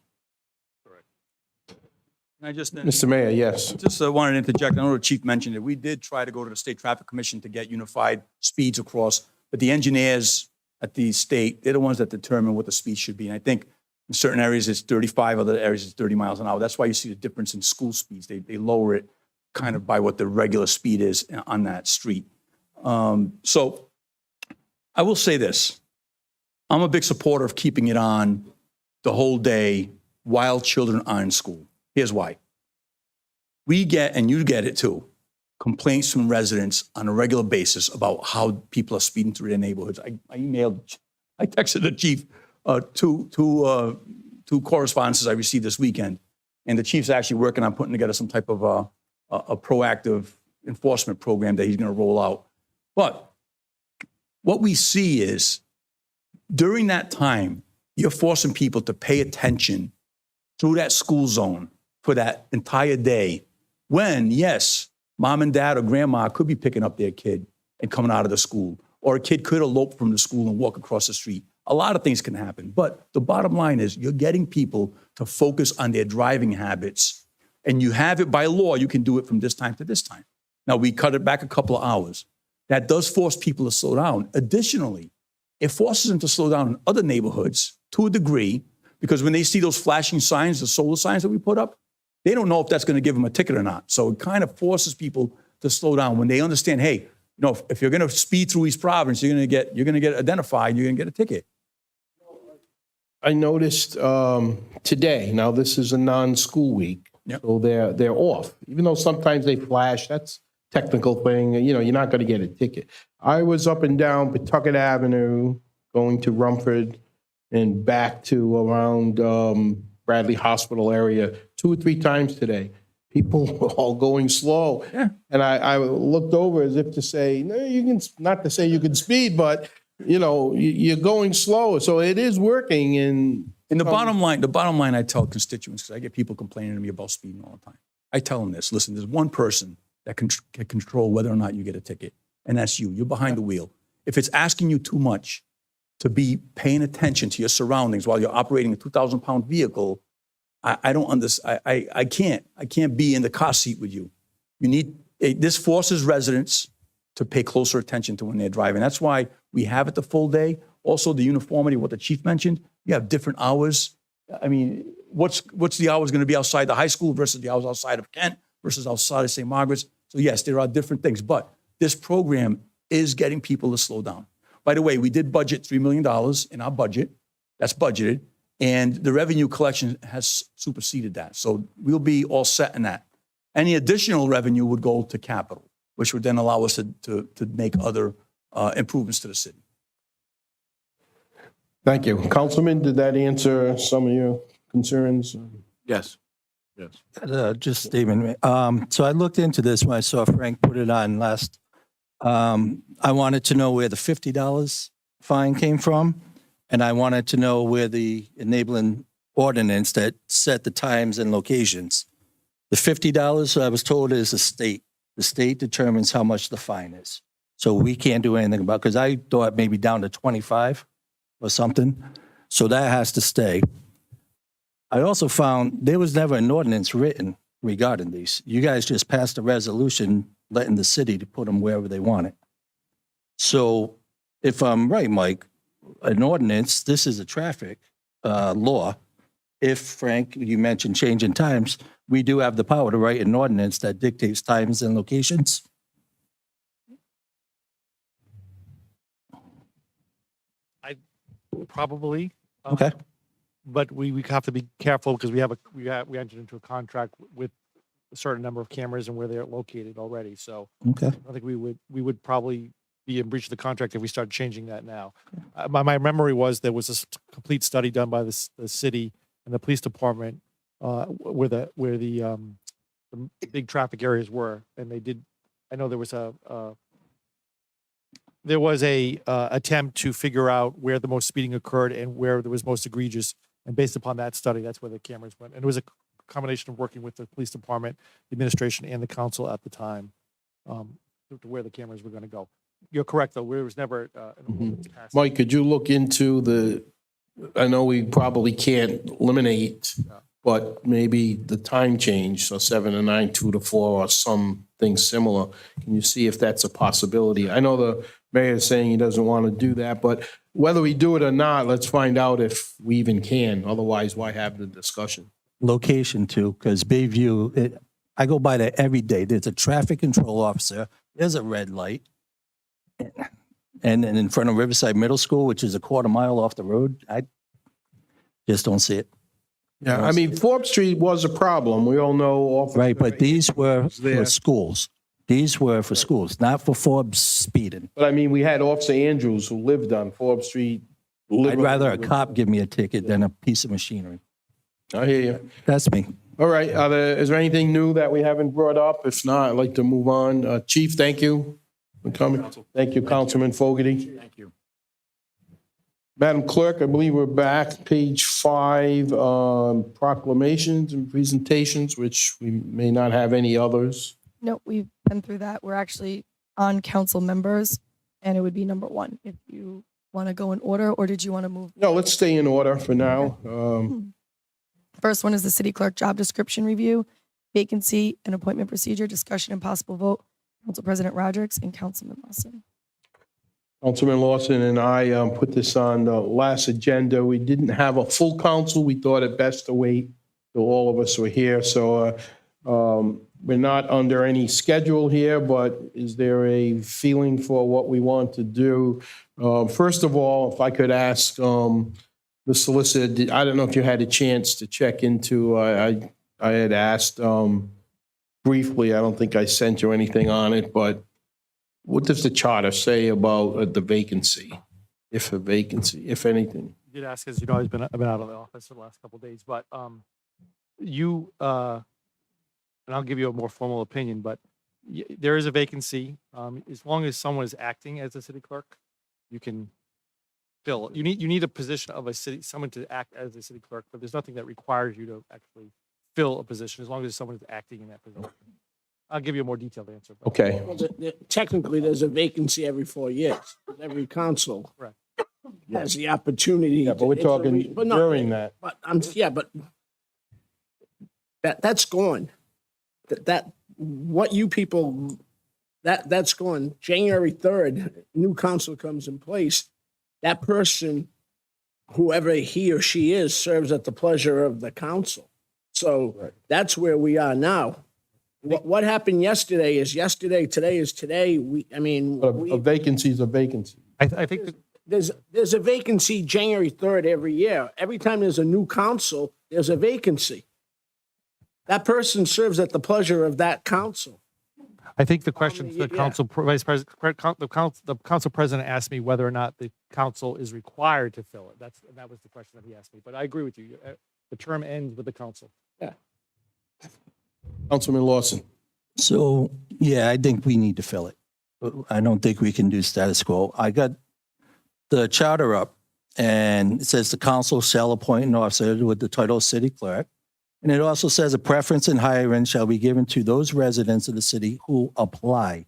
Can I just Mr. Mayor, yes. Just wanted to interject. I know the chief mentioned it. We did try to go to the State Traffic Commission to get unified speeds across, but the engineers at the state, they're the ones that determine what the speed should be. And I think in certain areas it's 35, other areas it's 30 miles an hour. That's why you see the difference in school speeds. They lower it kind of by what the regular speed is on that street. So I will say this. I'm a big supporter of keeping it on the whole day while children are in school. Here's why. We get, and you get it too, complaints from residents on a regular basis about how people are speeding through their neighborhoods. I texted the chief two correspondences I received this weekend, and the chief's actually working on putting together some type of a proactive enforcement program that he's going to roll out. But what we see is during that time, you're forcing people to pay attention through that school zone for that entire day when, yes, mom and dad or grandma could be picking up their kid and coming out of the school, or a kid could elope from the school and walk across the street. A lot of things can happen. But the bottom line is you're getting people to focus on their driving habits, and you have it by law. You can do it from this time to this time. Now, we cut it back a couple of hours. That does force people to slow down. Additionally, it forces them to slow down in other neighborhoods to a degree, because when they see those flashing signs, the solar signs that we put up, they don't know if that's going to give them a ticket or not. So it kind of forces people to slow down when they understand, hey, you know, if you're going to speed through East Providence, you're going to get identified, you're going to get a ticket. I noticed today, now this is a non-school week, so they're off. Even though sometimes they flash, that's a technical thing, you know, you're not going to get a ticket. I was up and down Pawtucket Avenue, going to Rumford and back to around Bradley Hospital area 2 or 3 times today. People were all going slow. Yeah. And I looked over as if to say, no, you can, not to say you can speed, but you know, you're going slow. So it is working. And the bottom line I tell constituents, because I get people complaining to me about speeding all the time. I tell them this, listen, there's one person that can control whether or not you get a ticket, and that's you. You're behind the wheel. If it's asking you too much to be paying attention to your surroundings while you're operating a 2,000-pound vehicle, I don't understand. I can't be in the car seat with you. This forces residents to pay closer attention to when they're driving. That's why we have it the full day. Also, the uniformity, what the chief mentioned, you have different hours. I mean, what's the hours going to be outside the high school versus the hours outside of Kent versus outside of St. Margaret's? So yes, there are different things, but this program is getting people to slow down. By the way, we did budget $3 million in our budget. That's budgeted. And the revenue collection has superseded that. So we'll be all set in that. Any additional revenue would go to capital, which would then allow us to make other improvements to the city. thank you. Councilman, did that answer some of your concerns? Yes. Yes. Just statement. So I looked into this when I saw Frank put it on last. I wanted to know where the $50 fine came from, and I wanted to know where the enabling ordinance that set the times and locations. The $50 I was told is the state. The state determines how much the fine is. So we can't do anything about it, because I thought maybe down to 25 or something. So that has to stay. I also found there was never an ordinance written regarding these. You guys just passed a resolution letting the city to put them wherever they want it. So if I'm right, Mike, an ordinance, this is a traffic law. If, Frank, you mentioned changing times, we do have the power to write an ordinance that dictates times and locations. Probably. Okay. But we have to be careful because we entered into a contract with a certain number of cameras and where they're located already. So Okay. I think we would probably be in breach of the contract if we start changing that now. My memory was there was a complete study done by the city and the police department where the big traffic areas were, and they did. I know there was a attempt to figure out where the most speeding occurred and where there was most egregious. And based upon that study, that's where the cameras went. And it was a combination of working with the police department, the administration, and the council at the time to where the cameras were going to go. You're correct, though. There was never an ordinance passed. Mike, could you look into I know we probably can't eliminate but maybe the time change, so 7 to 9, 2 to 4, or something similar. Can you see if that's a possibility? I know the mayor's saying he doesn't want to do that, but whether we do it or not, let's find out if we even can. Otherwise, why have the discussion? Location too, because Bayview, I go by there every day. There's a traffic control officer. There's a red light. And then in front of Riverside Middle School, which is a quarter mile off the road, I just don't see it. Yeah, I mean, Forbes Street was a problem. We all know. Right, but these were for schools. These were for schools, not for Forbes speeding. But I mean, we had Officer Andrews who lived on Forbes Street. I'd rather a cop give me a ticket than a piece of machinery. I hear you. That's me. All right, is there anything new that we haven't brought up? If not, I'd like to move on. Chief, thank you for coming. Thank you, Councilman Fogarty. Thank you. Madam Clerk, I believe we're back, page 5, proclamations and presentations, which we may not have any others. No, we've been through that. We're actually on council members, and it would be number 1 if you want to go in order, or did you want to move? No, let's stay in order for now. First one is the city clerk job description review, vacancy and appointment procedure, discussion and possible vote. Council President Rodrick and Councilman Lawson. Councilman Lawson and I put this on the last agenda. We didn't have a full council. We thought it best to wait till all of us were here. So we're not under any schedule here, but is there a feeling for what we want to do? First of all, if I could ask the solicitor, I don't know if you had a chance to check into, I had asked briefly, I don't think I sent you anything on it, but what does the charter say about the vacancy, if a vacancy, if anything? You did ask, as you know, I've been out of the office for the last couple of days, but you, and I'll give you a more formal opinion, but there is a vacancy. As long as someone is acting as a city clerk, you can fill. You need a position of someone to act as a city clerk, but there's nothing that requires you to actually fill a position as long as someone is acting in that position. I'll give you a more detailed answer. But. Okay. Well, technically, there's a vacancy every 4 years. Every council has the opportunity. Yeah, but we're talking during that. But but that's gone. What you people, that's gone. January 3rd, new council comes in place. That person, whoever he or she is, serves at the pleasure of the council. So that's where we are now. What happened yesterday is yesterday. Today is today. A vacancy is a vacancy. I think there's a vacancy January 3rd every year. Every time there's a new council, there's a vacancy. That person serves at the pleasure of that council. I think the question to the council vice president, the council president asked me whether or not the council is required to fill it. That was the question that he asked me. But I agree with you. The term ends with the council. Yeah. Councilman Lawson. So, yeah, I think we need to fill it. I don't think we can do status quo. I got the charter up, and it says the council shall appoint an officer with the title of city clerk. And it also says a preference in hiring shall be given to those residents of the city who apply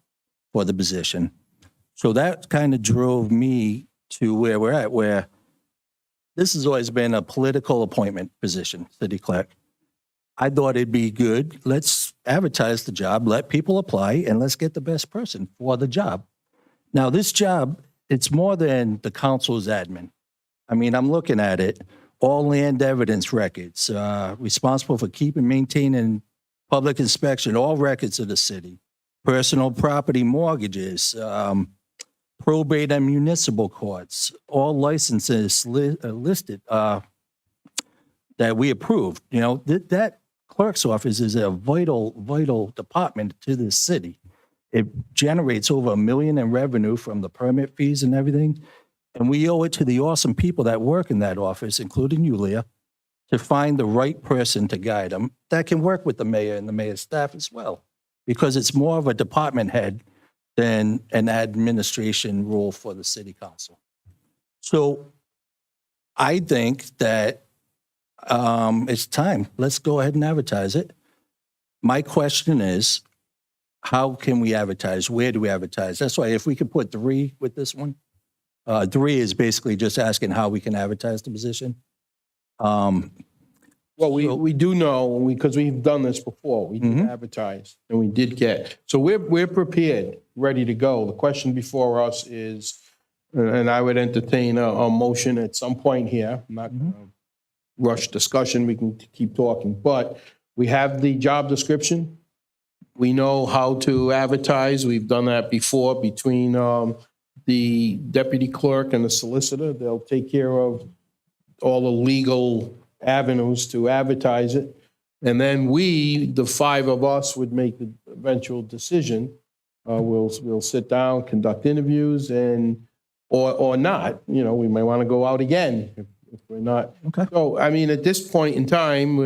for the position. So that kind of drove me to where we're at, where this has always been a political appointment position, city clerk. I thought it'd be good. Let's advertise the job, let people apply, and let's get the best person for the job. Now, this job, it's more than the council's admin. I mean, I'm looking at it. All land evidence records, responsible for keeping, maintaining public inspection, all records of the city, personal property mortgages, probate and municipal courts, all licenses listed that we approved. You know, that clerk's office is a vital department to this city. It generates over $1 million in revenue from the permit fees and everything. And we owe it to the awesome people that work in that office, including you, Leah, to find the right person to guide them that can work with the mayor and the mayor's staff as well, because it's more of a department head than an administration role for the city council. So I think that it's time. Let's go ahead and advertise it. My question is, how can we advertise? Where do we advertise? That's why if we could put 3 with this one. 3 is basically just asking how we can advertise the position. Well, we do know, because we've done this before. We did advertise, and we did get. So we're prepared, ready to go. The question before us is, and I would entertain a motion at some point here. I'm not going to rush discussion. We can keep talking. But we have the job description. We know how to advertise. We've done that before between the deputy clerk and the solicitor. They'll take care of all the legal avenues to advertise it. And then we, the five of us, would make the eventual decision. We'll sit down, conduct interviews, and or not. You know, we may want to go out again if we're not. Okay. So, I mean, at this point in time,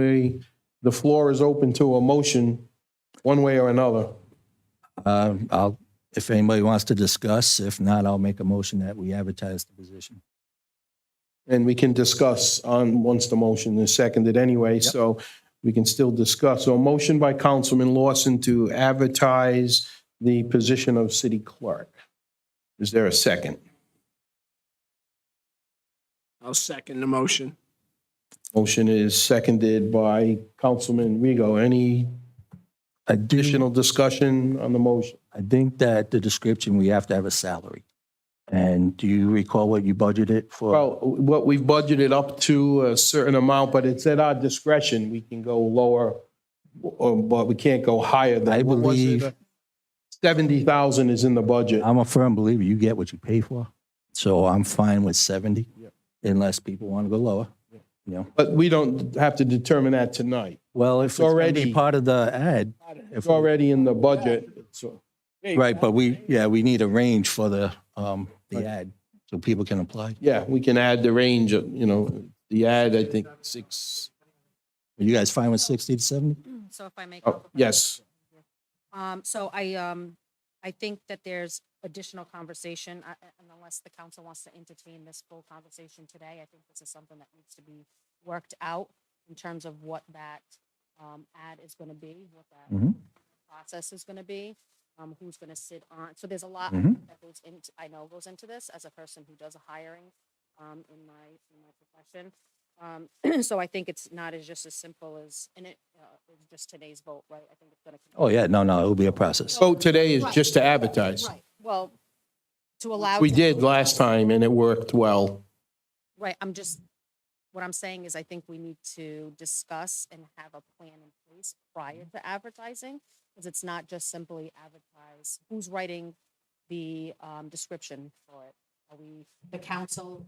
the floor is open to a motion one way or another. If anybody wants to discuss, if not, I'll make a motion that we advertise the position. And we can discuss on once the motion is seconded anyway, so we can still discuss. So a motion by Councilman Lawson to advertise the position of city clerk. Is there a second? I'll second the motion. Motion is seconded by Councilman Rigo. Any additional discussion on the motion? I think that the description, we have to have a salary. And do you recall what you budgeted for? Well, what we've budgeted up to a certain amount, but it's at our discretion. We can go lower, but we can't go higher than. I believe 70,000 is in the budget. I'm a firm believer you get what you pay for. So I'm fine with 70, unless people want to go lower. You know. But we don't have to determine that tonight. Well, if it's already part of the ad, It's already in the budget. So. right? But we need a range for the ad so people can apply. Yeah, we can add the range of, the ad, I think 6. Are you guys fine with 60 to 70? So if I make. Yes. So I think that there's additional conversation, and unless the council wants to entertain this full conversation today, I think this is something that needs to be worked out in terms of what that ad is going to be, what that process is going to be, who's going to sit on. So there's a lot that goes into this as a person who does a hiring in my profession. So I think it's not just as simple as just today's vote, right? I think it's going to. Oh yeah, no, it will be a process. Vote today is just to advertise. Right. Well, to allow. We did last time and it worked well. Right. What I'm saying is I think we need to discuss and have a plan in place prior to advertising, because it's not just simply advertise. Who's writing the description for it? Are we, the council,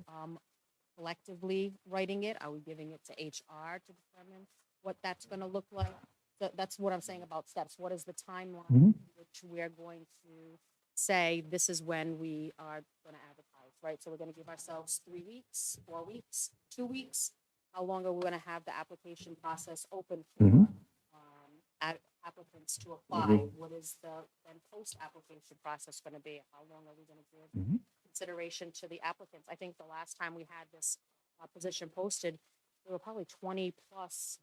collectively writing it? Are we giving it to HR to determine what that's going to look like? That's what I'm saying about steps. What is the timeline in which we're going to say this is when we are going to advertise, right? So we're going to give ourselves 3 weeks, 4 weeks, 2 weeks. How long are we going to have the application process open for applicants to apply? What is the then post-application process going to be? How long are we going to give consideration to the applicants? I think the last time we had this position posted, there were probably 20 plus.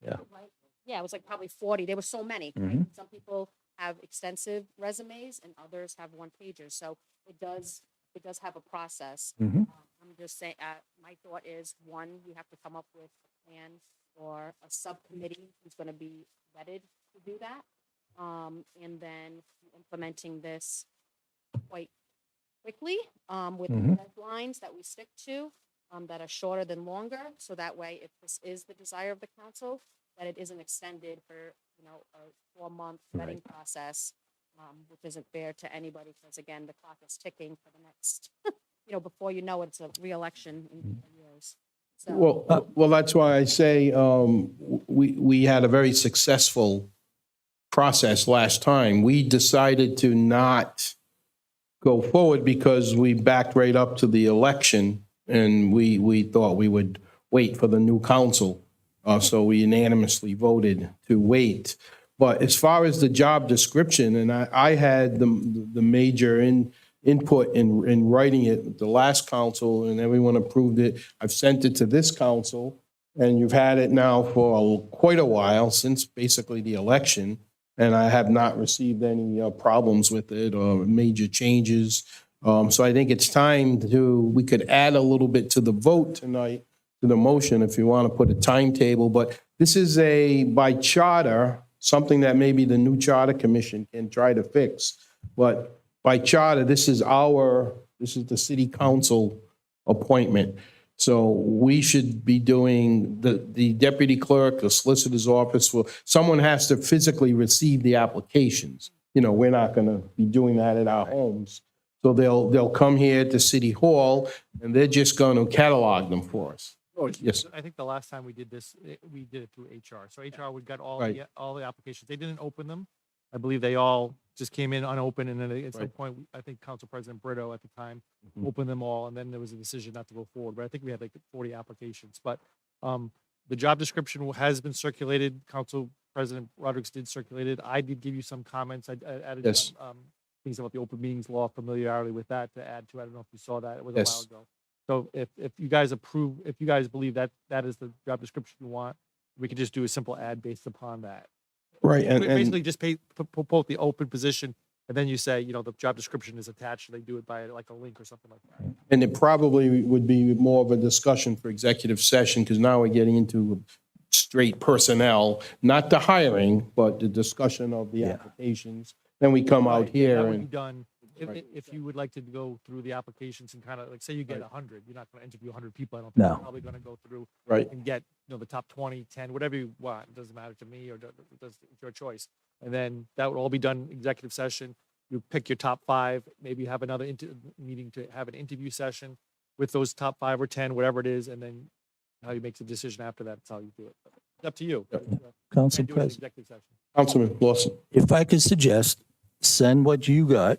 Yeah. Right? Yeah, it was like probably 40. There were so many. Right? Some people have extensive resumes and others have one pagers. So it does have a process. I'm just saying, my thought is, one, we have to come up with a plan or a subcommittee who's going to be vetted to do that. And then implementing this quite quickly with deadlines that we stick to that are shorter than longer. So that way, if this is the desire of the council, that it isn't extended for, a 4-month vetting process, which isn't fair to anybody, because again, the clock is ticking for the next, before you know it, it's a re-election in 10 years. So. Well, that's why I say we had a very successful process last time. We decided to not go forward because we backed right up to the election, and we thought we would wait for the new council. So we unanimously voted to wait. But as far as the job description, and I had the major input in writing it, the last council, and everyone approved it. I've sent it to this council, and you've had it now for quite a while, since basically the election, and I have not received any problems with it or major changes. So I think it's time we could add a little bit to the vote tonight to the motion if you want to put a timetable, but this is by charter, something that maybe the new charter commission can try to fix. But by charter, this is the city council appointment. So we should be doing, the deputy clerk, the solicitor's office, someone has to physically receive the applications. We're not going to be doing that at our homes. So they'll come here to City Hall, and they're just going to catalog them for us. Yes. I think the last time we did this, we did it through HR. So HR, we got all Right. all the applications. They didn't open them. I believe they all just came in unopened, and then at some Right. point, I think Council President Brito at the time opened them all, and then there was a decision not to go forward. But I think we had like 40 applications. But the job description has been circulated. Council President Rodriguez did circulate it. I did give you some comments. I added Yes. things about the open meetings law, familiarity with that to add to. I don't know if you saw that. It was a Yes. while ago. So if you guys approve, if you guys believe that that is the job description you want, we could just do a simple ad based upon that. Right, and Basically just put the open position, and then you say, the job description is attached, and they do it by like a link or something like that. And it probably would be more of a discussion for executive session, because now we're getting into straight personnel, not the hiring, but the discussion of the applications. Then we come out Right, here that would be and, done. Right. If you would like to go through the applications and kind of like, say you get 100, you're not going to interview 100 people. I don't think. No. You're probably going to go through Right. and get, the top 20, 10, whatever you want. It doesn't matter to me, or it's your choice. And then that would all be done in executive session. You pick your top 5, maybe have another meeting to have an interview session with those top 5 or 10, whatever it is, and then how you make the decision after that. That's how you do it. But it's up to you. Council Can't do it in President, executive session. Councilman Lawson. if I could suggest, send what you got,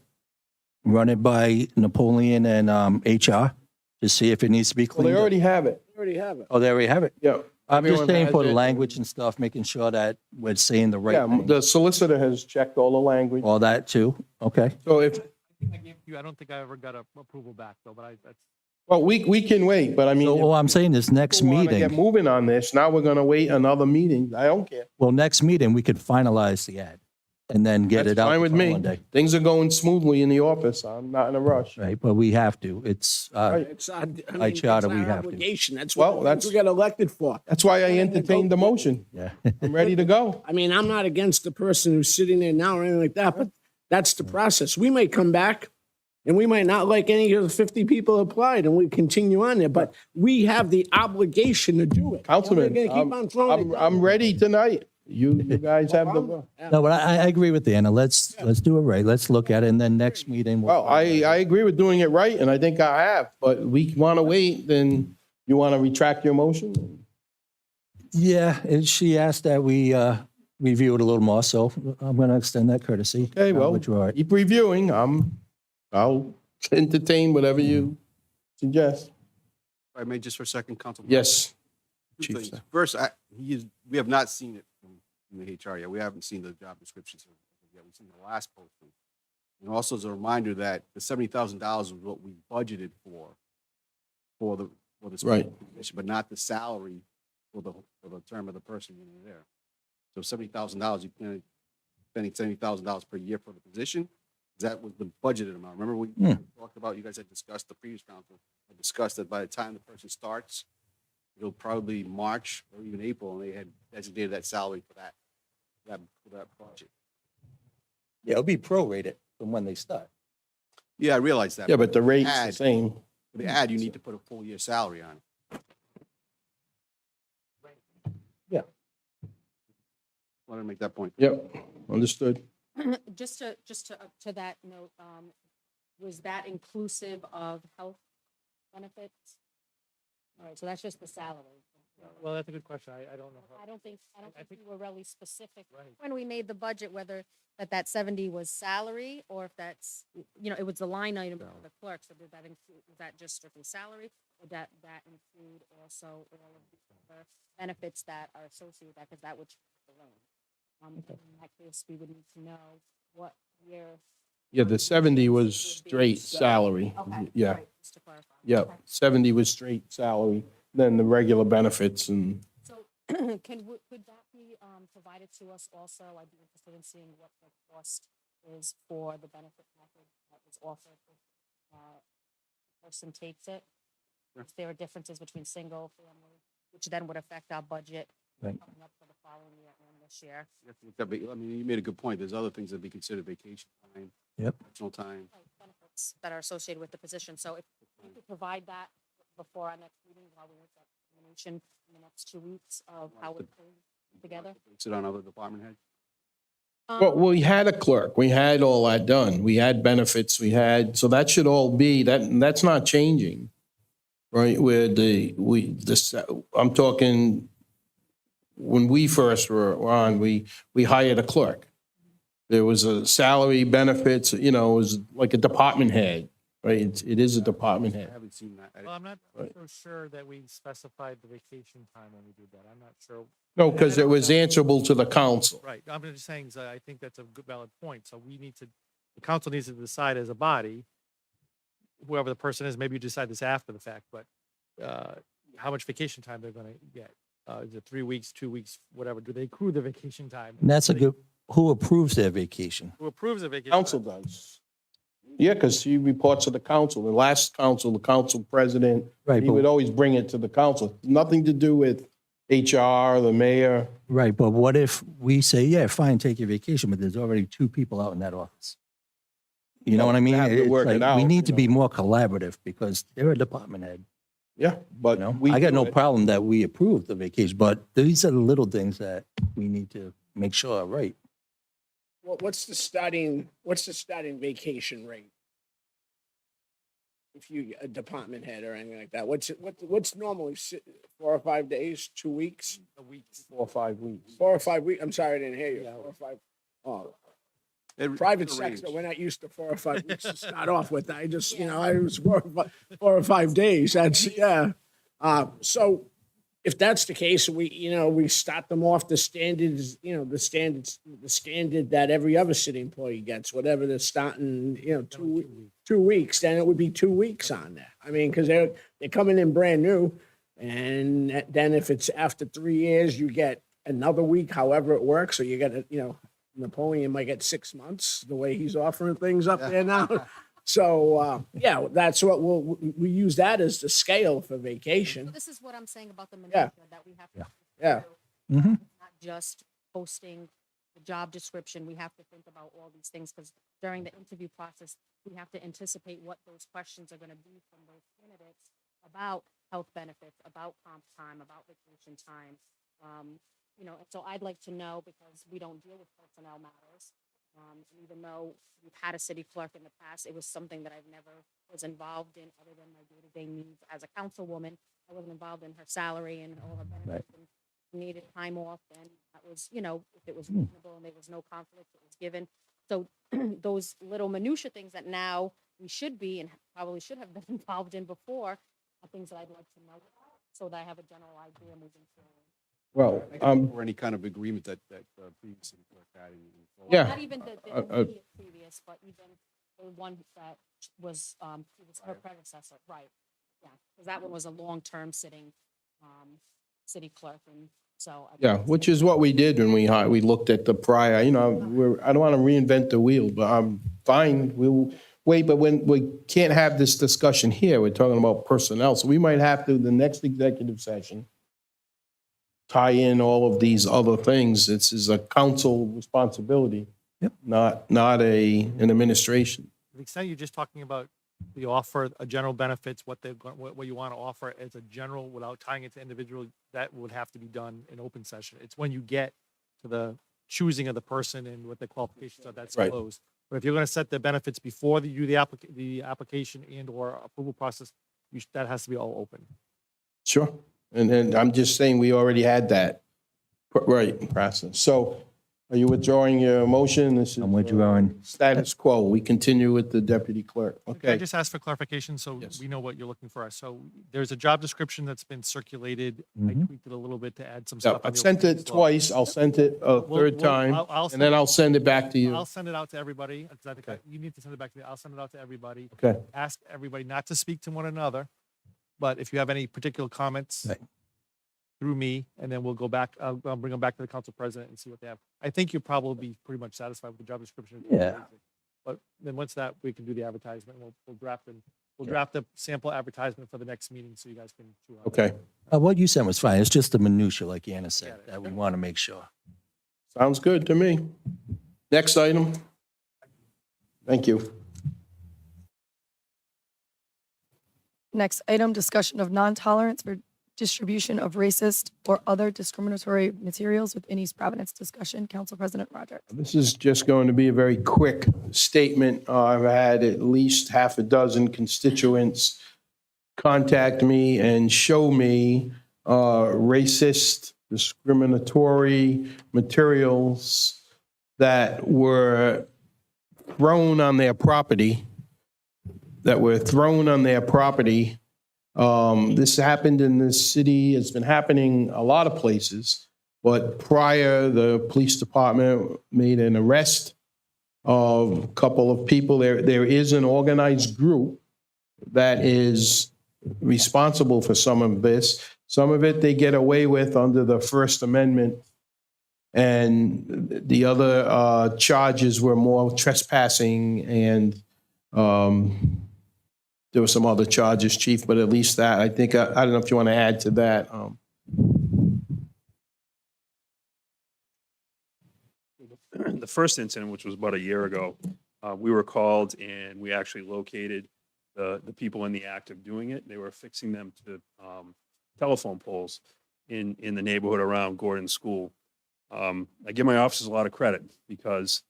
run it by Napoleon and HR to see if it needs to be Well, cleaned they up. already have it. We already have it. Oh, they already have it. Yeah. I'm just Everyone saying has for the it. language and stuff, making sure that we're saying the right Yeah, thing. the solicitor has checked all the language. All that too. Okay. So if, I don't think I ever got a approval back though, but that's. well, we can wait, but I mean, So if all I'm saying is next people wanna get meeting, moving on this, now we're going to wait another meeting. I don't care. well, next meeting, we could finalize the ad and then get That's it out fine the with me. following day. Things are going smoothly in the office. I'm not in a rush. Right, but we have to. It's, It's our, By charter, it's we our have to. obligation. That's Well, what that's- we got elected for. That's why I entertained the motion. yeah. I'm ready to go. I mean, I'm not against the person who's sitting there now or anything like that, but that's the process. We may come back and we might not like any of the 50 people applied and we continue on there, but we have the obligation to do it. Councilman, We're gonna keep on throwing it I'm ready tonight. You guys have the, No, but I agree with Anna. Let's do it right. Let's look at it and then next meeting. well, I agree with doing it right, and I think I have, but we want to wait, then you want to retract your motion? Yeah, and she asked that we review it a little more, so I'm going to extend that courtesy. Okay, well, Withdraw it. keep reviewing. I'll entertain whatever you suggest. If I may just for a second, Councilman. Yes. Two Chief. things. First, we have not seen it from the HR yet. We haven't seen the job descriptions yet. We've seen the last posting. And also as a reminder that the $70,000 is what we budgeted for the Right. position, but not the salary for the term of the person when they're there. So $70,000, you plan spending $70,000 per year for the position. That was the budgeted amount. Remember we talked about, you guys had discussed, the previous council had discussed that by the time the person starts, it'll probably be March or even April, and they had designated that salary for that project. Yeah, it'll be prorated from when they start. Yeah, I realize that. Yeah, but the rate's the ad- same. For the ad, you need to put a full year salary on it. Yeah. Want to make that point. Yep, understood. Just to that note, was that inclusive of health benefits? All right, so that's just the salary. Well, that's a good question. I don't know. I don't think I we think- were really specific Right. when we made the budget, whether that 70 was salary or if that's, it was the line item for the clerk. So did that include, was that just strictly salary? Or that include also all of the other benefits that are associated with that? Because that would change the range. In that case, we would need to know what year. Yeah, the 70 was straight salary. Okay. Yeah, right, just to clarify. yeah, Okay. 70 was straight salary, then the regular benefits and, So could that be provided to us also? I'd be interested in seeing what the cost is for the benefit package that was offered if the person takes it. if there are differences between single, family, which then would affect our budget Right. coming up for the following year and this year. I mean, you made a good point. There's other things that be considered vacation time, Yep. personal time. Benefits that are associated with the position. So if you could provide that before our next meeting, while we look at information in the next 2 weeks of how we're putting together. Sit on other department heads. Well, we had a clerk, we had all that done, we had benefits, we had, so that should all be, that's not changing. Right, where I'm talking, when we first were on, we hired a clerk. There was a salary, benefits, you know, it was like a department head, right? It is a department I head. haven't seen that. Well, I'm not Right. so sure that we specified the vacation time when we did that. I'm not sure. No, because it was answerable to the council. Right. I'm just saying, so I think that's a good valid point. So we need to, the council needs to decide as a body, whoever the person is, maybe you decide this after the fact, but how much vacation time they're going to get. Is it 3 weeks, 2 weeks, whatever? Do they accrue the vacation time? And that's a good, who approves their vacation? Who approves the vacation? Council time? does. Yeah, because he reports to the council. The last council, the council president, Right, he but- would always bring it to the council. Nothing to do with HR, the mayor. Right, but what if we say, yeah, fine, take your vacation, but there's already 2 people out in that office? You know Well, what I we mean? have to It's work it like, we out, need to you be know. more collaborative because they're a department head. Yeah, but You know, we I got do no it. problem that we approve the vacation, but these are the little things that we need to make sure are right. What's the starting vacation rate? If you, a department head or anything like that, what's normally 4 or 5 days, 2 weeks? A week. 4 or 5 weeks. 4 or 5 weeks, I'm sorry, I didn't hear you. Yeah. 4 or 5, oh. It- Private it's a sector, range. we're not used to 4 or 5 weeks to start off with. I just, I was 4 or 5 days. That's, yeah. So if that's the case, we start them off the standards, the standard that every other city employee gets, whatever they're starting, 2 weeks, then it would be 2 weeks on there. I mean, because they're coming in brand new. And then if it's after 3 years, you get another week, however it works. So you get, Napoleon might get 6 months, the way he's offering things up there now. So, that's what we use that as the scale for vacation. This is what I'm saying about the minutia that we have to. Yeah. Mm-hmm. Not just posting the job description. We have to think about all these things because during the interview process, we have to anticipate what those questions are going to be from those candidates about health benefits, about comp time, about vacation time. And so I'd like to know because we don't deal with personnel matters. Even though we've had a city clerk in the past, it was something that I've never was involved in other than my day-to-day needs as a councilwoman. I wasn't involved in her salary and all her benefits. And needed time off, then that was, if it was reasonable and there was no conflict, it was given. So those little minutia things that now we should be and probably should have been involved in before are things that I'd like to know about so that I have a general idea moving forward. Well, Or any kind of agreement that previous city clerk had. Yeah. Not even the immediate previous, but even the one that was her predecessor, right? Yeah, because that one was a long-term sitting city clerk, and so. Yeah, which is what we did when we looked at the prior, I don't want to reinvent the wheel, but I'm fine. We'll wait, but when we can't have this discussion here, we're talking about personnel. So we might have to, the next executive session, tie in all of these other things. This is a council responsibility, not an administration. To the extent you're just talking about the offer, a general benefits, what you want to offer as a general without tying it to individual, that would have to be done in open session. It's when you get to the choosing of the person and what the qualifications are, that's Right. closed. But if you're going to set the benefits before you do the application and or approval process, that has to be all open. Sure. And I'm just saying, we already had that, right, process. So are you withdrawing your motion? This is I'm withdrawing. status quo. We continue with the deputy clerk. Can I Okay. just ask for clarification so Yes. we know what you're looking for? So there's a job description that's been circulated. I tweaked it a little bit to add some Yeah, stuff. on I've the sent open it space law. twice. I'll send it a third We'll- time, I'll and then I'll send it back to you. I'll send it out to everybody, because I think you need to send it back to me. I'll send it out to everybody. Okay. Ask everybody not to speak to one another, but if you have any particular comments through me, and then we'll go back, I'll bring them back to the council president and see what they have. I think you'll probably be pretty much satisfied with the job description. Yeah. But then once that, we can do the advertisement, we'll draft and We'll draft a sample advertisement for the next meeting so you guys can chew on it. Okay, What you said was fine. It's just the minutia, like Anna said, that we want to make sure. sounds good to me. Next item. Thank you. Next item, discussion of non-tolerance for distribution of racist or other discriminatory materials within East Providence. Discussion, Council President Rodrick. This is just going to be a very quick statement. I've had at least half a dozen constituents contact me and show me racist, discriminatory materials that were thrown on their property, This happened in this city. It's been happening a lot of places. But prior, the police department made an arrest of a couple of people. There is an organized group that is responsible for some of this. Some of it they get away with under the First Amendment. And the other charges were more trespassing and there were some other charges, Chief, but at least that, I think, I don't know if you want to add to that. The first incident, which was about a year ago, we were called and we actually located the people in the act of doing it. They were affixing them to telephone poles in the neighborhood around Gordon School. I give my officers a lot of credit because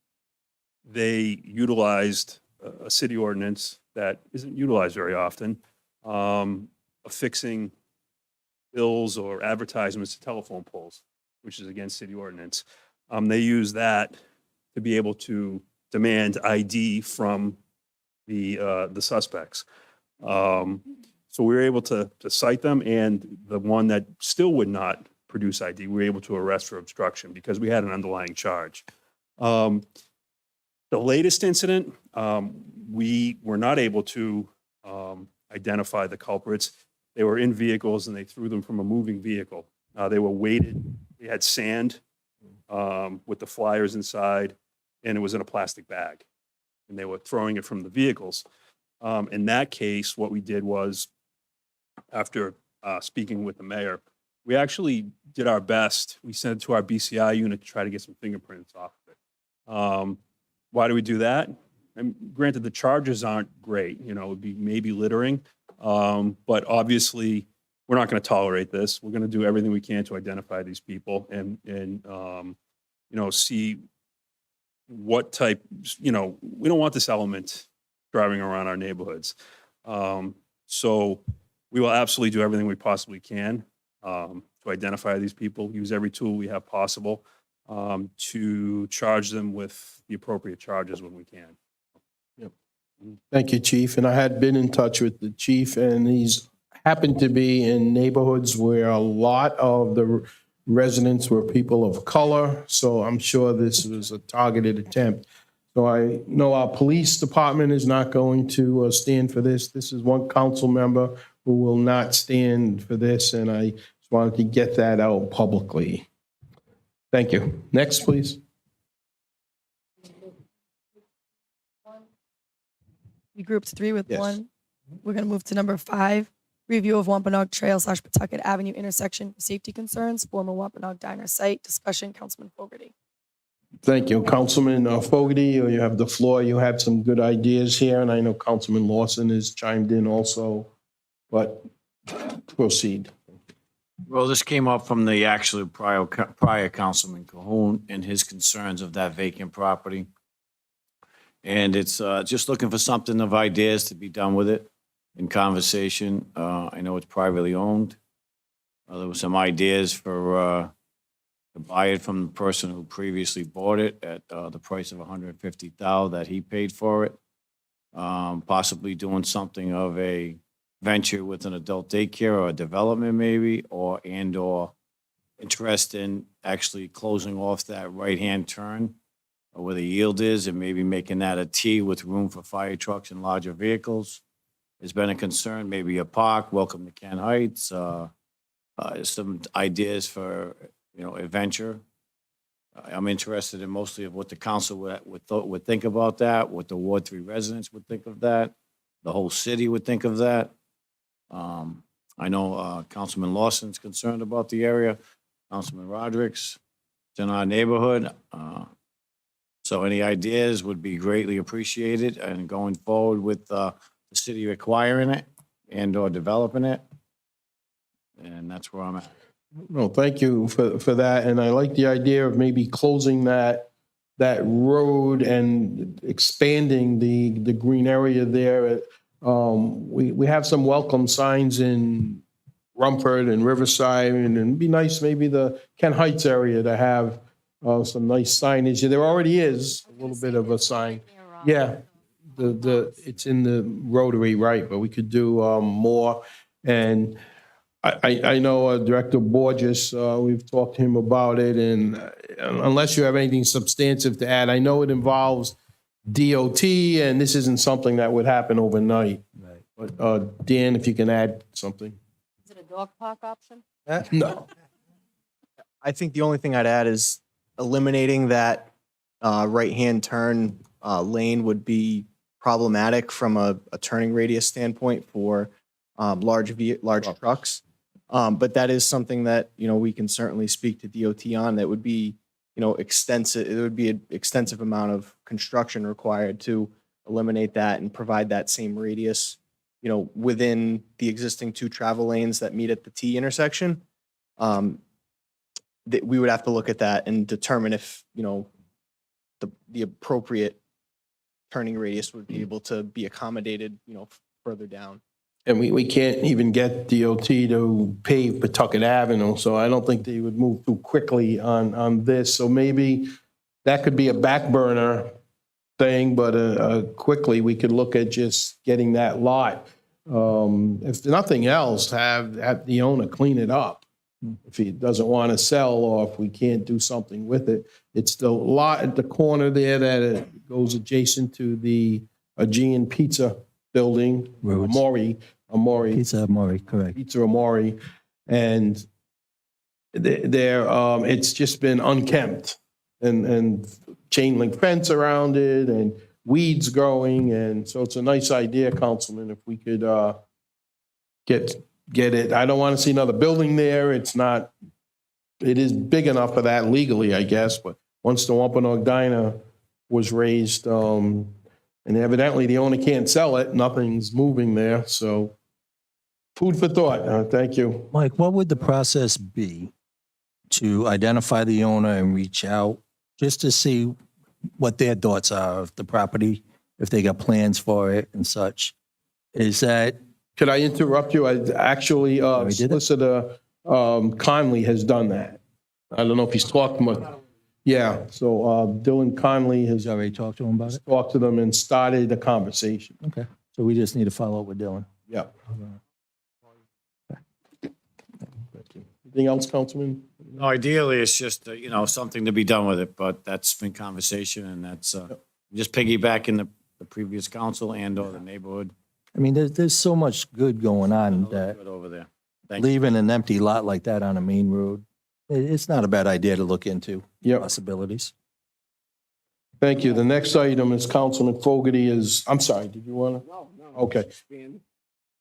they utilized a city ordinance that isn't utilized very often, affixing bills or advertisements to telephone poles, which is against city ordinance. They use that to be able to demand ID from the suspects. So we were able to cite them, and the one that still would not produce ID, we were able to arrest for obstruction because we had an underlying charge. The latest incident, we were not able to identify the culprits. They were in vehicles and they threw them from a moving vehicle. They were weighted. They had sand with the flyers inside, and it was in a plastic bag. And they were throwing it from the vehicles. In that case, what we did was, after speaking with the mayor, we actually did our best. We sent it to our BCI unit to try to get some fingerprints off of it. Why do we do that? And granted, the charges aren't great. You know, it would be maybe littering, but obviously we're not going to tolerate this. We're going to do everything we can to identify these people and you know, see what type. You know, we don't want this element driving around our neighborhoods. So we will absolutely do everything we possibly can to identify these people. Use every tool we have possible to charge them with the appropriate charges when we can. Yep. Thank you, Chief. And I had been in touch with the chief, and he's happened to be in neighborhoods where a lot of the residents were people of color. So I'm sure this was a targeted attempt. So I know our police department is not going to stand for this. This is one council member who will not stand for this, and I just wanted to get that out publicly. Thank you. Next, please. We grouped 3 with Yes. 1. We're going to move to number 5. Review of Wampanoag Trail / Pawtucket Avenue intersection for safety concerns, former Wampanoag Diner site. Discussion, Councilman Fogarty. Thank you. Councilman Fogarty, you have the floor. You have some good ideas here, and I know Councilman Lawson has chimed in also, but proceed. Well, this came up from the actually prior Councilman Cahoon and his concerns of that vacant property. And it's just looking for something of ideas to be done with it in conversation. I know it's privately owned. There were some ideas for to buy it from the person who previously bought it at the price of $150,000 that he paid for it. Possibly doing something of a venture with an adult daycare or a development maybe, or interest in actually closing off that right-hand turn where the yield is and maybe making that a T with room for fire trucks and larger vehicles. There's been a concern, maybe a park, welcome to Kent Heights, some ideas for, you know, adventure. I'm interested in mostly of what the council would think about that, what the Ward 3 residents would think of that. the whole city would think of that. I know Councilman Lawson's concerned about the area, Councilman Rodrick's, it's in our neighborhood. So any ideas would be greatly appreciated, and going forward with the city requiring it and or developing it. And that's where I'm at. No, thank you for that, and I like the idea of maybe closing that road and expanding the green area there. We have some welcome signs in Rumford and Riverside, and it'd be nice maybe the Kent Heights area to have some nice signage. There already is a little bit of a sign. Yeah, it's in the Rotary, right, but we could do more. And I know Director Borges, we've talked to him about it, and unless you have anything substantive to add, I know it involves DOT, and this isn't something that would happen overnight. Right. But Dan, if you can add something. Is it a dog park option? No. I think the only thing I'd add is eliminating that right-hand turn lane would be problematic from a turning radius standpoint for large trucks. But that is something that, we can certainly speak to DOT on. That would be, extensive. It would be an extensive amount of construction required to eliminate that and provide that same radius, within the existing 2 travel lanes that meet at the T intersection. That we would have to look at that and determine if, the appropriate turning radius would be able to be accommodated, further down. And we can't even get DOT to pave Pawtucket Avenue, so I don't think they would move too quickly on this. So maybe that could be a back burner thing, but quickly we could look at just getting that lot. If nothing else, have the owner clean it up. If he doesn't want to sell, or if we can't do something with it. It's the lot at the corner there that goes adjacent to the Aegean Pizza building, Amori. Pizza Amori, correct. Pizza Amori. And it's just been unkempt and chain link fence around it and weeds growing. And so it's a nice idea, Councilman, if we could get it. I don't want to see another building there. It is big enough for that legally, I guess, but once the Wampanoag Diner was raised, and evidently the owner can't sell it, nothing's moving there, so food for thought. Thank you. Mike, what would the process be to identify the owner and reach out just to see what their thoughts are of the property, if they got plans for it and such? Is that... Could I interrupt you? Actually, Solicitor Conley has done that. I don't know if he's talked much. Yeah, so Dylan Conley has already talked to him about it? Talked to them and started a conversation. Okay, so we just need to follow up with Dylan. Yeah. Anything else, Councilman? No, ideally, it's just, something to be done with it, but that's been conversation, and that's just piggybacking the previous council and or the neighborhood. I mean, there's so much good going on that Good over there. Thank you. leaving an empty lot like that on a main road, it's not a bad idea to look into possibilities. Thank you. The next item is Councilman Fogarty I'm sorry, did you want to? No. Okay.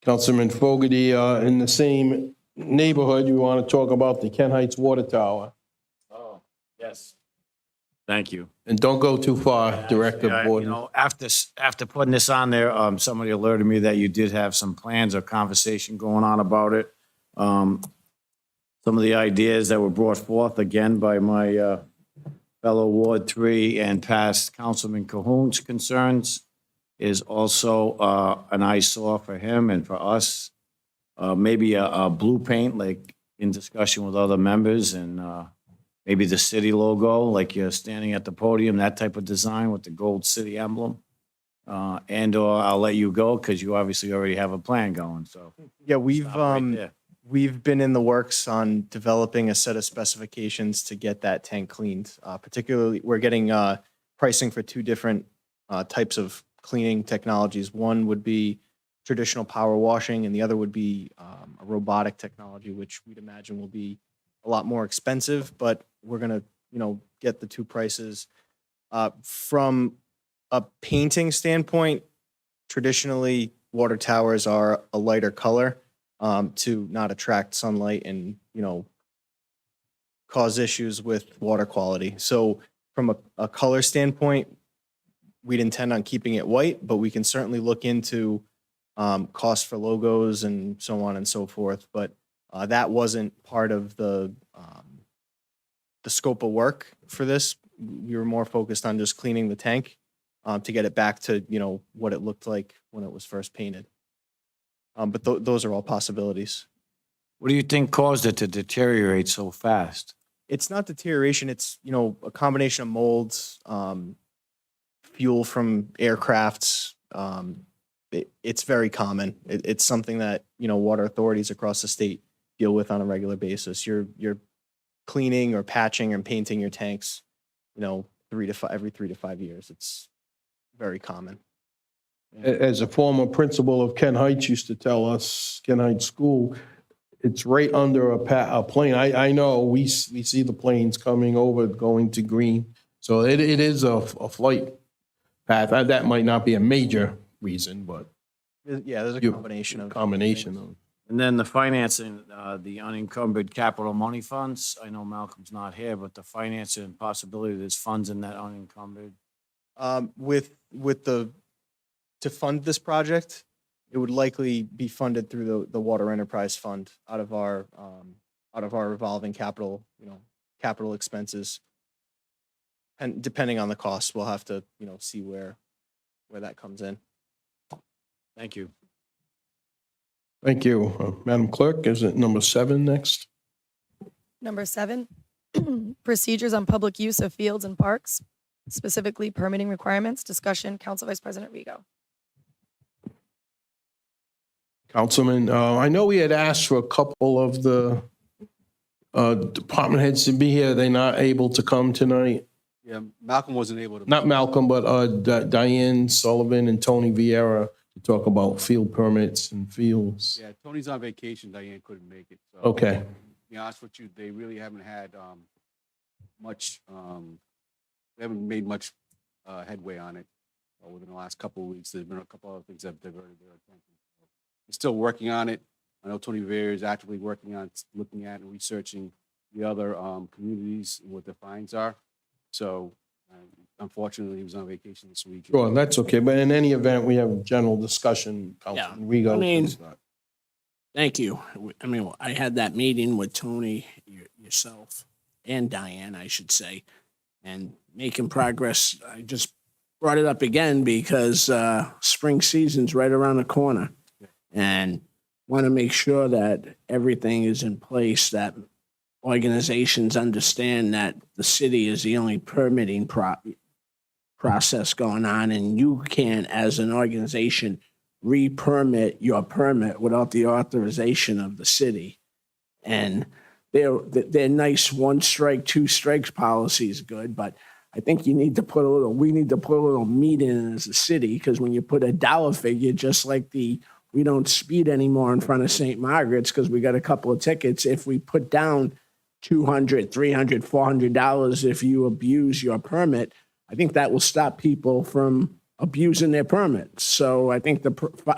Councilman Fogarty, in the same neighborhood, you want to talk about the Kent Heights Water Tower. Oh, yes. Thank you. And don't go too far, Director Borden. After putting this on there, somebody alerted me that you did have some plans or conversation going on about it. Some of the ideas that were brought forth again by my fellow Ward 3 and past Councilman Cahoon's concerns is also an eyesore for him and for us. Maybe a blue paint, like in discussion with other members, and maybe the city logo, like you're standing at the podium, that type of design with the gold city emblem. And/or I'll let you go because you obviously already have a plan going, so. Yeah, We've been in the works on developing a set of specifications to get that tank cleaned. Particularly, we're getting pricing for 2 different types of cleaning technologies. One would be traditional power washing, and the other would be a robotic technology, which we'd imagine will be a lot more expensive, but we're going to, get the 2 prices. From a painting standpoint, traditionally water towers are a lighter color to not attract sunlight and, cause issues with water quality. So from a color standpoint, we'd intend on keeping it white, but we can certainly look into cost for logos and so on and so forth. But that wasn't part of the scope of work for this. We were more focused on just cleaning the tank to get it back to, what it looked like when it was first painted. But those are all possibilities. What do you think caused it to deteriorate so fast? It's not deterioration. It's, a combination of molds, fuel from aircrafts. It's very common. It's something that, water authorities across the state deal with on a regular basis. You're cleaning or patching and painting your tanks, every 3 to 5 years. It's very common. As a former principal of Ken Heights used to tell us, Ken Heights School, it's right under a plane. I know, we see the planes coming over, going to green. So it is a flight path. That might not be a major reason, but. Yeah, there's a combination of. And then the financing, the unencumbered capital money funds. I know Malcolm's not here, but the financing possibility, there's funds in that unencumbered. To fund this project, it would likely be funded through the Water Enterprise Fund out of our revolving capital, capital expenses. And depending on the cost, we'll have to, see where that comes in. Thank you. Thank you. Madam Clerk, is it number 7 next? Number 7, procedures on public use of fields and parks, specifically permitting requirements. Discussion, Council Vice President Rego. Councilman, I know we had asked for a couple of the department heads to be here. They're not able to come tonight. Yeah, Malcolm wasn't able to. Not Malcolm, but Diane Sullivan and Tony Vieira to talk about field permits and fields. Yeah, Tony's on vacation. Diane couldn't make it. So, Okay. To be honest with you, they really haven't had much. They haven't made much headway on it within the last couple of weeks. There's been a couple other things that have diverted their attention. We're still working on it. I know Tony Vieira is actively working on looking at and researching the other communities and what their fines are. So, unfortunately, he was on vacation this week. Sure, that's okay. But in any event, we have general discussion. Councilman Rego. I mean, thank you. I mean, I had that meeting with Tony, yourself, and Diane, I should say, and making progress. I just brought it up again because spring season's right around the corner. And want to make sure that everything is in place, that organizations understand that the city is the only permitting process going on, and you can, as an organization, re-permit your permit without the authorization of the city. And they're nice 1 strike, 2 strikes policy is good, but I think we need to put a little meat in it as a city, because when you put a dollar figure, just like we don't speed anymore in front of St. Margaret's because we got a couple of tickets. If we put down $200, $300, $400 if you abuse your permit, I think that will stop people from abusing their permits. So I think the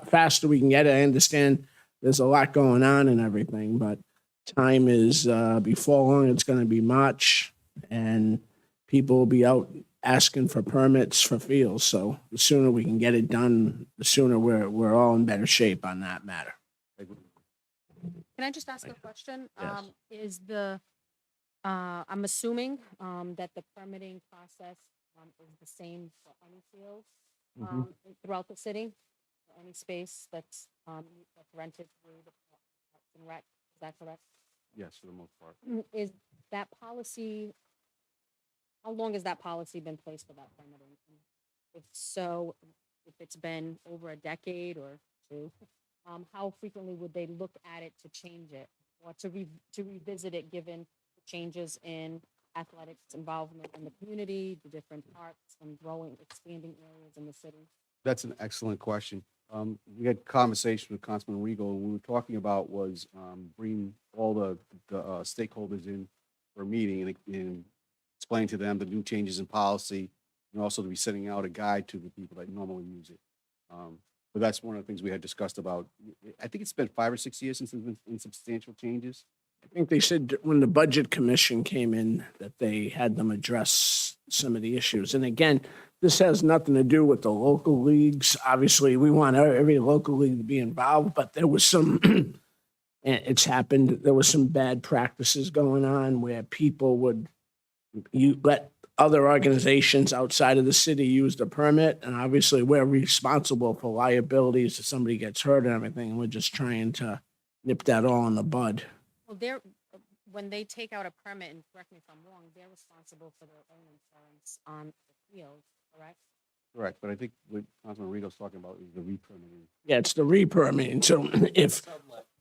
faster we can get it, I understand there's a lot going on and everything, but time is before long, it's going to be March, and people will be out asking for permits for fields. So the sooner we can get it done, the sooner we're all in better shape on that matter. Can I just ask a question? Yes. I'm assuming that the permitting process is the same for any field throughout the city, or any space that's rented through the Parks and Rec. Is that correct? Yes, for the most part. Is that policy, how long has that policy been placed for that permitting? If so, if it's been over a decade or 2, how frequently would they look at it to change it or to revisit it, given the changes in athletics involvement in the community, the different parks and expanding areas in the city? That's an excellent question. We had conversation with Councilman Rego, and what we were talking about was bringing all the stakeholders in for a meeting and explain to them the new changes in policy, and also to be sending out a guide to the people that normally use it. But that's one of the things we had discussed about. I think it's been 5 or 6 years since there's been insubstantial changes. I think they said when the Budget Commission came in that they had them address some of the issues. And again, this has nothing to do with the local leagues. Obviously, we want every local league to be involved, but there was some, and it's happened, there was some bad practices going on where people would, you let other organizations outside of the city use the permit, and obviously we're responsible for liabilities if somebody gets hurt and everything, and we're just trying to nip that all in the bud. Well, they're, when they take out a permit, and correct me if I'm wrong, they're responsible for their own insurance on the field, correct? Correct, but I think what Councilman Rigo's talking about is the re-permitting. Yeah, it's the re-permitting. So if,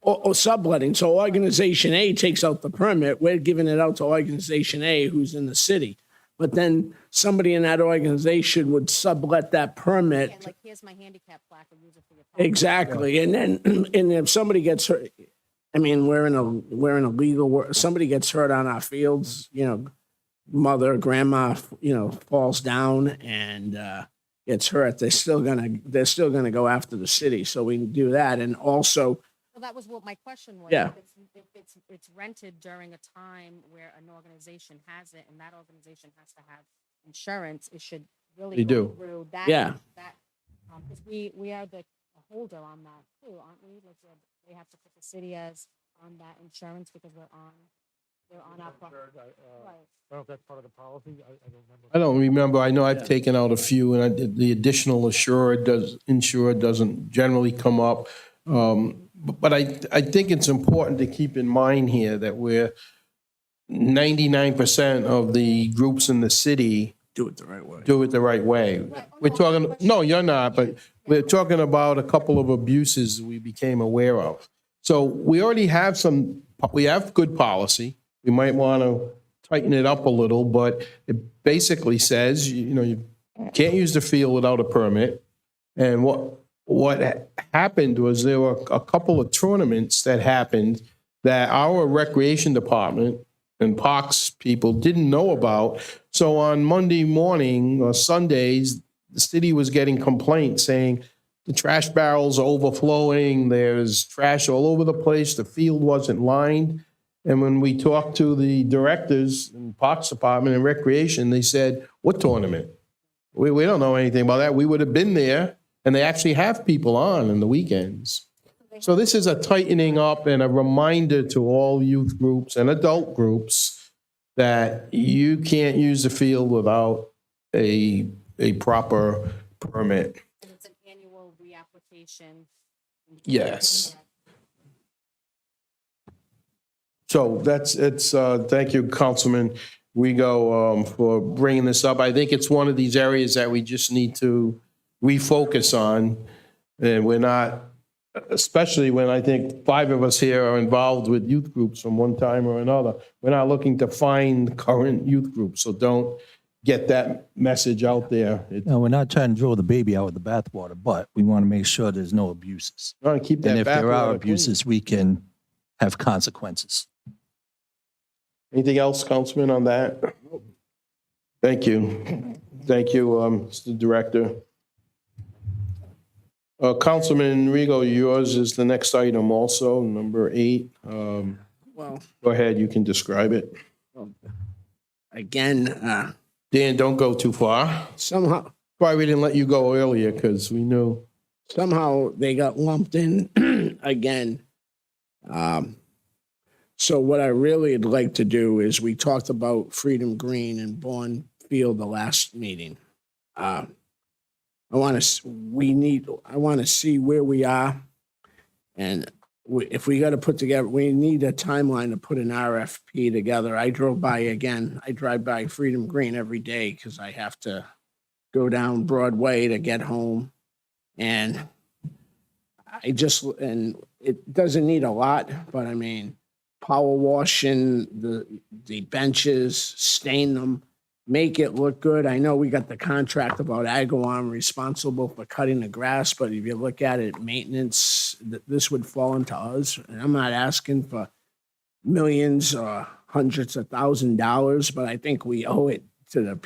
or subletting, so Organization A takes out the permit, we're giving it out to Organization A who's in the city. But then somebody in that organization would sublet that permit. And like, here's my handicap plaque, I'll use it for your. park. Exactly. And then, and if somebody gets hurt, I mean, we're in a legal, somebody gets hurt on our fields, you know, mother, grandma, you know, falls down and gets hurt, they're still gonna go after the city. So we can do that. And also, Well, that was what my question was. Yeah. If it's rented during a time where an organization has it and that organization has to have insurance, it should really They go do. through that. Yeah. That, because we are the holder on that too, aren't we? Like, they have to put the city as on that insurance because they're on our property. Right. I don't know if that's part of the policy. I don't remember. I don't remember. I know I've taken out a few, and I did the additional insured doesn't generally come up. But I think it's important to keep in mind here that we're 99% of the groups in the city do it the right way. do it the right way. We're talking, no, you're not, but we're talking about a couple of abuses we became aware of. So we already have we have good policy. We might want to tighten it up a little, but it basically says, you can't use the field without a permit. And what happened was there were a couple of tournaments that happened that our recreation department and parks people didn't know about. So on Monday morning or Sundays, the city was getting complaints saying the trash barrels are overflowing, there's trash all over the place, the field wasn't lined. And when we talked to the directors in Parks Department and Recreation, they said, what tournament? We don't know anything about that. We would have been there, and they actually have people on the weekends. So this is a tightening up and a reminder to all youth groups and adult groups that you can't use the field without a proper permit. And it's an annual reapplication. Yes. So thank you, Councilman Rigo, for bringing this up. I think it's one of these areas that we just need to refocus on. And we're not, especially when I think 5 of us here are involved with youth groups from one time or another. We're not looking to find current youth groups, so don't get that message out there. No, we're not trying to throw the baby out with the bathwater, but we want to make sure there's no abuses. Want to keep that And if there are bathwater abuses, we can have consequences. Anything else, Councilman, on that? Thank you. Thank you, Mr. Director. Councilman Rigo, yours is the next item also, number 8. Well, go ahead, you can describe it. Again, Dan, don't go too far. Somehow. Why we didn't let you go earlier, because we knew. Somehow they got lumped in again. So what I really would like to do is, we talked about Freedom Green and Bourne Field the last meeting. I want to see where we are. And if we got to put together, we need a timeline to put an RFP together. I drive by Freedom Green every day because I have to go down Broadway to get home. And it doesn't need a lot, but I mean, power washing the benches, stain them, make it look good. I know we got the contract about Agawam responsible for cutting the grass, but if you look at it, maintenance, this would fall into us. And I'm not asking for millions or hundreds of $1,000s, but I think we owe it to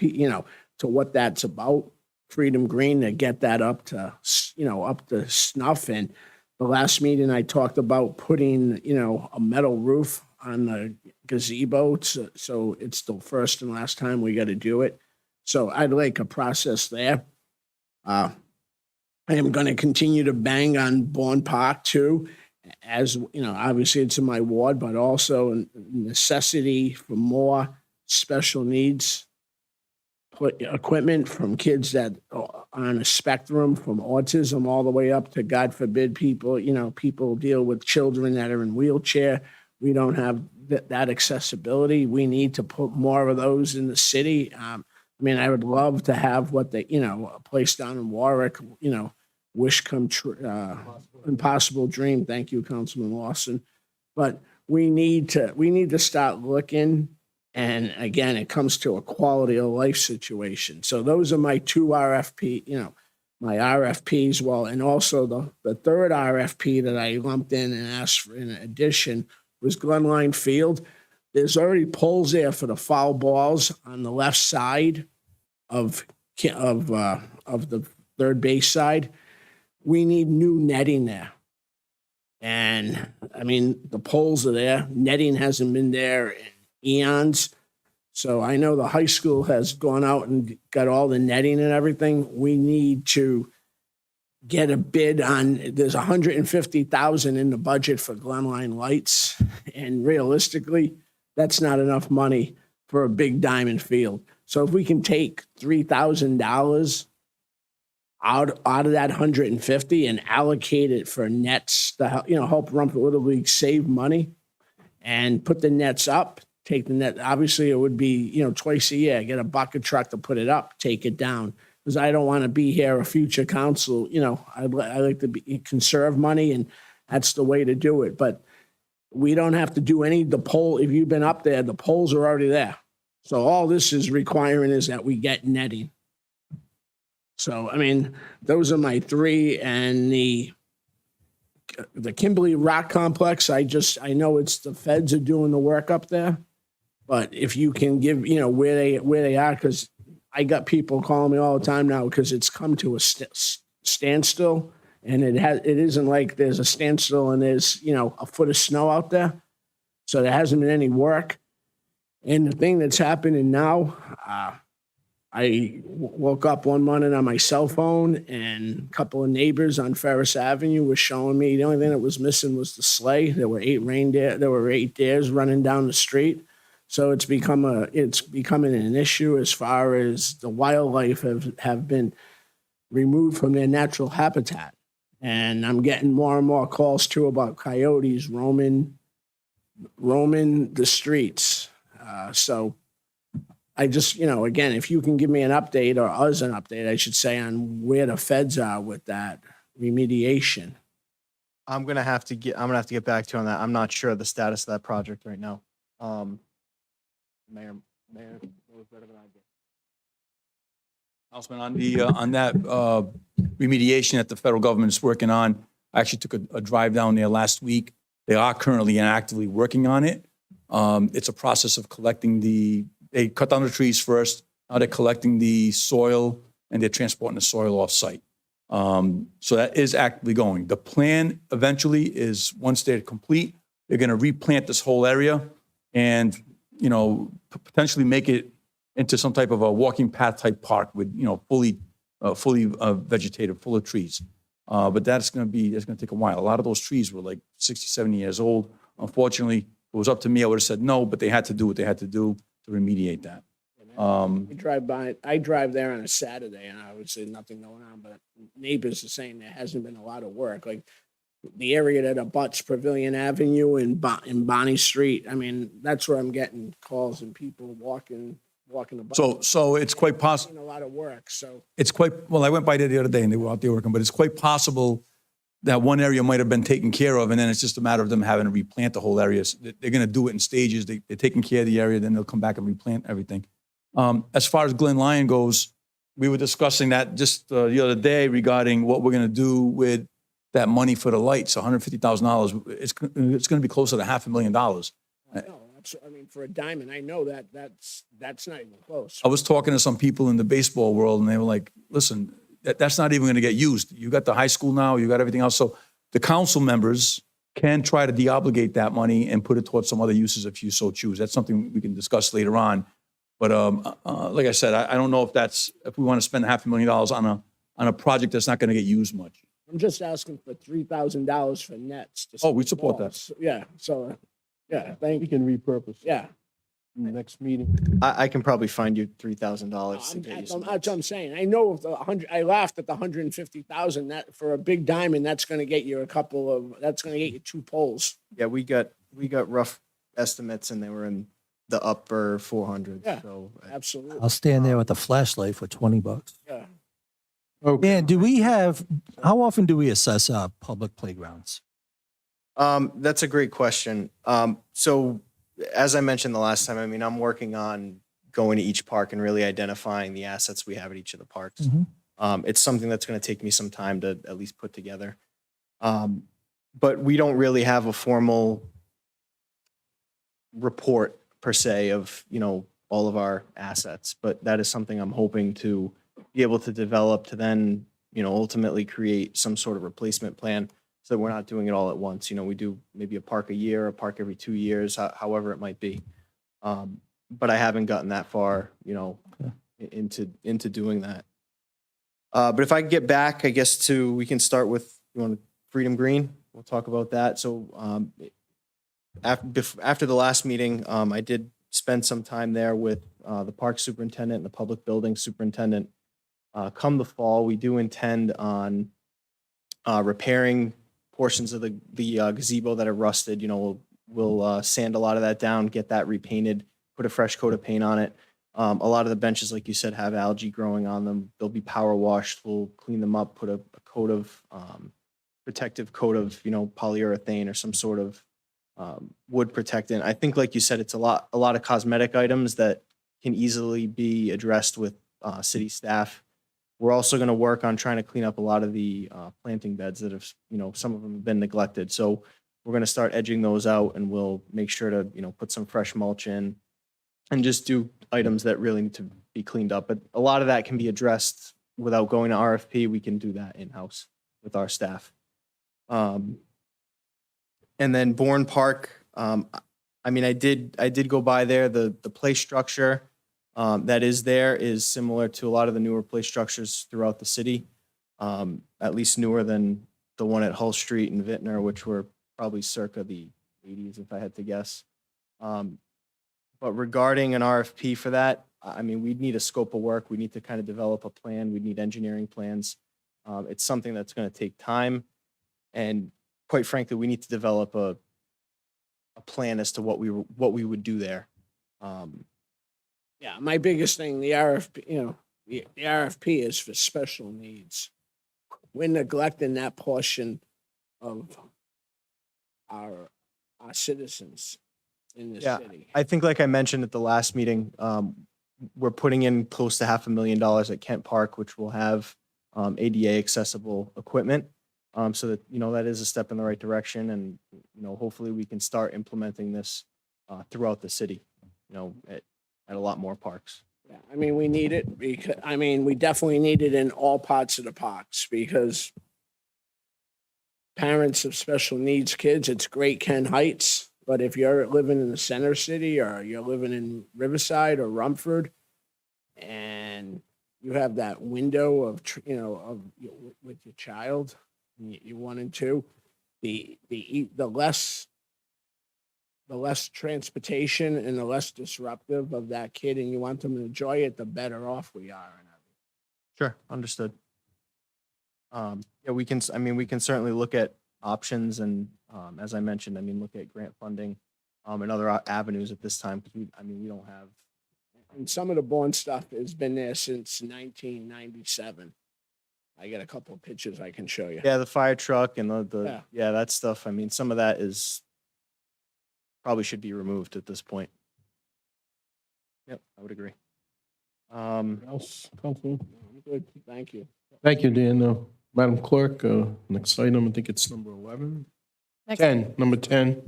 to what that's about Freedom Green to get that up to, up to snuff. And the last meeting I talked about putting, a metal roof on the gazebo. So it's the first and last time we got to do it. So I'd like a process there. I am going to continue to bang on Bourne Park too, as obviously it's in my ward, but also a necessity for more special needs equipment from kids that are on a spectrum, from autism all the way up to, God forbid, people deal with children that are in wheelchair. We don't have that accessibility. We need to put more of those in the city. I would love to have a place down in Warwick, wish come true, impossible dream. Thank you, Councilman Lawson. But we need to start looking. And again, it comes to a quality of life situation. So those are my two my RFPs. Well, and also the third RFP that I lumped in and asked for in addition was Glenline Field. There's already poles there for the foul balls on the left side of the third base side. We need new netting there. And the poles are there. Netting hasn't been there in eons. So I know the high school has gone out and got all the netting and everything. We need to get a bid on, there's $150,000 in the budget for Glenline lights. And realistically, that's not enough money for a big diamond field. So if we can take $3,000 out of that 150 and allocate it for nets to help Rumford Little League save money and put the nets up, take the net. Obviously, it would be, twice a year, get a bucket truck to put it up, take it down. Because I don't want to be here a future council. I like to conserve money, and that's the way to do it. But we don't have to do the pole. If you've been up there, the poles are already there. So all this is requiring is that we get netting. So, those are my three. And the Kimberly Rock Complex, I know it's the feds are doing the work up there. But if you can give, where they are, because I got people calling me all the time now because it's come to a standstill, and it isn't like there's a standstill and there's, a foot of snow out there. So there hasn't been any work. And the thing that's happening now, I woke up one morning on my cell phone, and a couple of neighbors on Ferris Avenue were showing me the only thing that was missing was the sleigh. There were 8 deers running down the street. So it's becoming an issue as far as the wildlife have been removed from their natural habitat. And I'm getting more and more calls too about coyotes roaming the streets. So I just, again, if you can give me an update, or us an update, I should say, on where the feds are with that remediation. I'm gonna have to get back to you on that. I'm not sure of the status of that project right now. Mayor knows better than I do. Councilman, on that remediation that the federal government is working on, I actually took a drive down there last week. They are currently and actively working on it. It's a process of collecting they cut down the trees first, now they're collecting the soil, and they're transporting the soil off site. So that is actively going. The plan eventually is, once they're complete, they're gonna replant this whole area and, potentially make it into some type of a walking path type park with, fully vegetated, full of trees. But that's going to take a while. A lot of those trees were like 60, 70 years old. Unfortunately, if it was up to me, I would have said no, but they had to do what they had to do to remediate that. I drive there on a Saturday, and obviously nothing going on, but neighbors are saying there hasn't been a lot of work. Like the area that abuts Pavilion Avenue and Bonnie Street. That's where I'm getting calls and people walking the bike. So it's quite possible. A lot of work. So It's I went by there the other day and they were out there working, but it's quite possible that one area might have been taken care of, and then it's just a matter of them having to replant the whole area. So they're going to do it in stages. They're taking care of the area, then they'll come back and replant everything. As far as Glen Lyon goes, we were discussing that just the other day regarding what we're going to do with that money for the lights, $150,000. It's going to be closer to $500,000. I mean, for a diamond, I know that's not even close. I was talking to some people in the baseball world, and they were like, listen, that's not even going to get used. You got the high school now, you got everything else. So the council members can try to deobligate that money and put it towards some other uses if you so choose. That's something we can discuss later on. But like I said, I don't know if we want to spend $500,000 on a project that's not going to get used much. I'm just asking for $3,000 for nets. to Oh, we support that. balls. Yeah, so, yeah, thank We you. can repurpose Yeah. in the next meeting. I can probably find you $3,000 to get you some. That's what I'm saying. I know of the 100, I laughed at the 150,000, that for a big diamond, that's gonna get you that's gonna get you 2 poles. Yeah, we got rough estimates and they were in the upper 400s. Yeah. So Absolutely. I'll stand there with a flashlight for $20. Yeah. Okay. Dan, how often do we assess public playgrounds? That's a great question. So as I mentioned the last time, I mean, I'm working on going to each park and really identifying the assets we have at each of the parks. It's something that's going to take me some time to at least put together. But we don't really have a formal report per se of, all of our assets, but that is something I'm hoping to be able to develop to then, ultimately create some sort of replacement plan so that we're not doing it all at once. We do maybe a park a year, a park every 2 years, however it might be. But I haven't gotten that far, into doing that. But if I get back, I guess we can start with, Freedom Green. We'll talk about that. So after the last meeting, I did spend some time there with the park superintendent and the public building superintendent. Come the fall, we do intend on repairing portions of the gazebo that are rusted. We'll sand a lot of that down, get that repainted, put a fresh coat of paint on it. A lot of the benches, like you said, have algae growing on them. They'll be power washed. We'll clean them up, put a coat of protective coat of polyurethane or some sort of wood protectant. I think, like you said, it's a lot of cosmetic items that can easily be addressed with city staff. We're also going to work on trying to clean up a lot of the planting beds that have, some of them have been neglected. So we're going to start edging those out, and we'll make sure to, put some fresh mulch in and just do items that really need to be cleaned up. But a lot of that can be addressed without going to RFP. We can do that in-house with our staff. And then Bourne Park, I did go by there. The play structure that is there is similar to a lot of the newer play structures throughout the city, at least newer than the one at Hull Street and Vintner, which were probably circa the 80s, if I had to guess. But regarding an RFP for that, we'd need a scope of work. We need to kind of develop a plan. We need engineering plans. It's something that's going to take time. And quite frankly, we need to develop a plan as to what we would do there. Yeah, my biggest thing, the RFP, the RFP is for special needs. We're neglecting that portion of our citizens in this city. I think, like I mentioned at the last meeting, we're putting in close to $500,000 at Kent Park, which will have ADA accessible equipment. So that, that is a step in the right direction. And, hopefully we can start implementing this throughout the city, at a lot more parks. Yeah, we need it because, we definitely need it in all parts of the parks because parents of special needs kids, it's great Kent Heights, but if you're living in the center city or you're living in Riverside or Rumford and you have that window of, with your child, you 1 and 2, the less transportation and the less disruptive of that kid, and you want them to enjoy it, the better off we are. Sure, understood. We can certainly look at options and, as I mentioned, look at grant funding and other avenues at this time because we don't have. And some of the Bourne stuff has been there since 1997. I got a couple of pictures I can show you. Yeah, the fire truck and that stuff. Some of that is probably should be removed at this point. Yep, I would agree. Else, Councilman? I'm good, thank you. Thank you, Dan. Madam Clerk, next item, I think it's number 11. Next. 10, number 10.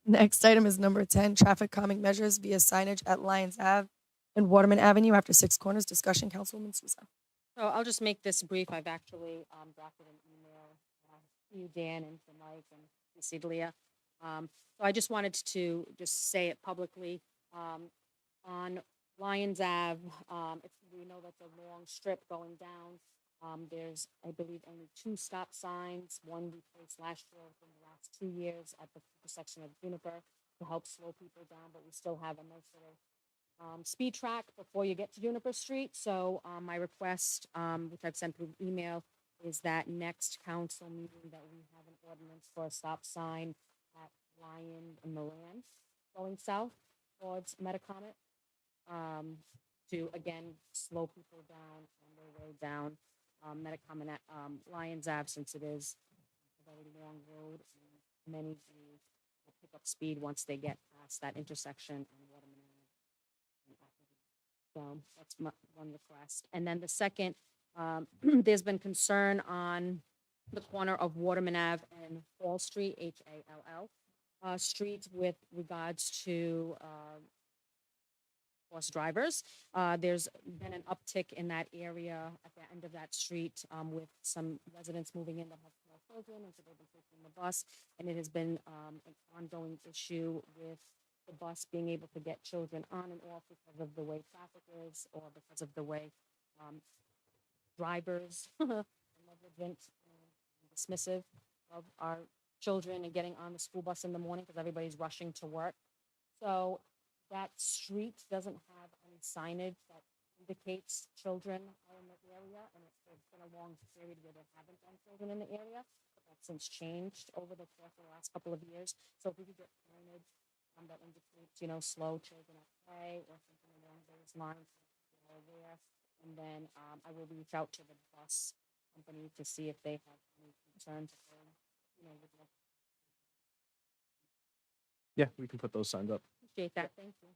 Next item is number 10, traffic calming measures via signage at Lyons Ave and Waterman Avenue after Six Corners. Discussion, Councilwoman Souza. So I'll just make this brief. I've actually drafted an email to you, Dan, and to Mike and to Celia. So I just wanted to just say it publicly. On Lyons Ave, we know that's a long strip going down. There's, I believe, only 2 stop signs. One we placed last year within the last 2 years at the intersection of Juniper to help slow people down, but we still have a nice little speed track before you get to Juniper Street. So my request, which I've sent through email, is that next council meeting that we have an ordinance for a stop sign at Lyon and Milan going south towards Metacomet to, again, slow people down on their way down Metacomet at Lyons Ave, since it is a very long road, and many do pick up speed once they get past that intersection on Waterman Ave. So that's one request. And then the second, there's been concern on the corner of Waterman Ave and Hall Street, Hall Street, with regards to horse drivers. There's been an uptick in that area at the end of that street with some residents moving in that have small children, and so they've been taking the bus, and it has been an ongoing issue with the bus being able to get children on and off because of the way traffic is, or because of the way drivers are negligent and dismissive of our children and getting on the school bus in the morning because everybody's rushing to work. So that street doesn't have any signage that indicates children are in the area, and it's been a long period where there haven't been children in the area, but that's since changed over the course of the last couple of years. So if we could get signage that indicates, slow children at play or something along those lines, aware. And then I will reach out to the bus company to see if they have any concerns. Yeah, we can put those signs up. Appreciate that. Thank you.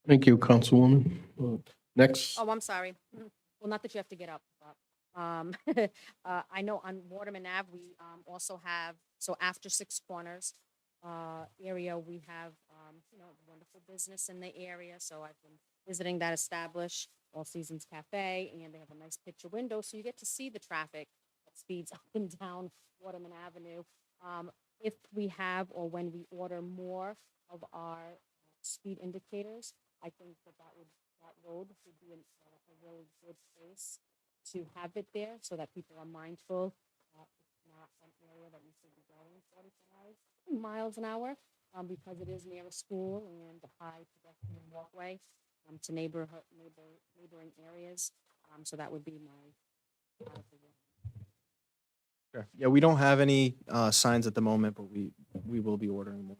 Thank you, Councilwoman. Next. Oh, I'm sorry. Well, not that you have to get up, but I know on Waterman Ave, we also have, so after Six Corners area, we have, wonderful business in the area. So I've been visiting that establishment, All Seasons Cafe, and they have a nice picture window. So you get to see the traffic that speeds up and down Waterman Avenue. If we have, or when we order more of our speed indicators, I think that road would be a really good place to have it there, so that people are mindful. It's not an area that you should be going 45 miles an hour, because it is near a school and a high pedestrian walkway to neighboring areas. So that would be my. Sure. Yeah, we don't have any signs at the moment, but we will be ordering more.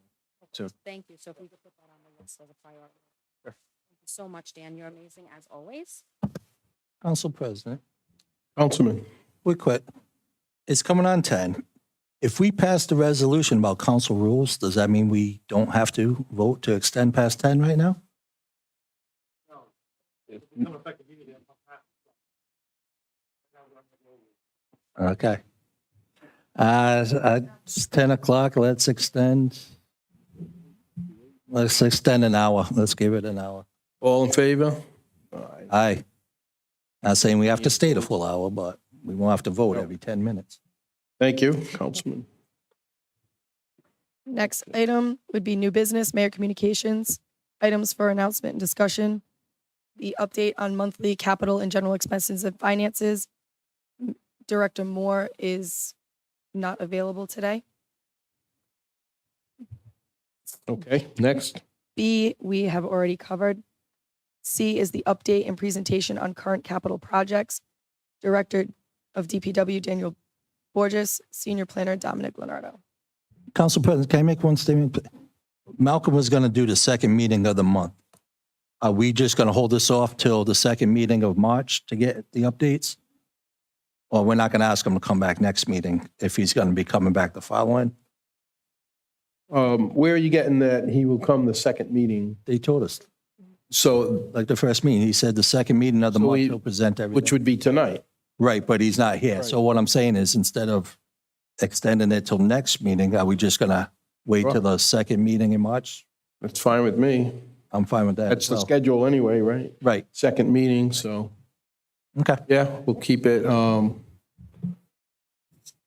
So Thank you. So if we could put that on the list as a priority. Sure. Thank you so much, Dan. You're amazing as always. Council President, Councilman. we quit. It's coming on 10. If we pass the resolution about council rules, does that mean we don't have to vote to extend past 10 right now? Okay. It's 10 o'clock. Let's extend an hour. Let's give it an hour. All in favor? Aye. Not saying we have to stay the full hour, but we won't have to vote every 10 minutes. Thank you, Councilman. Next item would be new business, mayor communications, items for announcement and discussion, the update on monthly capital and general expenses and finances. Director Moore is not available today. Okay, next. B, we have already covered. C is the update and presentation on current capital projects. Director of DPW, Daniel Borges, Senior Planner, Dominic Leonardo. Council President, can I make one statement? Malcolm was going to do the second meeting of the month. Are we just going to hold this off till the second meeting of March to get the updates? Or we're not going to ask him to come back next meeting if he's going to be coming back the following? Where are you getting that he will come the second meeting? They told us. So, Like the first meeting, he said the second meeting of the month he'll present everything. which would be tonight. Right, but he's not here. So what I'm saying is instead of extending it till next meeting, are we just going to Wait Sure. till the second meeting in March? That's fine with me. I'm fine with that. That's as the well. schedule anyway, right? Right. Second meeting, so, Okay. yeah, we'll keep it,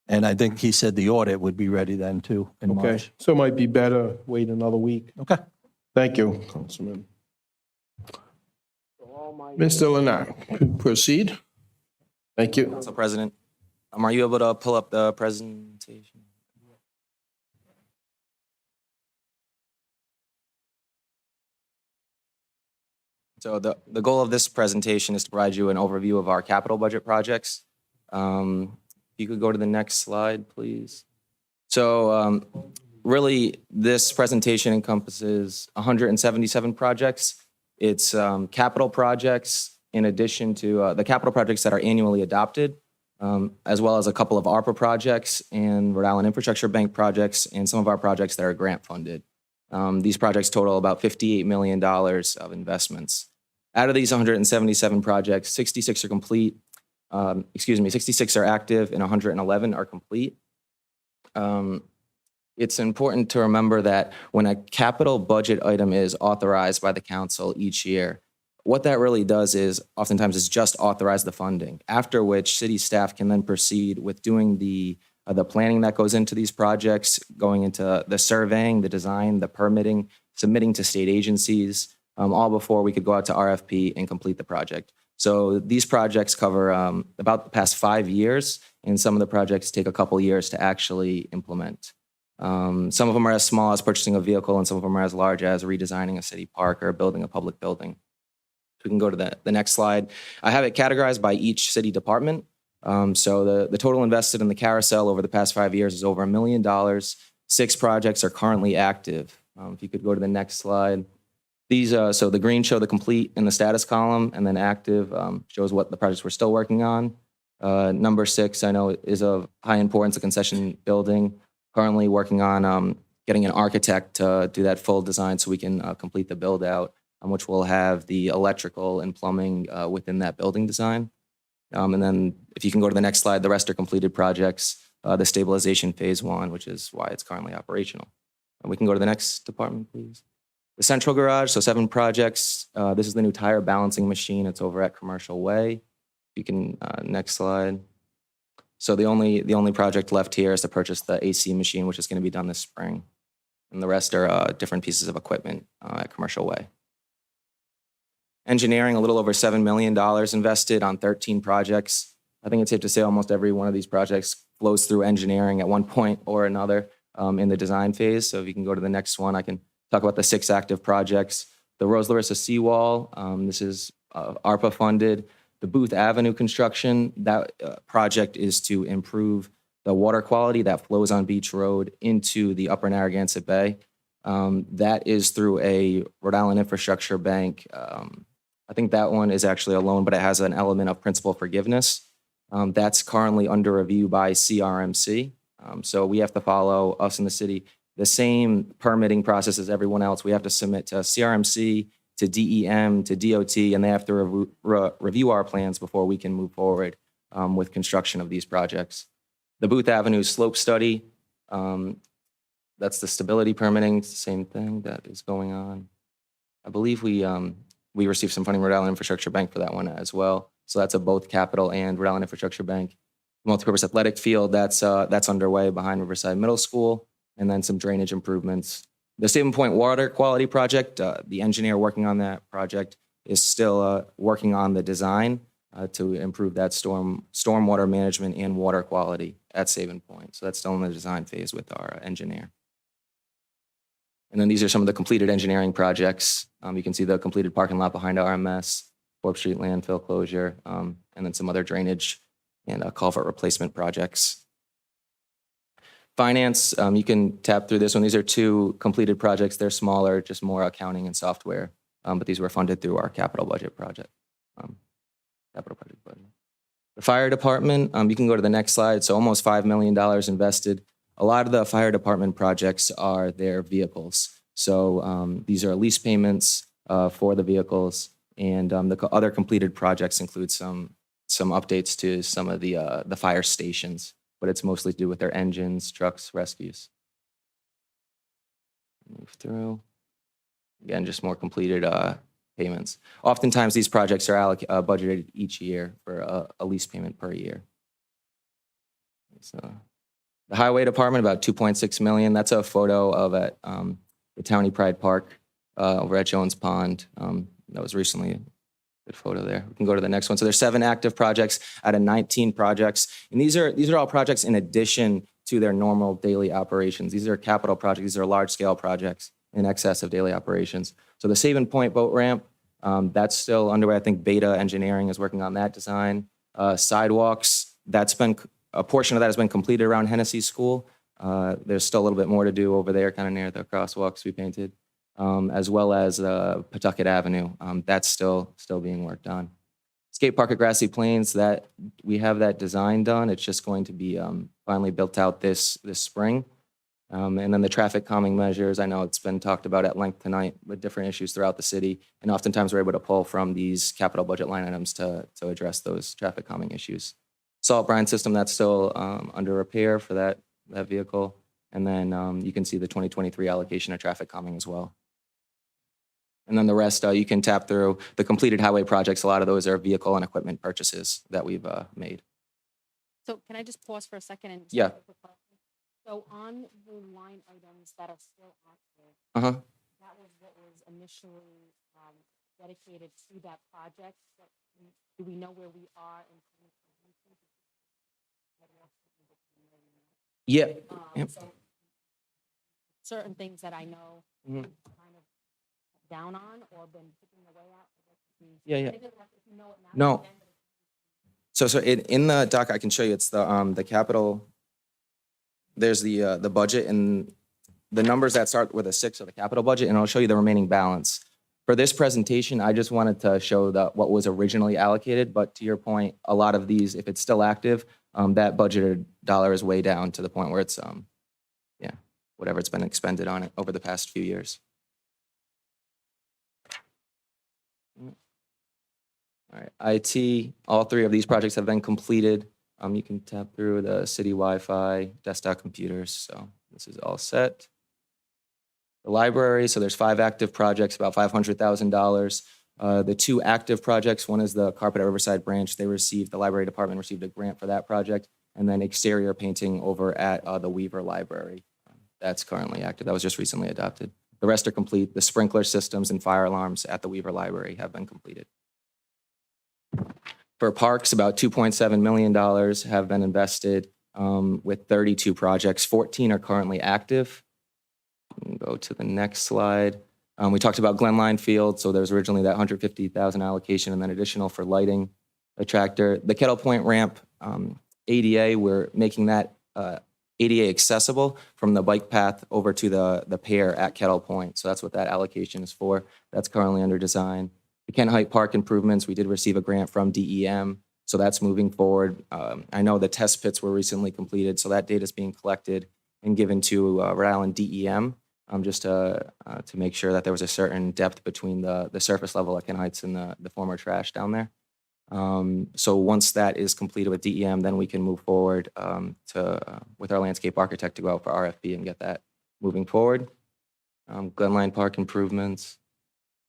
And I think he said the audit would be ready then too in okay. March. So it might be better wait another week. Okay. Thank you, Councilman. Mr. Lennart, proceed. Thank you. Council President, are you able to pull up the presentation? So the goal of this presentation is to provide you an overview of our capital budget projects. If you could go to the next slide, please. So really, this presentation encompasses 177 projects. It's capital projects in addition to the capital projects that are annually adopted, as well as a couple of ARPA projects and Rhode Island Infrastructure Bank projects and some of our projects that are grant funded. These projects total about $58 million of investments. Out of these 177 projects, 66 are complete. 66 are active and 111 are complete. It's important to remember that when a capital budget item is authorized by the council each year, what that really does is oftentimes is just authorize the funding, after which city staff can then proceed with doing the planning that goes into these projects, going into the surveying, the design, the permitting, submitting to state agencies, all before we could go out to RFP and complete the project. So these projects cover about the past 5 years, and some of the projects take a couple years to actually implement. Some of them are as small as purchasing a vehicle, and some of them are as large as redesigning a city park or building a public building. We can go to the next slide. I have it categorized by each city department. So the total invested in the carousel over the past 5 years is over $1 million. 6 projects are currently active. If you could go to the next slide. These, so the green show the complete in the status column, and then active shows what the projects we're still working on. Number 6, I know, is of high importance, the concession building. Currently working on getting an architect to do that full design so we can complete the build out, which will have the electrical and plumbing within that building design. And then if you can go to the next slide, the rest are completed projects, the stabilization phase 1, which is why it's currently operational. And we can go to the next department, please. The central garage, so 7 projects. This is the new tire balancing machine. It's over at Commercial Way. You can, next slide. So the only project left here is to purchase the AC machine, which is going to be done this spring. And the rest are different pieces of equipment at Commercial Way. Engineering, a little over $7 million invested on 13 projects. I think it's safe to say almost every one of these projects flows through engineering at one point or another in the design phase. So if you can go to the next one, I can talk about the 6 active projects. The Rose Larissa seawall, this is ARPA funded. The Booth Avenue construction, that project is to improve the water quality that flows on Beach Road into the upper Narragansett Bay. That is through a Rhode Island Infrastructure Bank. I think that one is actually a loan, but it has an element of principal forgiveness. That's currently under review by CRMC. So we have to follow, us in the city, the same permitting process as everyone else. We have to submit to CRMC, to DEM, to DOT, and they have to review our plans before we can move forward with construction of these projects. The Booth Avenue slope study, that's the stability permitting, it's the same thing that is going on. I believe we received some funding from Rhode Island Infrastructure Bank for that one as well. So that's a both capital and Rhode Island Infrastructure Bank. Multipurpose athletic field, that's underway behind Riverside Middle School, and then some drainage improvements. The Stable Point water quality project, the engineer working on that project is still working on the design to improve that stormwater management and water quality at Sabin Point. So that's still in the design phase with our engineer. And then these are some of the completed engineering projects. You can see the completed parking lot behind RMS, Forbes Street landfill closure, and then some other drainage and culvert replacement projects. Finance, you can tap through this one. These are 2 completed projects. They're smaller, just more accounting and software, but these were funded through our capital budget project. Capital project budget. The fire department, you can go to the next slide. So almost $5 million invested. A lot of the fire department projects are their vehicles. So these are lease payments for the vehicles, and the other completed projects include some updates to some of the fire stations, but it's mostly to do with their engines, trucks, rescues. Move through. Again, just more completed payments. Oftentimes, these projects are budgeted each year for a lease payment per year. So, the Highway Department, about 2.6 million. That's a photo of at the Townie Pride Park over at Jones Pond. That was recently a good photo there. We can go to the next one. So there's 7 active projects out of 19 projects, and these are all projects in addition to their normal daily operations. These are capital projects. These are large-scale projects in excess of daily operations. So the Savin Point boat ramp, that's still underway. I think Beta Engineering is working on that design. Sidewalks, a portion of that has been completed around Hennessy School. There's still a little bit more to do over there, kind of near the crosswalks we painted, as well as Pawtucket Avenue. That's still being worked on. Skate park at Grassy Plains, that we have that design done. It's just going to be finally built out this spring. And then the traffic calming measures, I know it's been talked about at length tonight with different issues throughout the city. And oftentimes we're able to pull from these capital budget line items to address those traffic calming issues. Salt brine system, that's still under repair for that vehicle. And then you can see the 2023 allocation of traffic calming as well. And then the rest, you can tap through the completed highway projects. A lot of those are vehicle and equipment purchases that we've made. So can I just pause for a second and? Yeah. So on the line items that are still active, that was what was initially dedicated to that project. Do we know where we are in? Yeah. Yep. So certain things that I know kind of down on or been picking away at. Yeah. If you know it now, No. So in the doc, I can show you. It's the capital. There's the budget and the numbers that start with a 6 of the capital budget, and I'll show you the remaining balance. For this presentation, I just wanted to show what was originally allocated. But to your point, a lot of these, if it's still active, that budgeted dollar is way down to the point where it's whatever it's been expended on it over the past few years. All right, IT, all 3 of these projects have been completed. You can tap through the city Wi-Fi, desktop computers, so this is all set. The library, so there's 5 active projects, about $500,000. The 2 active projects, one is the carpet at Riverside Branch. The library department received a grant for that project, and then exterior painting over at the Weaver Library. That's currently active. That was just recently adopted. The rest are complete. The sprinkler systems and fire alarms at the Weaver Library have been completed. For parks, about $2.7 million have been invested with 32 projects. 14 are currently active. Go to the next slide. We talked about Glenline Field, so there was originally that $150,000 allocation and then additional for lighting attractor. The Kettle Point ramp, ADA, we're making that ADA accessible from the bike path over to the pier at Kettle Point. So that's what that allocation is for. That's currently under design. The Kent Height Park improvements, we did receive a grant from DEM, so that's moving forward. I know the test pits were recently completed, so that data is being collected and given to Rhode Island DEM just to make sure that there was a certain depth between the surface level at Kent Heights and the former trash down there. So once that is completed with DEM, then we can move forward with our landscape architect to go out for RFP and get that moving forward. Glenline Park improvements.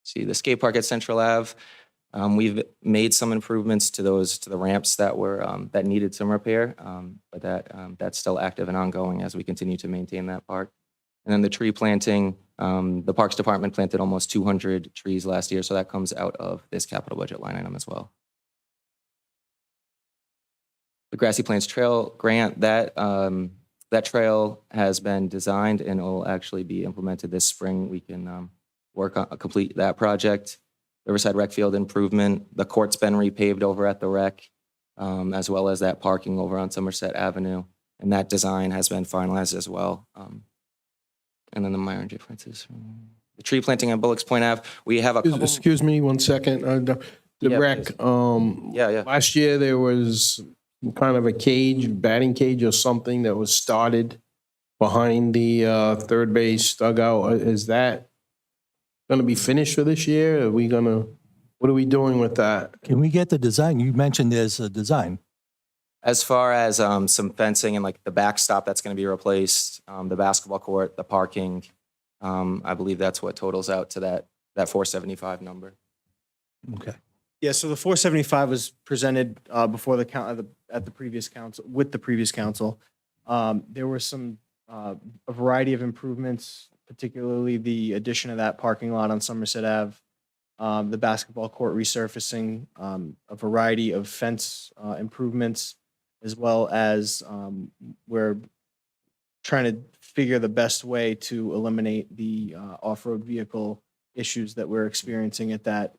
See the skate park at Central Ave. We've made some improvements to the ramps that needed some repair, but that's still active and ongoing as we continue to maintain that park. And then the tree planting, the Parks Department planted almost 200 trees last year, so that comes out of this capital budget line item as well. The Grassy Plains Trail grant, that trail has been designed and will actually be implemented this spring. We can complete that project. Riverside Rec Field improvement. The court's been repaved over at the rec, as well as that parking over on Somerset Avenue. And that design has been finalized as well. And then the minor differences. The tree planting on Bullocks Point Ave. We have a couple. Excuse me 1 second. The rec, last year there was kind of a batting cage or something that was started behind the third base dugout. Is that going to be finished for this year? What are we doing with that? Can we get the design? You mentioned there's a design. As far as some fencing and like the backstop that's going to be replaced, the basketball court, the parking, I believe that's what totals out to that 475 number. Okay. Yeah, so the 475 was presented before the count at the previous council, with the previous council. There were some, a variety of improvements, particularly the addition of that parking lot on Somerset Ave, the basketball court resurfacing, a variety of fence improvements, as well as we're trying to figure the best way to eliminate the off-road vehicle issues that we're experiencing at that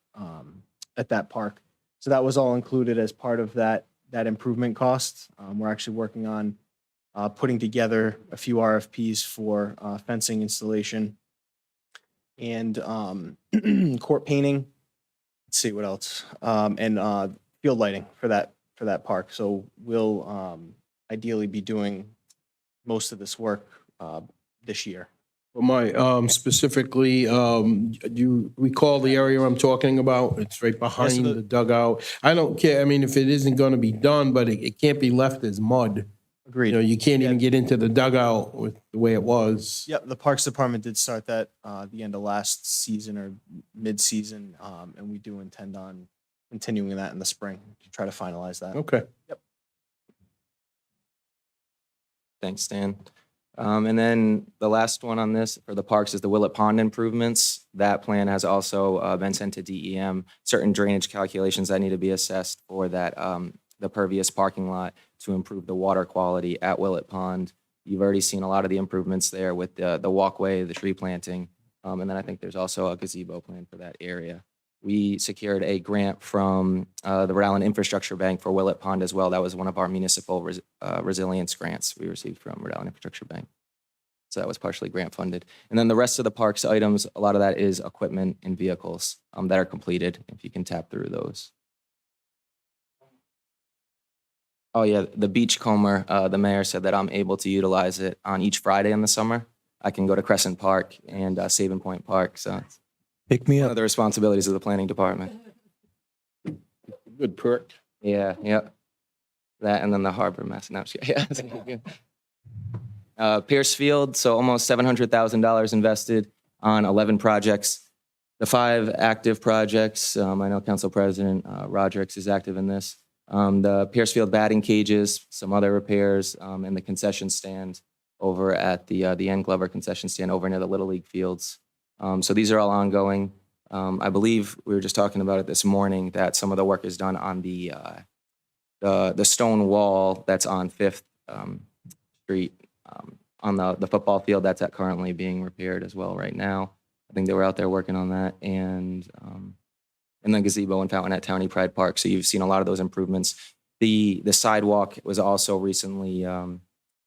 park. So that was all included as part of that improvement cost. We're actually working on putting together a few RFPs for fencing installation and court painting. Let's see what else, and field lighting for that park. So we'll ideally be doing most of this work this year. Well, my, specifically, do you recall the area I'm talking about? It's right behind the dugout. I don't care, I mean, if it isn't gonna be done, but it can't be left as mud. Agreed. You know, you can't even get into the dugout with the way it was. Yep, the Parks Department did start that the end of last season or mid-season, and we do intend on continuing that in the spring to try to finalize that. Okay. Yep. Thanks, Stan. And then the last one on this for the parks is the Willett Pond improvements. That plan has also been sent to DEM. Certain drainage calculations that need to be assessed for that, the pervious parking lot to improve the water quality at Willett Pond. You've already seen a lot of the improvements there with the walkway, the tree planting. And then I think there's also a gazebo plan for that area. We secured a grant from the Rhode Island Infrastructure Bank for Willett Pond as well. That was one of our municipal resilience grants we received from Rhode Island Infrastructure Bank. So that was partially grant funded. And then the rest of the parks items, a lot of that is equipment and vehicles that are completed, if you can tap through those. Oh yeah, the beachcomber, the mayor said that I'm able to utilize it on each Friday in the summer. I can go to Crescent Park and Savin Point Park, so it's Pick me one up. of the responsibilities of the planning department. Good perk. Yeah, yep. That and then the harbor mess. No, yeah. Pierce Field, so almost $700,000 invested on 11 projects. The 5 active projects, I know Council President Rodrick is active in this. The Pierce Field batting cages, some other repairs, and the concession stand over at the N. Glover concession stand over near the Little League fields. So these are all ongoing. I believe we were just talking about it this morning that some of the work is done on the stone wall that's on 5th Street on the football field that's currently being repaired as well right now. I think they were out there working on that, and then gazebo and fountain at Townie Pride Park. So you've seen a lot of those improvements. The sidewalk was also recently, I don't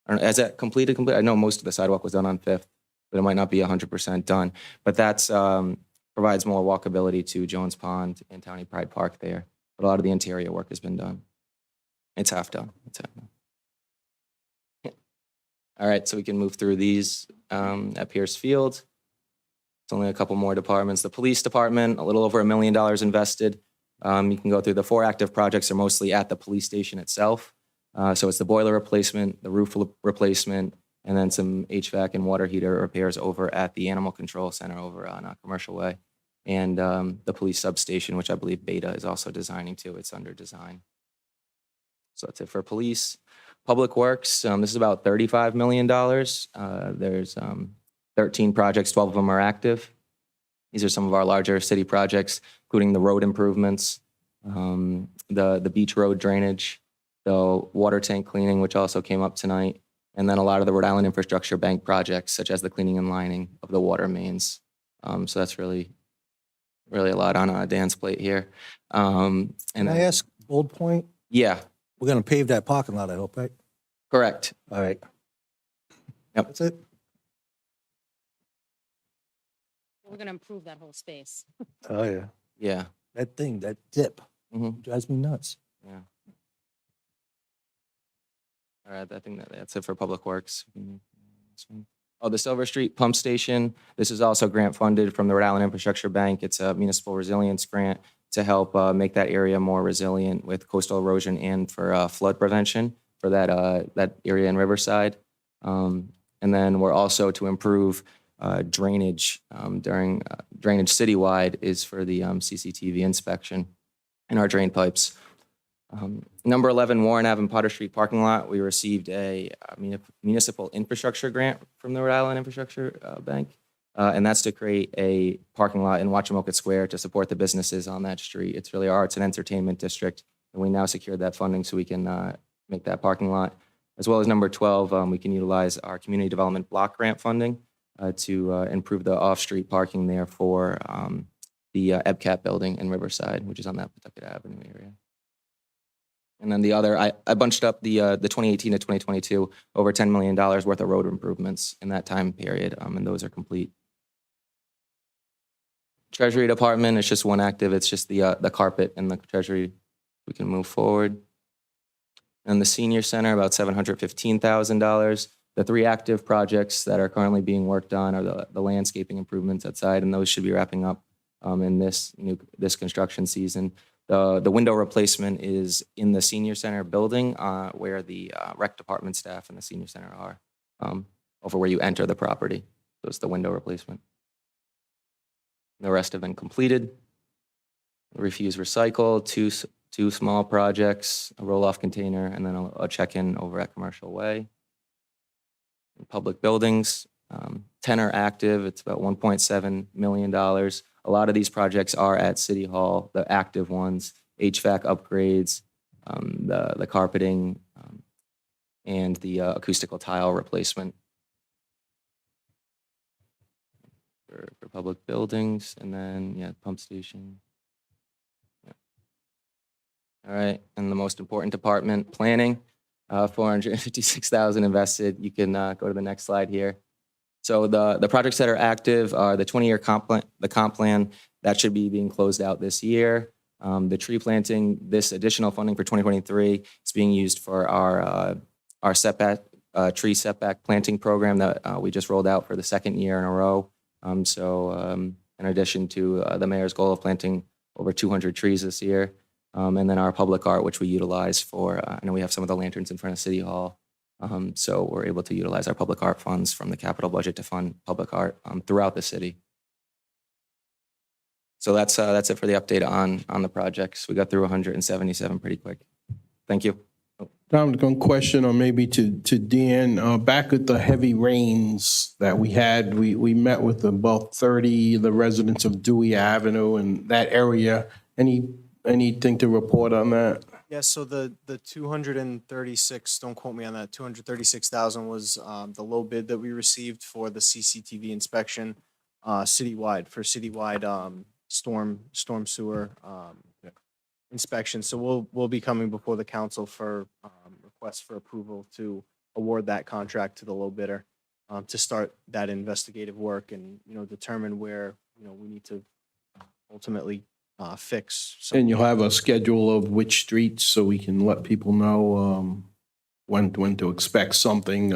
know, is that completed? I know most of the sidewalk was done on 5th, but it might not be 100% done. But that's provides more walkability to Jones Pond and Townie Pride Park there. But a lot of the interior work has been done. It's half done. It's half done. All right, so we can move through these at Pierce Field. It's only a couple more departments. The police department, a little over $1 million invested. You can go through the 4 active projects are mostly at the police station itself. So it's the boiler replacement, the roof replacement, and then some HVAC and water heater repairs over at the Animal Control Center over on Commercial Way. And the police substation, which I believe Beta is also designing too. It's under design. So that's it for police. Public Works, this is about $35 million. There's 13 projects, 12 of them are active. These are some of our larger city projects, including the road improvements, the beach road drainage, the water tank cleaning, which also came up tonight, and then a lot of the Rhode Island Infrastructure Bank projects, such as the cleaning and lining of the water mains. So that's really a lot on Dan's plate here. And Can I ask Old Point? Yeah, We're going to pave that parking lot, I hope, right? correct. All right. Yep. That's it? We're gonna improve that whole space. Oh, yeah. Yeah. That thing, that dip, Mhm. drives me nuts. Yeah. All right, I think that's it for Public Works. Oh, the Silver Street Pump Station. This is also grant funded from the Rhode Island Infrastructure Bank. It's a municipal resilience grant to help make that area more resilient with coastal erosion and for flood prevention for that area in Riverside. And then we're also to improve drainage during drainage citywide is for the CCTV inspection in our drain pipes. Number 11, Warren Ave and Potter Street parking lot. We received a municipal infrastructure grant from the Rhode Island Infrastructure Bank. And that's to create a parking lot in Wachamoka Square to support the businesses on that street. It's really our arts and entertainment district. And we now secured that funding so we can make that parking lot. As well as number 12, we can utilize our community development block grant funding to improve the off-street parking there for the EBCAT building in Riverside, which is on that Pawtucket Avenue area. And then the other, I bunched up the 2018 to 2022, over $10 million worth of road improvements in that time period, and those are complete. Treasury Department, it's just one active, it's just the carpet in the Treasury. We can move forward. And the Senior Center, about $715,000. The 3 active projects that are currently being worked on are the landscaping improvements outside, and those should be wrapping up in this construction season. The window replacement is in the Senior Center building where the rec department staff and the Senior Center are, over where you enter the property. So it's the window replacement. The rest have been completed. Refuse recycle, two small projects, a roll-off container, and then a check-in over at Commercial Way. Public buildings, 10 are active. It's about $1.7 million. A lot of these projects are at City Hall, the active ones, HVAC upgrades, the carpeting, and the acoustical tile replacement for public buildings. And then, yeah, pump station. Yeah. All right, and the most important department, planning, $456,000 invested. You can go to the next slide here. So the projects that are active are the 20-year comp plan that should be being closed out this year. The tree planting, this additional funding for 2023 is being used for our setback tree setback planting program that we just rolled out for the 2nd year in a row. In addition to the mayor's goal of planting over 200 trees this year, and then our public art, which we utilize for, I know we have some of the lanterns in front of City Hall. So we're able to utilize our public art funds from the capital budget to fund public art throughout the city. So that's it for the update on the projects. We got through 177 pretty quick. Thank you. Dominic, one question, or maybe to Dan. Back at the heavy rains that we had, we met with about 30 the residents of Dewey Avenue and that area. Anything to report on that? Yeah, so the 236, don't quote me on that, 236,000 was the low bid that we received for the CCTV inspection citywide, for citywide storm sewer inspection. So we'll be coming before the council for requests for approval to award that contract to the low bidder to start that investigative work and, determine where, we need to ultimately fix. And you'll have a schedule of which streets so we can let people know when to expect something.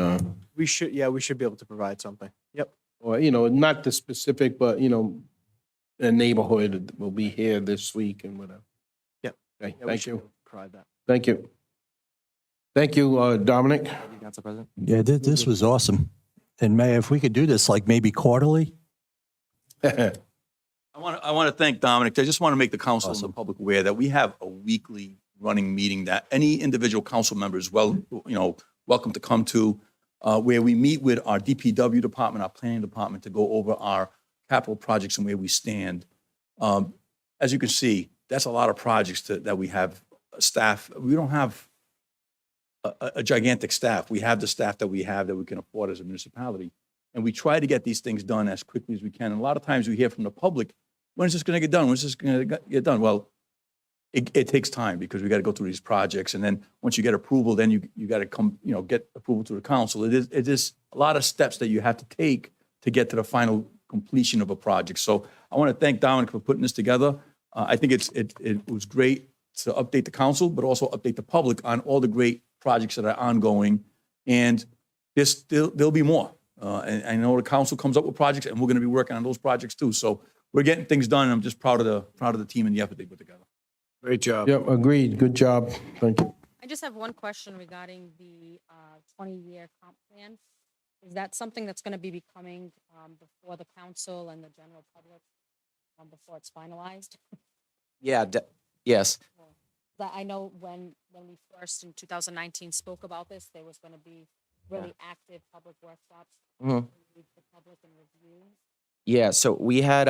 We should be able to provide something. Yep. Or, not the specific, but, a neighborhood will be here this week and whatever. Yep. Okay, Yeah, we thank should you. be able to provide that. Thank you. Thank you, Dominic. Council President. Yeah, this was awesome. And Mayor, if we could do this like maybe quarterly. I want to thank Dominic. I just want to make the council and the public aware that we have a weekly running meeting that any individual council member is welcome to come to, where we meet with our DPW department, our planning department, to go over our capital projects and where we stand. As you can see, that's a lot of projects that we have staff. We don't have a gigantic staff. We have the staff that we have that we can afford as a municipality. And we try to get these things done as quickly as we can. And a lot of times we hear from the public, when is this going to get done? When is this going to get done? Well, it takes time because we got to go through these projects. And then once you get approval, then you got to come, get approval to the council. It is a lot of steps that you have to take to get to the final completion of a project. So I want to thank Dominic for putting this together. I think it was great to update the council, but also update the public on all the great projects that are ongoing. And there'll be more. And I know the council comes up with projects, and we're going to be working on those projects too. So we're getting things done, and I'm just proud of the team and the effort they put together. Great job. Yep, agreed. Good job. Thank you. I just have one question regarding the 20-year comp plan Is that something that's gonna be becoming, before the council and the general public, before it's finalized? Yeah, yes. That I know when we first in 2019 spoke about this, there was gonna be really active public workshops. Mhm. With the public and review. Yeah, so we had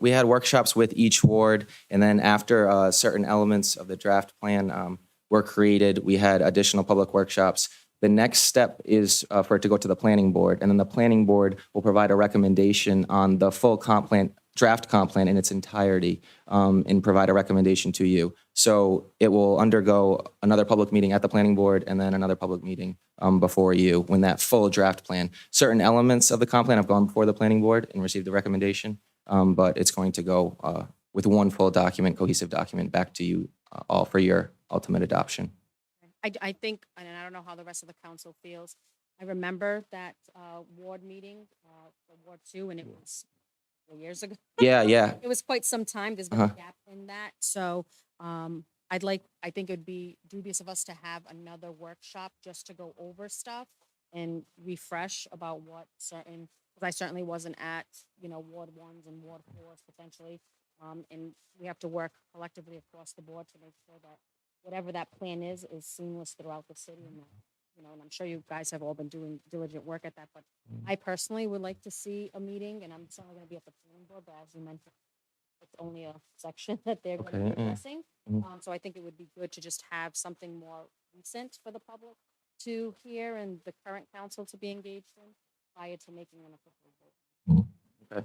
we had workshops with each ward, and then after certain elements of the draft plan were created, we had additional public workshops. The next step is for it to go to the planning board, and then the planning board will provide a recommendation on the full comp plan, draft comp plan in its entirety, and provide a recommendation to you. So it will undergo another public meeting at the planning board, and then another public meeting before you when that full draft plan. Certain elements of the comp plan have gone before the planning board and received a recommendation, but it's going to go with one full document, cohesive document, back to you all for your ultimate adoption. I think, and I don't know how the rest of the council feels. I remember that ward meeting for Ward 2, and it was 4 years ago. Yeah, yeah. It was quite some time. There's been a gap in that. So I think it'd be dubious of us to have another workshop just to go over stuff and refresh about what certain, because I certainly wasn't at, Ward 1s and Ward 4s potentially. And we have to work collectively across the board to make sure that whatever that plan is seamless throughout the city. And, and I'm sure you guys have all been doing diligent work at that, but I personally would like to see a meeting, and I'm certainly going to be at the planning board, but as you mentioned, it's only a section that they're going to be addressing. So I think it would be good to just have something more recent for the public to hear and the current council to be engaged in prior to making an official vote. Okay.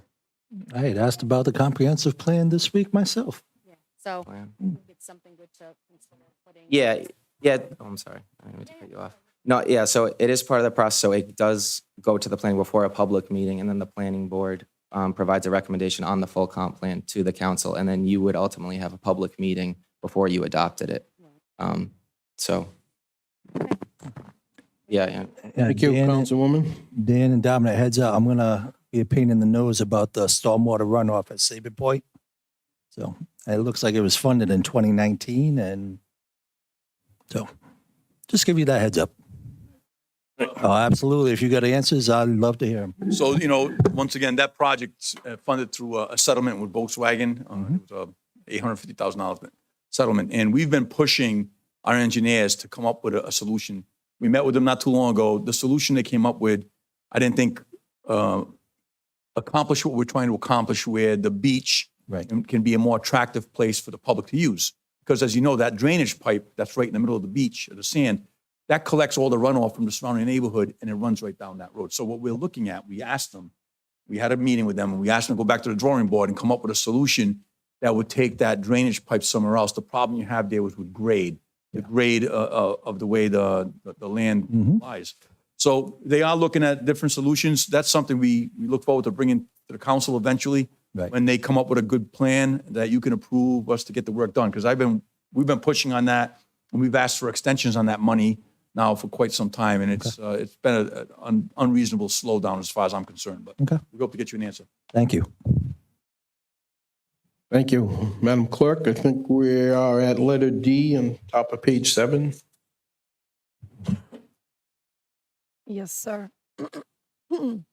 I had asked about the comprehensive plan this week myself. Yeah, so I Plan. think it's something good to consider putting. Yeah, yeah. Oh, I'm sorry. I didn't mean to cut you off. No, yeah, so it is part of the process. So it does go to the planning before a public meeting, and then the planning board provides a recommendation on the full comp plan to the council, and then you would ultimately have a public meeting before you adopted it. So, yeah. Thank you, Councilwoman. Dan and Dominic, heads up, I'm gonna be a pain in the nose about the stormwater runoff at Sabre Point. So it looks like it was funded in 2019, and so just give you that heads up. Oh, absolutely. If you got answers, I'd love to hear them. So, once again, that project's funded through a settlement with Volkswagen. It was a $850,000 settlement. And we've been pushing our engineers to come up with a solution. We met with them not too long ago. The solution they came up with, I didn't think accomplished what we're trying to accomplish, where the beach can be a more attractive place for the public to use. Because as you know, that drainage pipe that's right in the middle of the beach, of the sand, that collects all the runoff from the surrounding neighborhood, and it runs right down that road. So what we're looking at, we asked them, we had a meeting with them, and we asked them to go back to the drawing board and come up with a solution that would take that drainage pipe somewhere else. The problem you have there was with grade, the grade of the way the land lies. So they are looking at different solutions. That's something we look forward to bringing to the council eventually, when they come up with a good plan that you can approve us to get the work done. Because we've been pushing on that, and we've asked for extensions on that money now for quite some time, and it's been an unreasonable slowdown as far as I'm concerned. But we hope to get you an answer. Thank you. Thank you. Madam Clerk, I think we are at letter D on top of page 7. Yes, sir. The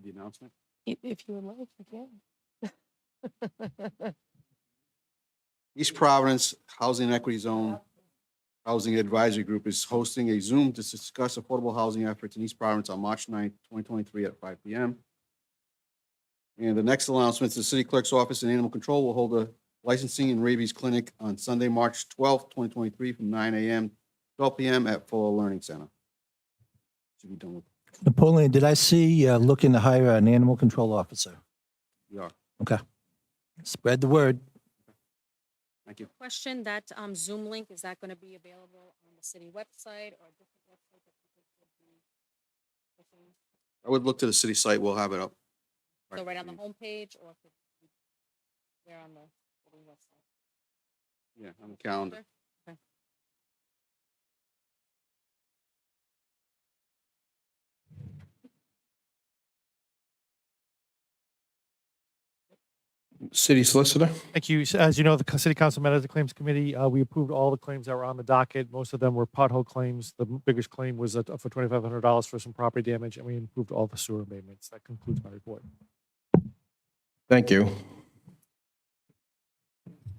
announcement? If you would like, you can. East Providence Housing and Equity Zone Housing Advisory Group is hosting a Zoom to discuss affordable housing efforts in East Providence on March 9th, 2023 at 5 p.m. And the next announcement is the City Clerk's Office and Animal Control will hold a licensing and rabies clinic on Sunday, March 12th, 2023 from 9 a.m. to 12 p.m. at Fuller Learning Center. Should be done with. Napoleon, did I see looking to hire an animal control officer? We are. Okay. Spread the word. Thank you. Question, that Zoom link, is that going to be available on the city website or a different website that people could be looking? I would look to the city site. We'll have it up. So right on the homepage or could be there on the city website? Yeah, on the calendar. Okay. City Solicitor? Thank you. So, as you know, the City Council met as a claims committee. We approved all the claims that were on the docket. Most of them were pothole claims. The biggest claim was for $2,500 for some property damage, and we approved all the sewer abatements. That concludes my report. Thank you.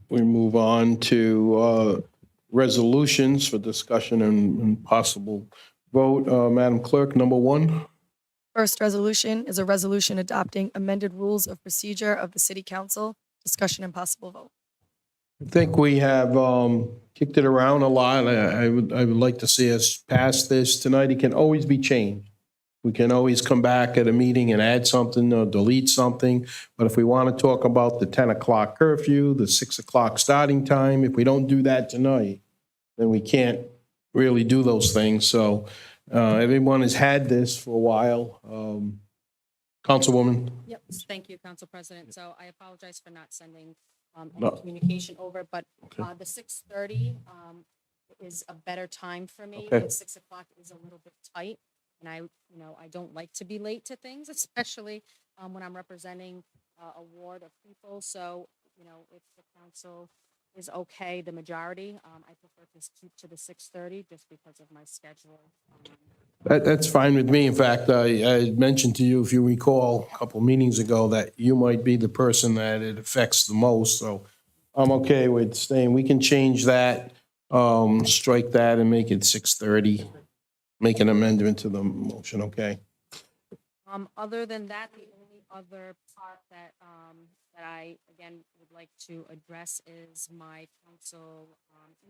We move on to resolutions for discussion and possible vote. Madam Clerk, number 1. First resolution is a resolution adopting amended rules of procedure of the City Council. Discussion and possible vote. I think we have kicked it around a lot. I would like to see us pass this tonight. It can always be changed. We can always come back at a meeting and add something or delete something. But if we want to talk about the 10 o'clock curfew, the 6 o'clock starting time, if we don't do that tonight, then we can't really do those things. So everyone has had this for a while. Councilwoman? Yep, thank you, Council President. So I apologize for not sending any No. communication over, but Okay. the 6:30 is a better time for me. Okay. And 6 o'clock is a little bit tight. And I don't like to be late to things, especially when I'm representing a ward of people. So, if the council is okay, the majority, I prefer to keep to the 6:30 just because of my schedule. That's fine with me. In fact, I mentioned to you, if you recall, a couple meetings ago, that you might be the person that it affects the most. So I'm okay with staying. We can change that, strike that and make it 6:30. Make an amendment to the motion, okay? Other than that, the only other part that I again would like to address is my council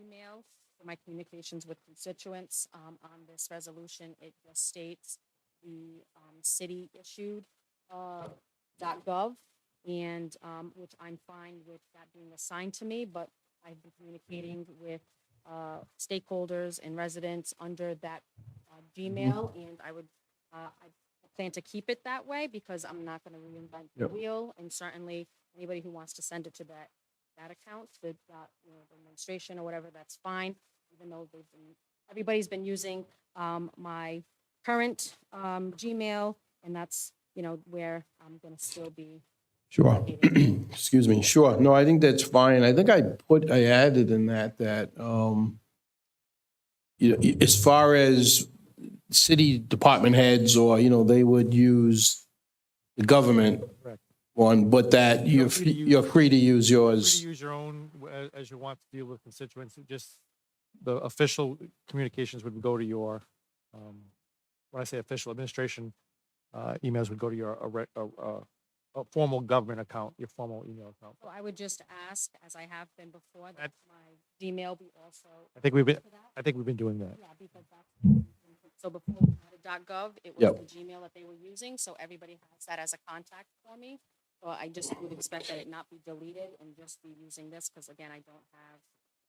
email for my communications with constituents. On this resolution, it just states the city issued .gov, and which I'm fine with that being assigned to me, but I've been communicating with stakeholders and residents under that Gmail, and I plan to keep it that way because I'm not going to reinvent the Yep. wheel. And certainly anybody who wants to send it to that account, the administration or whatever, that's fine. Even though everybody's been using my current Gmail, and that's where I'm going to still be. Sure. Excuse me. Sure. No, I think that's fine. I think I added in that, as far as city department heads or, they would use the government Correct. one, but that you're free to use Free yours. to use your own as you want to deal with constituents. Just the official communications would go to your, when I say official, administration emails would go to your a formal government account, your formal email account. So I would just ask, as I have been before, that my Gmail be also. I think we've been doing that. Yeah, because that's, so before we had a .gov, it was Yep. the Gmail that they were using, so everybody has that as a contact for me. So I just would expect that it not be deleted and just be using this, because again, I don't have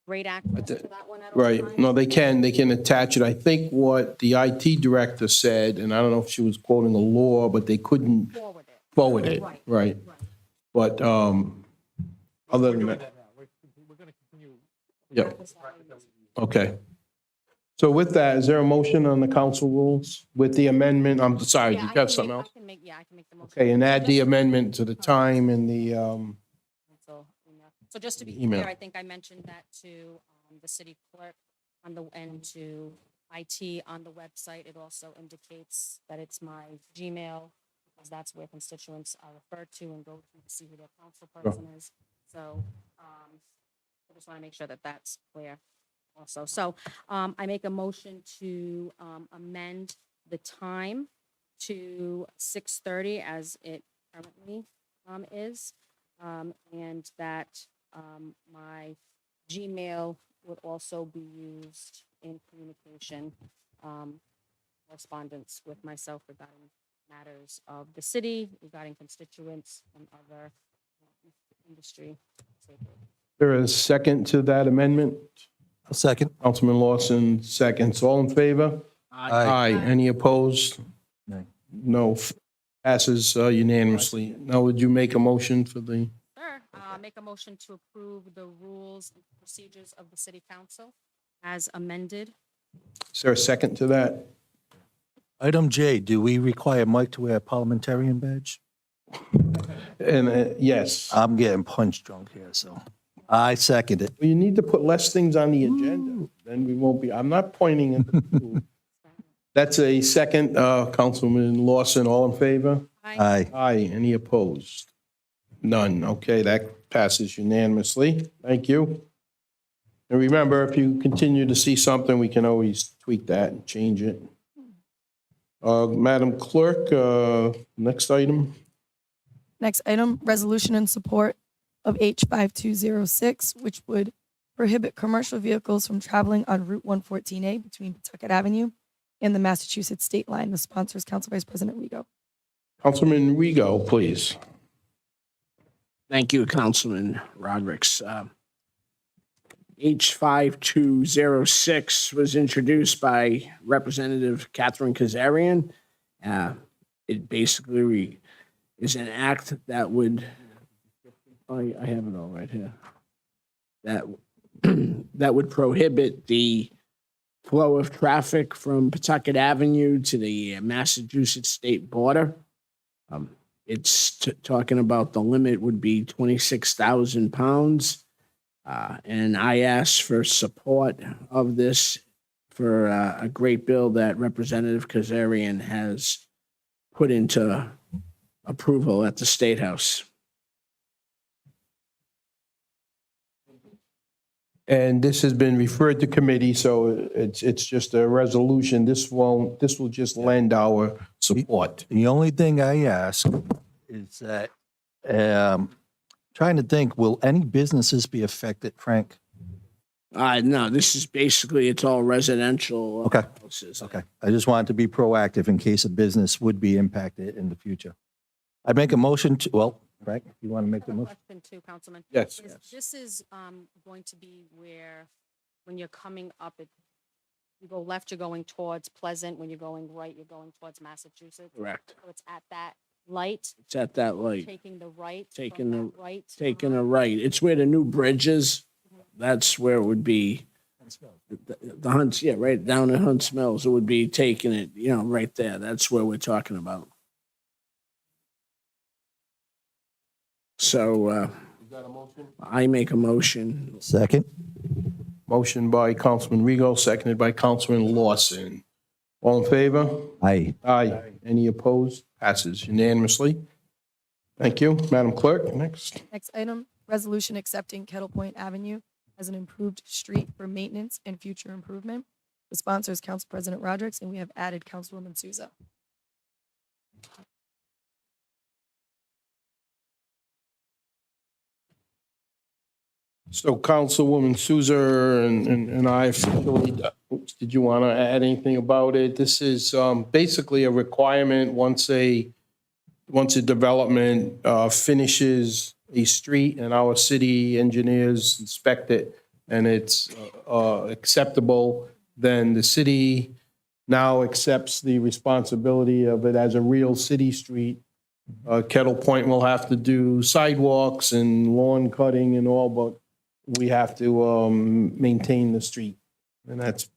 great access to that one at all Right. times. No, they can attach it. I think what the IT director said, and I don't know if she was quoting a law, but they couldn't forward it. Right. But other than that, We're going to continue. yep. Okay. So with that, is there a motion on the council rules with the amendment? I'm sorry, Yeah, you I have can something make- else? I can make the motion. Okay, and add the Just- amendment to the time and the, So just to be Email. clear, I think I mentioned that to the city clerk and to IT on the website. It also indicates that it's my Gmail, because that's where constituents are referred to and go to see who their council person is. So I just want to make sure that that's clear also. So I make a motion to amend the time to 6:30 as it currently is, and that my Gmail would also be used in communication correspondence with myself regarding matters of the city, regarding constituents and other industry stakeholders. there is a second to that amendment? A second. Councilman Lawson, seconds. All in favor? Aye. Any opposed? Nay. No. Passes unanimously. Now, would you make a motion for the? Sure. Make a motion to approve the rules and procedures of the city council as amended. Is there a second to that? Item J, do we require Mike to wear a parliamentarian badge? And, yes. I'm getting punch drunk here, so I second it. Well, you need to put less things on the agenda, then we won't be, I'm not pointing at the food. That's a second, Councilman Lawson, all in favor? Aye. Aye, any opposed? None, okay, that passes unanimously, thank you. And remember, if you continue to see something, we can always tweak that and change it. Madam Clerk, next item. Next item, resolution in support of H 5206, which would prohibit commercial vehicles from traveling on Route 114A between Pawtucket Avenue and the Massachusetts state line. The sponsor is Council Vice President Rego. Councilman Rego, please. Thank you, Councilman Rodrick. H 5206 was introduced by Representative Catherine Kazarian. It basically is an act that would, I have it all right here, that, that would prohibit the flow of traffic from Pawtucket Avenue to the Massachusetts state border. It's talking about the limit would be 26,000 pounds. And I asked for support of this for a great bill that Representative Kazarian has put into approval at the State House. And this has been referred to committee, so it's just a resolution. This will just lend our support. The only thing I ask is that, trying to think, will any businesses be affected, Frank? No, this is basically, it's all residential. Okay. Houses. Okay. I just wanted to be proactive in case a business would be impacted in the future. I make a motion to, well, Frank, you want to make the motion? Question too, Councilman. Yes. This is going to be where, when you're coming up, you go left, you're going towards Pleasant. When you're going right, you're going towards Massachusetts. Correct. So it's at that light, It's at that light. taking the right. Taking from the- that right. Taking a right. It's where the new bridge is. That's where it would be. The Hunts, yeah, right down at Hunts Mills. It would be taking it, right there. That's where we're talking about. So I make a motion. Second? Motion by Councilman Rego, seconded by Councilman Lawson. All in favor? Aye. Aye. Any opposed? Passes unanimously. Thank you. Madam Clerk, next. Next item, resolution accepting Kettle Point Avenue as an improved street for maintenance and future improvement. The sponsor is Council President Rodrick, and we have added Councilwoman Souza. So Councilwoman Souza and I officially, did you want to add anything about it? This is basically a requirement once a development finishes a street and our city engineers inspect it and it's acceptable, then the city now accepts the responsibility of it as a real city street. Kettle Point will have to do sidewalks and lawn cutting and all, but we have to maintain the street. And that's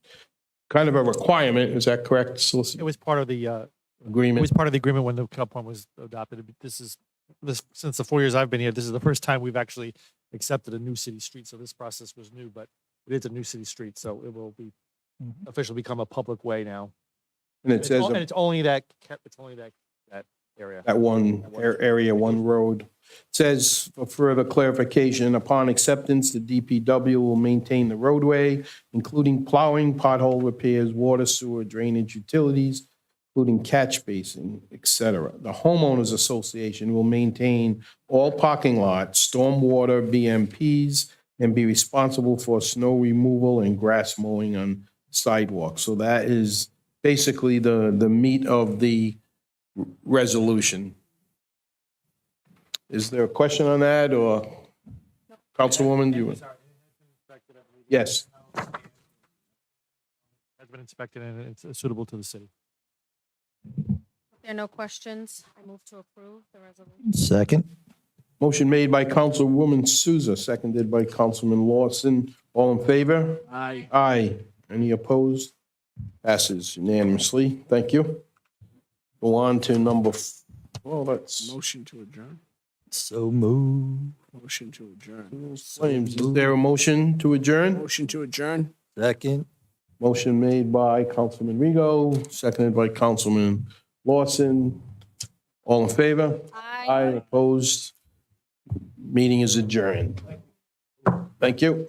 kind of a requirement. Is that correct, Solicitor? It was part of the Agreement. It was part of the agreement when the Kettle Point was adopted. This since the 4 years I've been here, this is the first time we've actually accepted a new city street. So this process was new, but it is a new city street, so it will be officially become a public way now. And it says and it's only that area. that one area, one road. It says, for further clarification, upon acceptance, the DPW will maintain the roadway, including plowing, pothole repairs, water, sewer, drainage, utilities, including catch basin, et cetera. The homeowners association will maintain all parking lots, stormwater, BMPs, and be responsible for snow removal and grass mowing on sidewalks. So that is basically the meat of the resolution. Is there a question on that, or Councilwoman, do you? Yes. Has been inspected and it's suitable to the city. There are no questions. I move to approve the resolution. Second? Motion made by Councilwoman Souza, seconded by Councilman Lawson. All in favor? Aye. Aye. Any opposed? Passes unanimously. Thank you. Go on to number Well, that's Motion to adjourn. So move. Motion to adjourn. flames. Is there a motion to adjourn? Motion to adjourn. Second. Motion made by Councilman Rego, seconded by Councilman Lawson. All in favor? Aye. Opposed? Meeting is adjourned. Thank you.